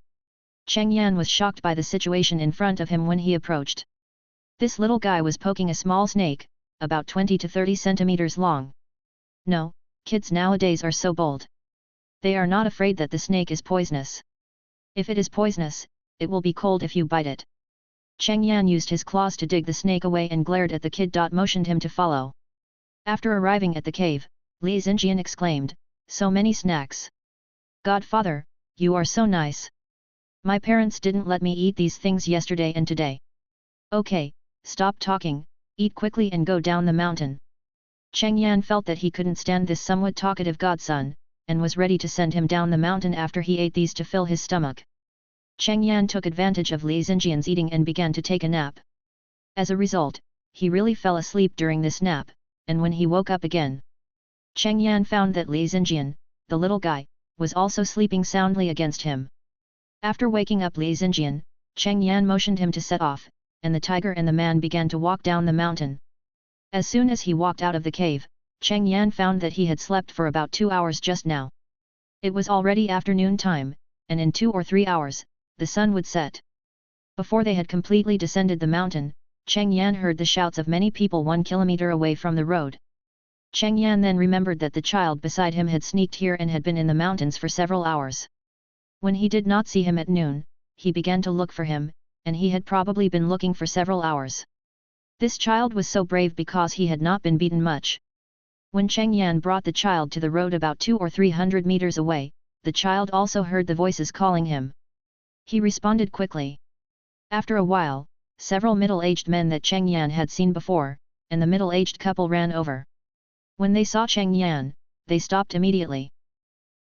Cheng Yan was shocked by the situation in front of him when he approached. This little guy was poking a small snake, about 20 to 30 centimeters long. No, kids nowadays are so bold. They are not afraid that the snake is poisonous. If it is poisonous, it will be cold if you bite it. Cheng Yan used his claws to dig the snake away and glared at the kid. Motioned him to follow. After arriving at the cave, Li Xinjian exclaimed, "So many snacks! Godfather, you are so nice. My parents didn't let me eat these things yesterday and today. Okay, stop talking, eat quickly and go down the mountain." Cheng Yan felt that he couldn't stand this somewhat talkative godson, and was ready to send him down the mountain after he ate these to fill his stomach. Cheng Yan took advantage of Li Xinjian's eating and began to take a nap. As a result, he really fell asleep during this nap, and when he woke up again, Cheng Yan found that Li Xinjian, the little guy, was also sleeping soundly against him. After waking up Li Xinjian, Cheng Yan motioned him to set off, and the tiger and the man began to walk down the mountain. As soon as he walked out of the cave, Cheng Yan found that he had slept for about 2 hours just now. It was already afternoon time, and in 2 or 3 hours, the sun would set. Before they had completely descended the mountain, Cheng Yan heard the shouts of many people 1 kilometer away from the road. Cheng Yan then remembered that the child beside him had sneaked here and had been in the mountains for several hours. When he did not see him at noon, he began to look for him, and he had probably been looking for several hours. This child was so brave because he had not been beaten much. When Cheng Yan brought the child to the road about 200 or 300 meters away, the child also heard the voices calling him. He responded quickly. After a while, several middle-aged men that Cheng Yan had seen before, and the middle-aged couple ran over. When they saw Cheng Yan, they stopped immediately.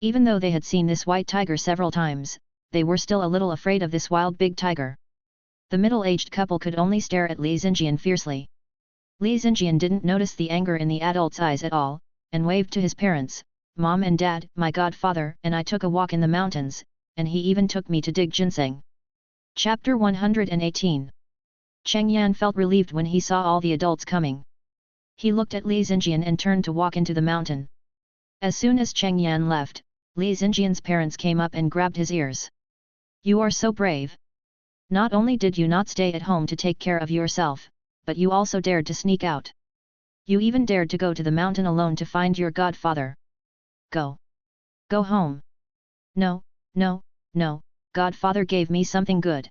Even though they had seen this white tiger several times, they were still a little afraid of this wild big tiger. The middle-aged couple could only stare at Li Xinjian fiercely. Li Xinjian didn't notice the anger in the adult's eyes at all, and waved to his parents, "Mom and Dad, my godfather and I took a walk in the mountains, and he even took me to dig ginseng. Chapter 118. Cheng Yan felt relieved when he saw all the adults coming. He looked at Li Xinjian and turned to walk into the mountain. As soon as Cheng Yan left, Li Xinjian's parents came up and grabbed his ears. "You are so brave. Not only did you not stay at home to take care of yourself, but you also dared to sneak out. You even dared to go to the mountain alone to find your godfather. Go. Go home." "No, no, no, godfather gave me something good.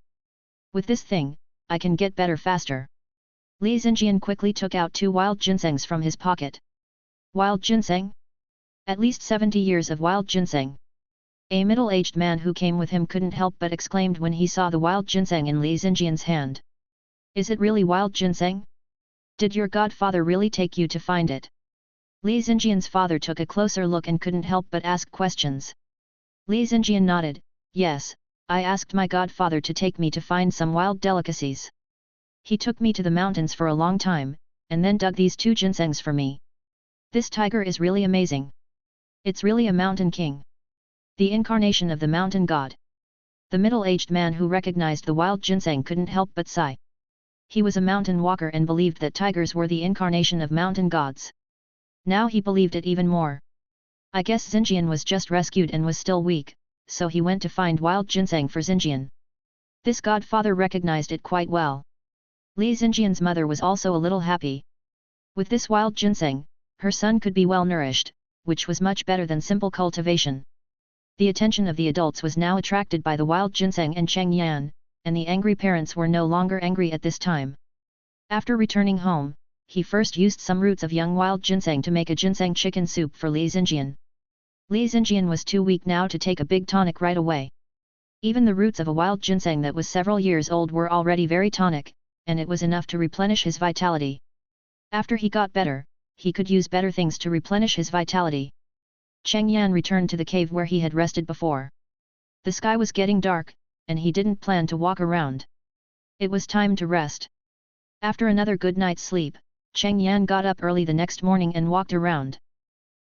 With this thing, I can get better faster." Li Xinjian quickly took out 2 wild ginsengs from his pocket. "Wild ginseng? At least 70 years of wild ginseng." A middle-aged man who came with him couldn't help but exclaimed when he saw the wild ginseng in Li Xinjian's hand. "Is it really wild ginseng? Did your godfather really take you to find it?" Li Xinjian's father took a closer look and couldn't help but ask questions. Li Xinjian nodded, "Yes, I asked my godfather to take me to find some wild delicacies. He took me to the mountains for a long time, and then dug these 2 ginsengs for me. This tiger is really amazing. It's really a mountain king. The incarnation of the mountain god." The middle-aged man who recognized the wild ginseng couldn't help but sigh. He was a mountain walker and believed that tigers were the incarnation of mountain gods. Now he believed it even more. I guess Xinjian was just rescued and was still weak, so he went to find wild ginseng for Xinjian. This godfather recognized it quite well. Li Xinjian's mother was also a little happy. With this wild ginseng, her son could be well nourished, which was much better than simple cultivation. The attention of the adults was now attracted by the wild ginseng and Cheng Yan, and the angry parents were no longer angry at this time. After returning home, he first used some roots of young wild ginseng to make a ginseng chicken soup for Li Xinjian. Li Xinjian was too weak now to take a big tonic right away. Even the roots of a wild ginseng that was several years old were already very tonic, and it was enough to replenish his vitality. After he got better, he could use better things to replenish his vitality. Cheng Yan returned to the cave where he had rested before. The sky was getting dark, and he didn't plan to walk around. It was time to rest. After another good night's sleep, Cheng Yan got up early the next morning and walked around.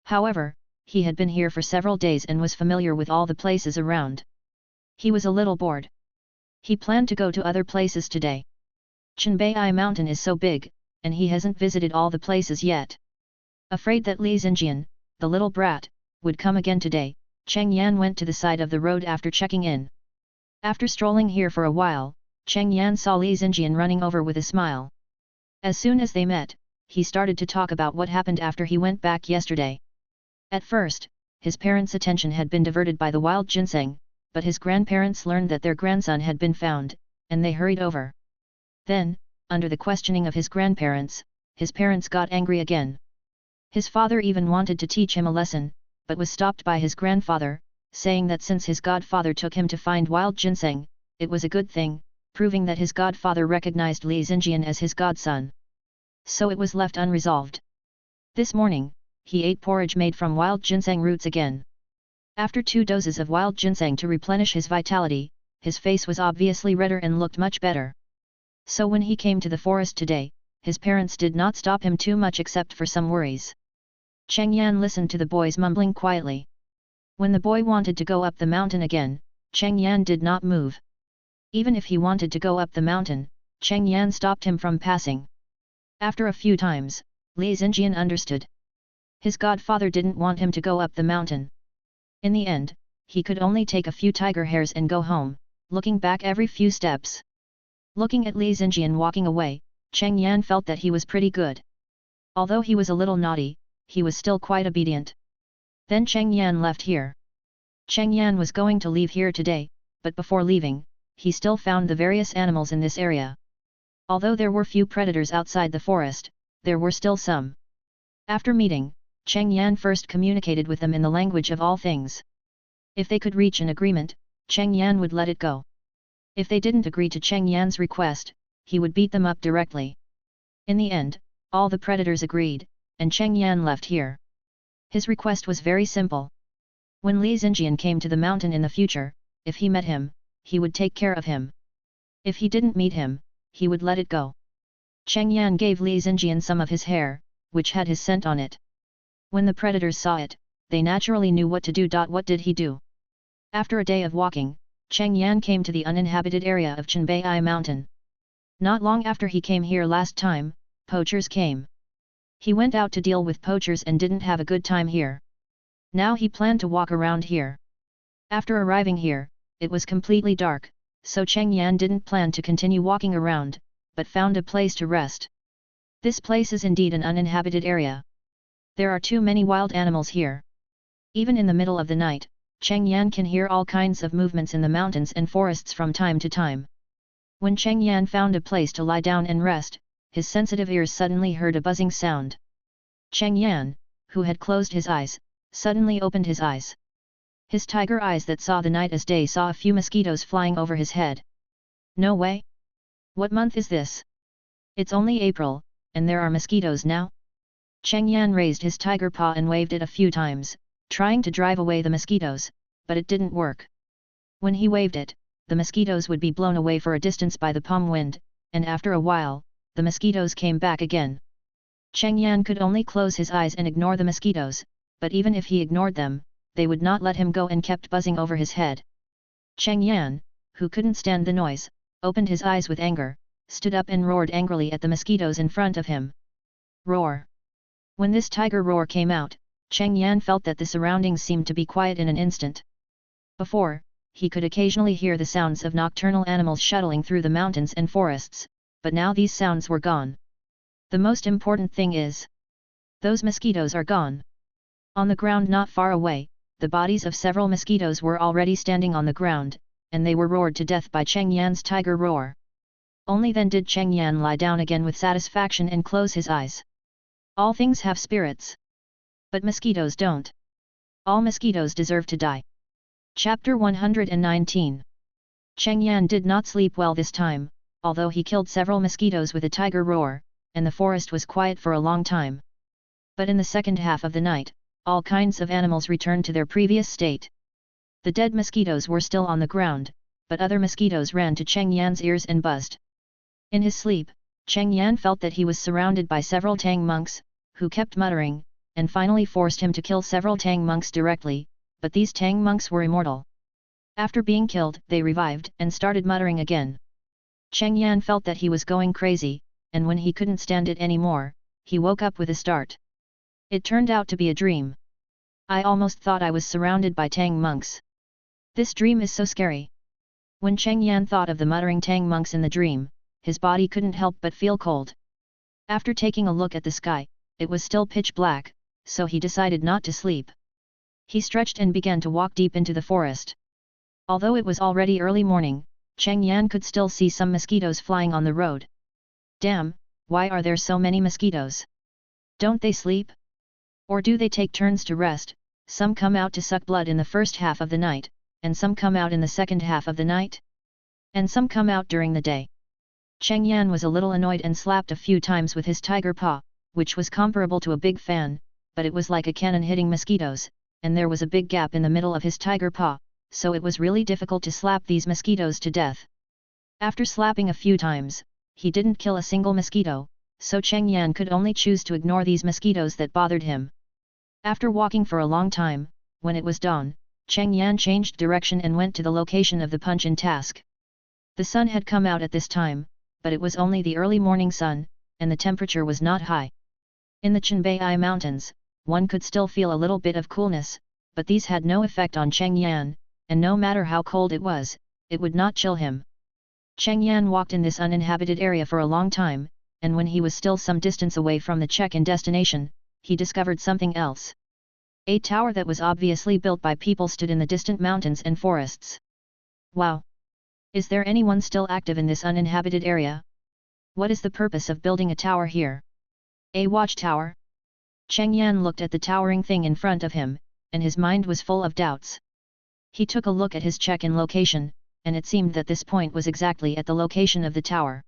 However, he had been here for several days and was familiar with all the places around. He was a little bored. He planned to go to other places today. Chenbai Mountain is so big, and he hasn't visited all the places yet. Afraid that Li Xinjian, the little brat, would come again today, Cheng Yan went to the side of the road after checking in. After strolling here for a while, Cheng Yan saw Li Xinjian running over with a smile. As soon as they met, he started to talk about what happened after he went back yesterday. At first, his parents' attention had been diverted by the wild ginseng, but his grandparents learned that their grandson had been found, and they hurried over. Then, under the questioning of his grandparents, his parents got angry again. His father even wanted to teach him a lesson, but was stopped by his grandfather, saying that since his godfather took him to find wild ginseng, it was a good thing, proving that his godfather recognized Li Xinjian as his godson. So it was left unresolved. This morning, he ate porridge made from wild ginseng roots again. After 2 doses of wild ginseng to replenish his vitality, his face was obviously redder and looked much better. So when he came to the forest today, his parents did not stop him too much except for some worries. Cheng Yan listened to the boys mumbling quietly. When the boy wanted to go up the mountain again, Cheng Yan did not move. Even if he wanted to go up the mountain, Cheng Yan stopped him from passing. After a few times, Li Xinjian understood. His godfather didn't want him to go up the mountain. In the end, he could only take a few tiger hairs and go home, looking back every few steps. Looking at Li Xinjian walking away, Cheng Yan felt that he was pretty good. Although he was a little naughty, he was still quite obedient. Then Cheng Yan left here. Cheng Yan was going to leave here today, but before leaving, he still found the various animals in this area. Although there were few predators outside the forest, there were still some. After meeting, Cheng Yan first communicated with them in the language of all things. If they could reach an agreement, Cheng Yan would let it go. If they didn't agree to Cheng Yan's request, he would beat them up directly. In the end, all the predators agreed, and Cheng Yan left here. His request was very simple. When Li Xinjian came to the mountain in the future, if he met him, he would take care of him. If he didn't meet him, he would let it go. Cheng Yan gave Li Xinjian some of his hair, which had his scent on it. When the predators saw it, they naturally knew what to do. What did he do? After a day of walking, Cheng Yan came to the uninhabited area of Chenbai Mountain. Not long after he came here last time, poachers came. He went out to deal with poachers and didn't have a good time here. Now he planned to walk around here. After arriving here, it was completely dark, so Cheng Yan didn't plan to continue walking around, but found a place to rest. This place is indeed an uninhabited area. There are too many wild animals here. Even in the middle of the night, Cheng Yan can hear all kinds of movements in the mountains and forests from time to time. When Cheng Yan found a place to lie down and rest, his sensitive ears suddenly heard a buzzing sound. Cheng Yan, who had closed his eyes, suddenly opened his eyes. His tiger eyes that saw the night as day saw a few mosquitoes flying over his head. No way! What month is this? It's only April, and there are mosquitoes now? Cheng Yan raised his tiger paw and waved it a few times, trying to drive away the mosquitoes, but it didn't work. When he waved it, the mosquitoes would be blown away for a distance by the palm wind, and after a while, the mosquitoes came back again. Cheng Yan could only close his eyes and ignore the mosquitoes, but even if he ignored them, they would not let him go and kept buzzing over his head. Cheng Yan, who couldn't stand the noise, opened his eyes with anger, stood up and roared angrily at the mosquitoes in front of him. Roar! When this tiger roar came out, Cheng Yan felt that the surroundings seemed to be quiet in an instant. Before, he could occasionally hear the sounds of nocturnal animals shuttling through the mountains and forests, but now these sounds were gone. The most important thing is, those mosquitoes are gone. On the ground not far away, the bodies of several mosquitoes were already standing on the ground, and they were roared to death by Cheng Yan's tiger roar. Only then did Cheng Yan lie down again with satisfaction and close his eyes. All things have spirits. But mosquitoes don't. All mosquitoes deserve to die. Chapter 119. Cheng Yan did not sleep well this time, although he killed several mosquitoes with a tiger roar, and the forest was quiet for a long time. But in the second half of the night, all kinds of animals returned to their previous state. The dead mosquitoes were still on the ground, but other mosquitoes ran to Cheng Yan's ears and buzzed. In his sleep, Cheng Yan felt that he was surrounded by several Tang monks, who kept muttering, and finally forced him to kill several Tang monks directly, but these Tang monks were immortal. After being killed, they revived and started muttering again. Cheng Yan felt that he was going crazy, and when he couldn't stand it anymore, he woke up with a start. It turned out to be a dream. I almost thought I was surrounded by Tang monks. This dream is so scary. When Cheng Yan thought of the muttering Tang monks in the dream, his body couldn't help but feel cold. After taking a look at the sky, it was still pitch black, so he decided not to sleep. He stretched and began to walk deep into the forest. Although it was already early morning, Cheng Yan could still see some mosquitoes flying on the road. Damn, why are there so many mosquitoes? Don't they sleep? Or do they take turns to rest? Some come out to suck blood in the first half of the night, and some come out in the second half of the night? And some come out during the day. Cheng Yan was a little annoyed and slapped a few times with his tiger paw, which was comparable to a big fan, but it was like a cannon hitting mosquitoes, and there was a big gap in the middle of his tiger paw, so it was really difficult to slap these mosquitoes to death. After slapping a few times, he didn't kill a single mosquito, so Cheng Yan could only choose to ignore these mosquitoes that bothered him. After walking for a long time, when it was dawn, Cheng Yan changed direction and went to the location of the punch-in task. The sun had come out at this time, but it was only the early morning sun, and the temperature was not high. In the Chenbai Mountains, one could still feel a little bit of coolness, but these had no effect on Cheng Yan, and no matter how cold it was, it would not chill him. Cheng Yan walked in this uninhabited area for a long time, and when he was still some distance away from the check-in destination, he discovered something else. A tower that was obviously built by people stood in the distant mountains and forests. Wow! Is there anyone still active in this uninhabited area? What is the purpose of building a tower here? A watchtower? Cheng Yan looked at the towering thing in front of him, and his mind was full of doubts. He took a look at his check-in location, and it seemed that this point was exactly at the location of the tower.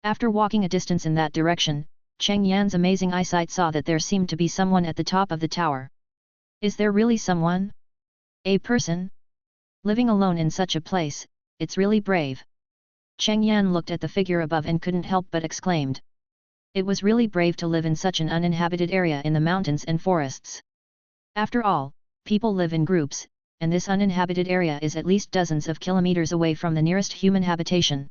After walking a distance in that direction, Cheng Yan's amazing eyesight saw that there seemed to be someone at the top of the tower. Is there really someone? A person? Living alone in such a place, it's really brave. Cheng Yan looked at the figure above and couldn't help but exclaimed. It was really brave to live in such an uninhabited area in the mountains and forests. After all, people live in groups, and this uninhabited area is at least dozens of kilometers away from the nearest human habitation.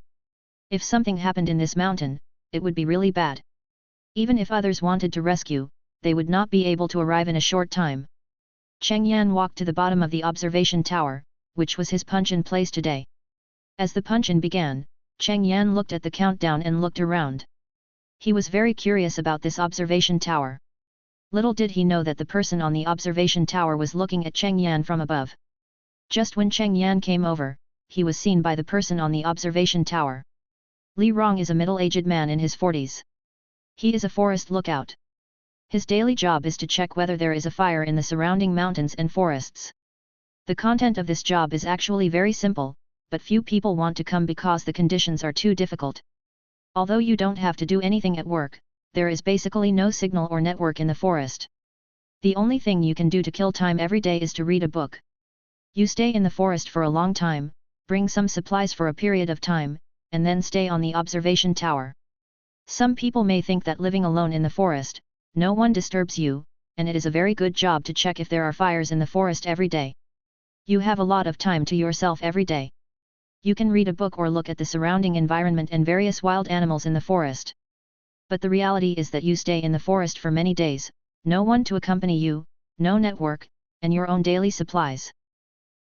If something happened in this mountain, it would be really bad. Even if others wanted to rescue, they would not be able to arrive in a short time. Cheng Yan walked to the bottom of the observation tower, which was his punch-in place today. As the punch-in began, Cheng Yan looked at the countdown and looked around. He was very curious about this observation tower. Little did he know that the person on the observation tower was looking at Cheng Yan from above. Just when Cheng Yan came over, he was seen by the person on the observation tower. Li Rong is a middle-aged man in his 40s. He is a forest lookout. His daily job is to check whether there is a fire in the surrounding mountains and forests. The content of this job is actually very simple, but few people want to come because the conditions are too difficult. Although you don't have to do anything at work, there is basically no signal or network in the forest. The only thing you can do to kill time every day is to read a book. You stay in the forest for a long time, bring some supplies for a period of time, and then stay on the observation tower. Some people may think that living alone in the forest, no one disturbs you, and it is a very good job to check if there are fires in the forest every day. You have a lot of time to yourself every day. You can read a book or look at the surrounding environment and various wild animals in the forest. But the reality is that you stay in the forest for many days, no one to accompany you, no network, and your own daily supplies.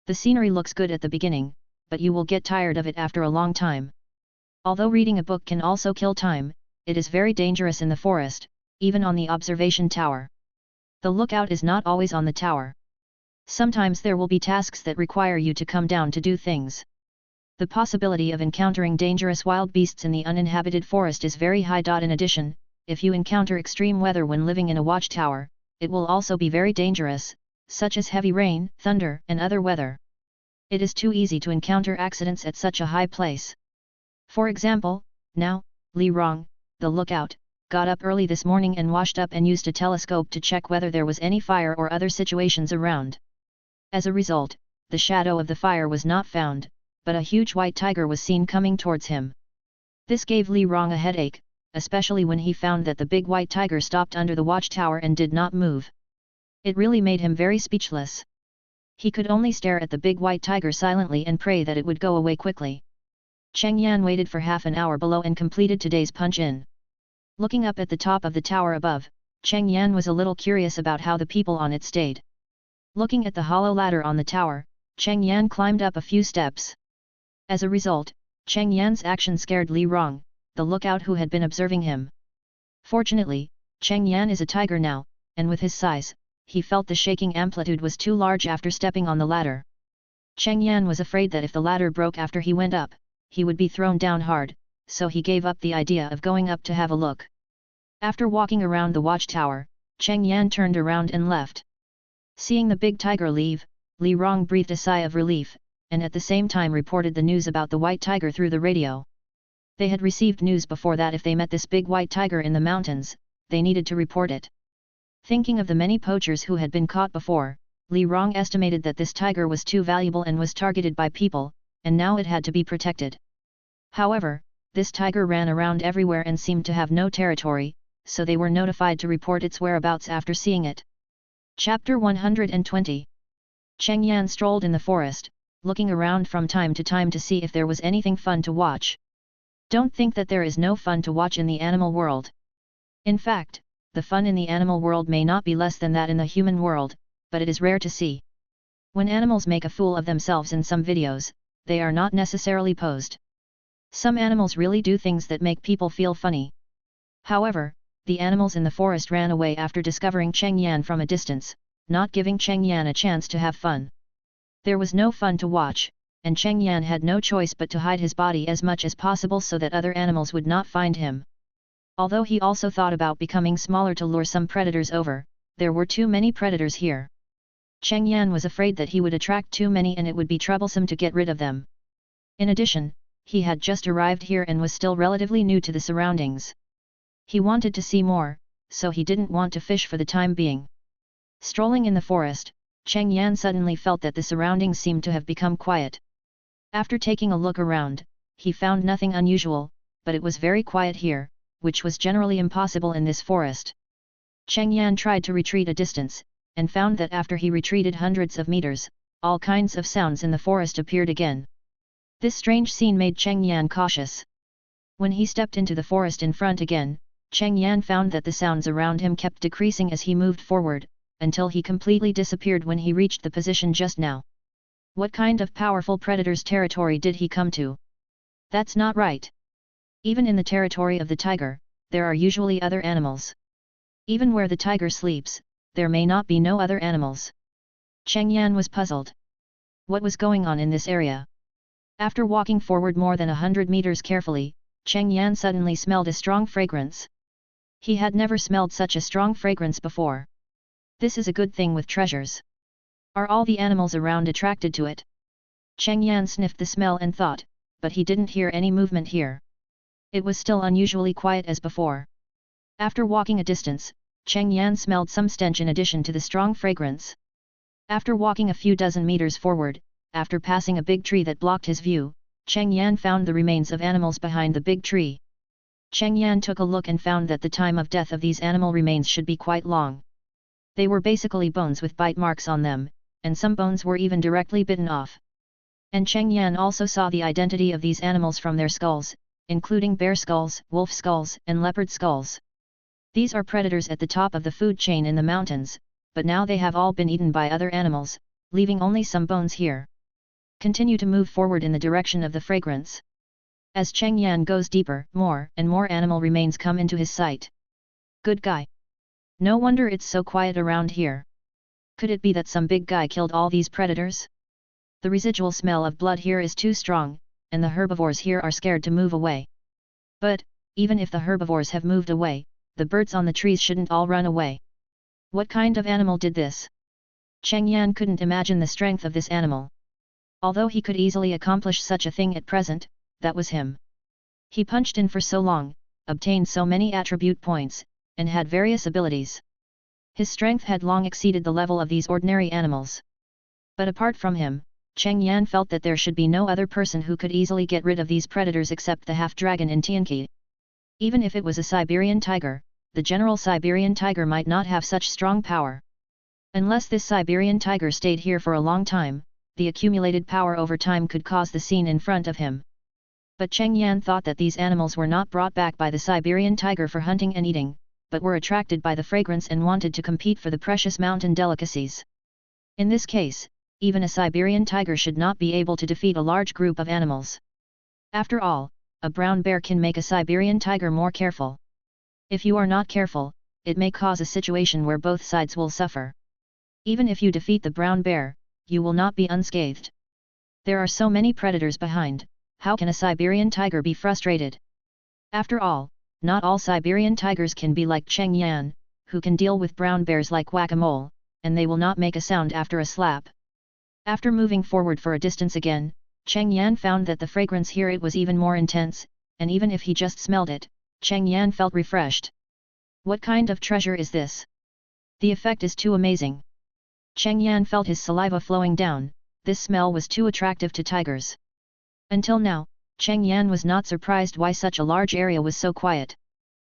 The scenery looks good at the beginning, but you will get tired of it after a long time. Although reading a book can also kill time, it is very dangerous in the forest, even on the observation tower. The lookout is not always on the tower. Sometimes there will be tasks that require you to come down to do things. The possibility of encountering dangerous wild beasts in the uninhabited forest is very high. In addition, if you encounter extreme weather when living in a watchtower, it will also be very dangerous, such as heavy rain, thunder, and other weather. It is too easy to encounter accidents at such a high place. For example, now, Li Rong, the lookout, got up early this morning and washed up and used a telescope to check whether there was any fire or other situations around. As a result, the shadow of the fire was not found, but a huge white tiger was seen coming towards him. This gave Li Rong a headache, especially when he found that the big white tiger stopped under the watchtower and did not move. It really made him very speechless. He could only stare at the big white tiger silently and pray that it would go away quickly. Cheng Yan waited for half an hour below and completed today's punch-in. Looking up at the top of the tower above, Cheng Yan was a little curious about how the people on it stayed. Looking at the hollow ladder on the tower, Cheng Yan climbed up a few steps. As a result, Cheng Yan's action scared Li Rong, the lookout who had been observing him. Fortunately, Cheng Yan is a tiger now, and with his size, he felt the shaking amplitude was too large after stepping on the ladder. Cheng Yan was afraid that if the ladder broke after he went up, he would be thrown down hard, so he gave up the idea of going up to have a look. After walking around the watchtower, Cheng Yan turned around and left. Seeing the big tiger leave, Li Rong breathed a sigh of relief, and at the same time reported the news about the white tiger through the radio. They had received news before that if they met this big white tiger in the mountains, they needed to report it. Thinking of the many poachers who had been caught before, Li Rong estimated that this tiger was too valuable and was targeted by people, and now it had to be protected. However, this tiger ran around everywhere and seemed to have no territory, so they were notified to report its whereabouts after seeing it. Chapter 120. Cheng Yan strolled in the forest, looking around from time to time to see if there was anything fun to watch. Don't think that there is no fun to watch in the animal world. In fact, the fun in the animal world may not be less than that in the human world, but it is rare to see. When animals make a fool of themselves in some videos, they are not necessarily posed. Some animals really do things that make people feel funny. However, the animals in the forest ran away after discovering Cheng Yan from a distance, not giving Cheng Yan a chance to have fun. There was no fun to watch, and Cheng Yan had no choice but to hide his body as much as possible so that other animals would not find him. Although he also thought about becoming smaller to lure some predators over, there were too many predators here. Cheng Yan was afraid that he would attract too many and it would be troublesome to get rid of them. In addition, he had just arrived here and was still relatively new to the surroundings. He wanted to see more, so he didn't want to fish for the time being. Strolling in the forest, Cheng Yan suddenly felt that the surroundings seemed to have become quiet. After taking a look around, he found nothing unusual, but it was very quiet here, which was generally impossible in this forest. Cheng Yan tried to retreat a distance, and found that after he retreated hundreds of meters, all kinds of sounds in the forest appeared again. This strange scene made Cheng Yan cautious. When he stepped into the forest in front again, Cheng Yan found that the sounds around him kept decreasing as he moved forward, until he completely disappeared when he reached the position just now. What kind of powerful predator's territory did he come to? That's not right. Even in the territory of the tiger, there are usually other animals. Even where the tiger sleeps, there may not be no other animals. Cheng Yan was puzzled. What was going on in this area? After walking forward more than 100 meters carefully, Cheng Yan suddenly smelled a strong fragrance. He had never smelled such a strong fragrance before. This is a good thing with treasures. Are all the animals around attracted to it? Cheng Yan sniffed the smell and thought, but he didn't hear any movement here. It was still unusually quiet as before. After walking a distance, Cheng Yan smelled some stench in addition to the strong fragrance. After walking a few dozen meters forward, after passing a big tree that blocked his view, Cheng Yan found the remains of animals behind the big tree. Cheng Yan took a look and found that the time of death of these animal remains should be quite long. They were basically bones with bite marks on them, and some bones were even directly bitten off. And Cheng Yan also saw the identity of these animals from their skulls, including bear skulls, wolf skulls, and leopard skulls. These are predators at the top of the food chain in the mountains, but now they have all been eaten by other animals, leaving only some bones here. Continue to move forward in the direction of the fragrance. As Cheng Yan goes deeper, more and more animal remains come into his sight. Good guy. No wonder it's so quiet around here. Could it be that some big guy killed all these predators? The residual smell of blood here is too strong, and the herbivores here are scared to move away. But, even if the herbivores have moved away, the birds on the trees shouldn't all run away. What kind of animal did this? Cheng Yan couldn't imagine the strength of this animal. Although he could easily accomplish such a thing at present, that was him. He punched in for so long, obtained so many attribute points, and had various abilities. His strength had long exceeded the level of these ordinary animals. But apart from him, Cheng Yan felt that there should be no other person who could easily get rid of these predators except the half-dragon in Tianqi. Even if it was a Siberian tiger, the general Siberian tiger might not have such strong power. Unless this Siberian tiger stayed here for a long time, the accumulated power over time could cause the scene in front of him. But Cheng Yan thought that these animals were not brought back by the Siberian tiger for hunting and eating, but were attracted by the fragrance and wanted to compete for the precious mountain delicacies. In this case, even a Siberian tiger should not be able to defeat a large group of animals. After all, a brown bear can make a Siberian tiger more careful. If you are not careful, it may cause a situation where both sides will suffer. Even if you defeat the brown bear, you will not be unscathed. There are so many predators behind, how can a Siberian tiger be frustrated? After all, not all Siberian tigers can be like Cheng Yan, who can deal with brown bears like whack-a-mole, and they will not make a sound after a slap. After moving forward for a distance again, Cheng Yan found that the fragrance here it was even more intense, and even if he just smelled it, Cheng Yan felt refreshed. What kind of treasure is this? The effect is too amazing. Cheng Yan felt his saliva flowing down, this smell was too attractive to tigers. Until now, Cheng Yan was not surprised why such a large area was so quiet.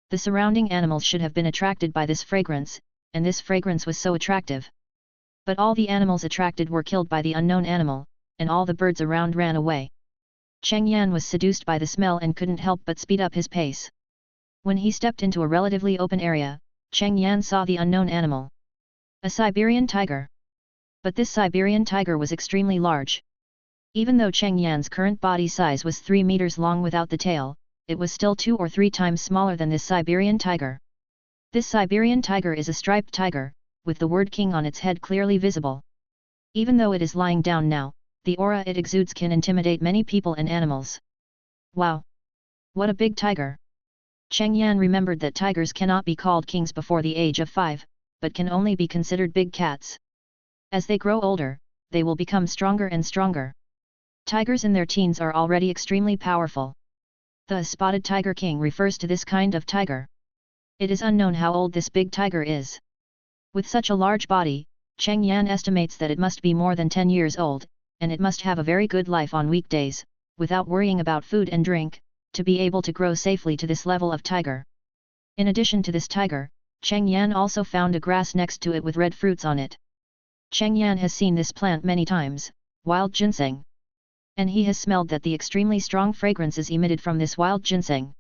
The surrounding animals should have been attracted by this fragrance, and this fragrance was so attractive. But all the animals attracted were killed by the unknown animal, and all the birds around ran away. Cheng Yan was seduced by the smell and couldn't help but speed up his pace. When he stepped into a relatively open area, Cheng Yan saw the unknown animal. A Siberian tiger. But this Siberian tiger was extremely large. Even though Cheng Yan's current body size was 3 meters long without the tail, it was still 2 or 3 times smaller than this Siberian tiger. This Siberian tiger is a striped tiger, with the word king on its head clearly visible. Even though it is lying down now, the aura it exudes can intimidate many people and animals. Wow! What a big tiger! Cheng Yan remembered that tigers cannot be called kings before the age of 5, but can only be considered big cats. As they grow older, they will become stronger and stronger. Tigers in their teens are already extremely powerful. The spotted tiger king refers to this kind of tiger. It is unknown how old this big tiger is. With such a large body, Cheng Yan estimates that it must be more than 10 years old, and it must have a very good life on weekdays, without worrying about food and drink, to be able to grow safely to this level of tiger. In addition to this tiger, Cheng Yan also found a grass next to it with red fruits on it. Cheng Yan has seen this plant many times, wild ginseng. And he has smelled that the extremely strong fragrance is emitted from this wild ginseng.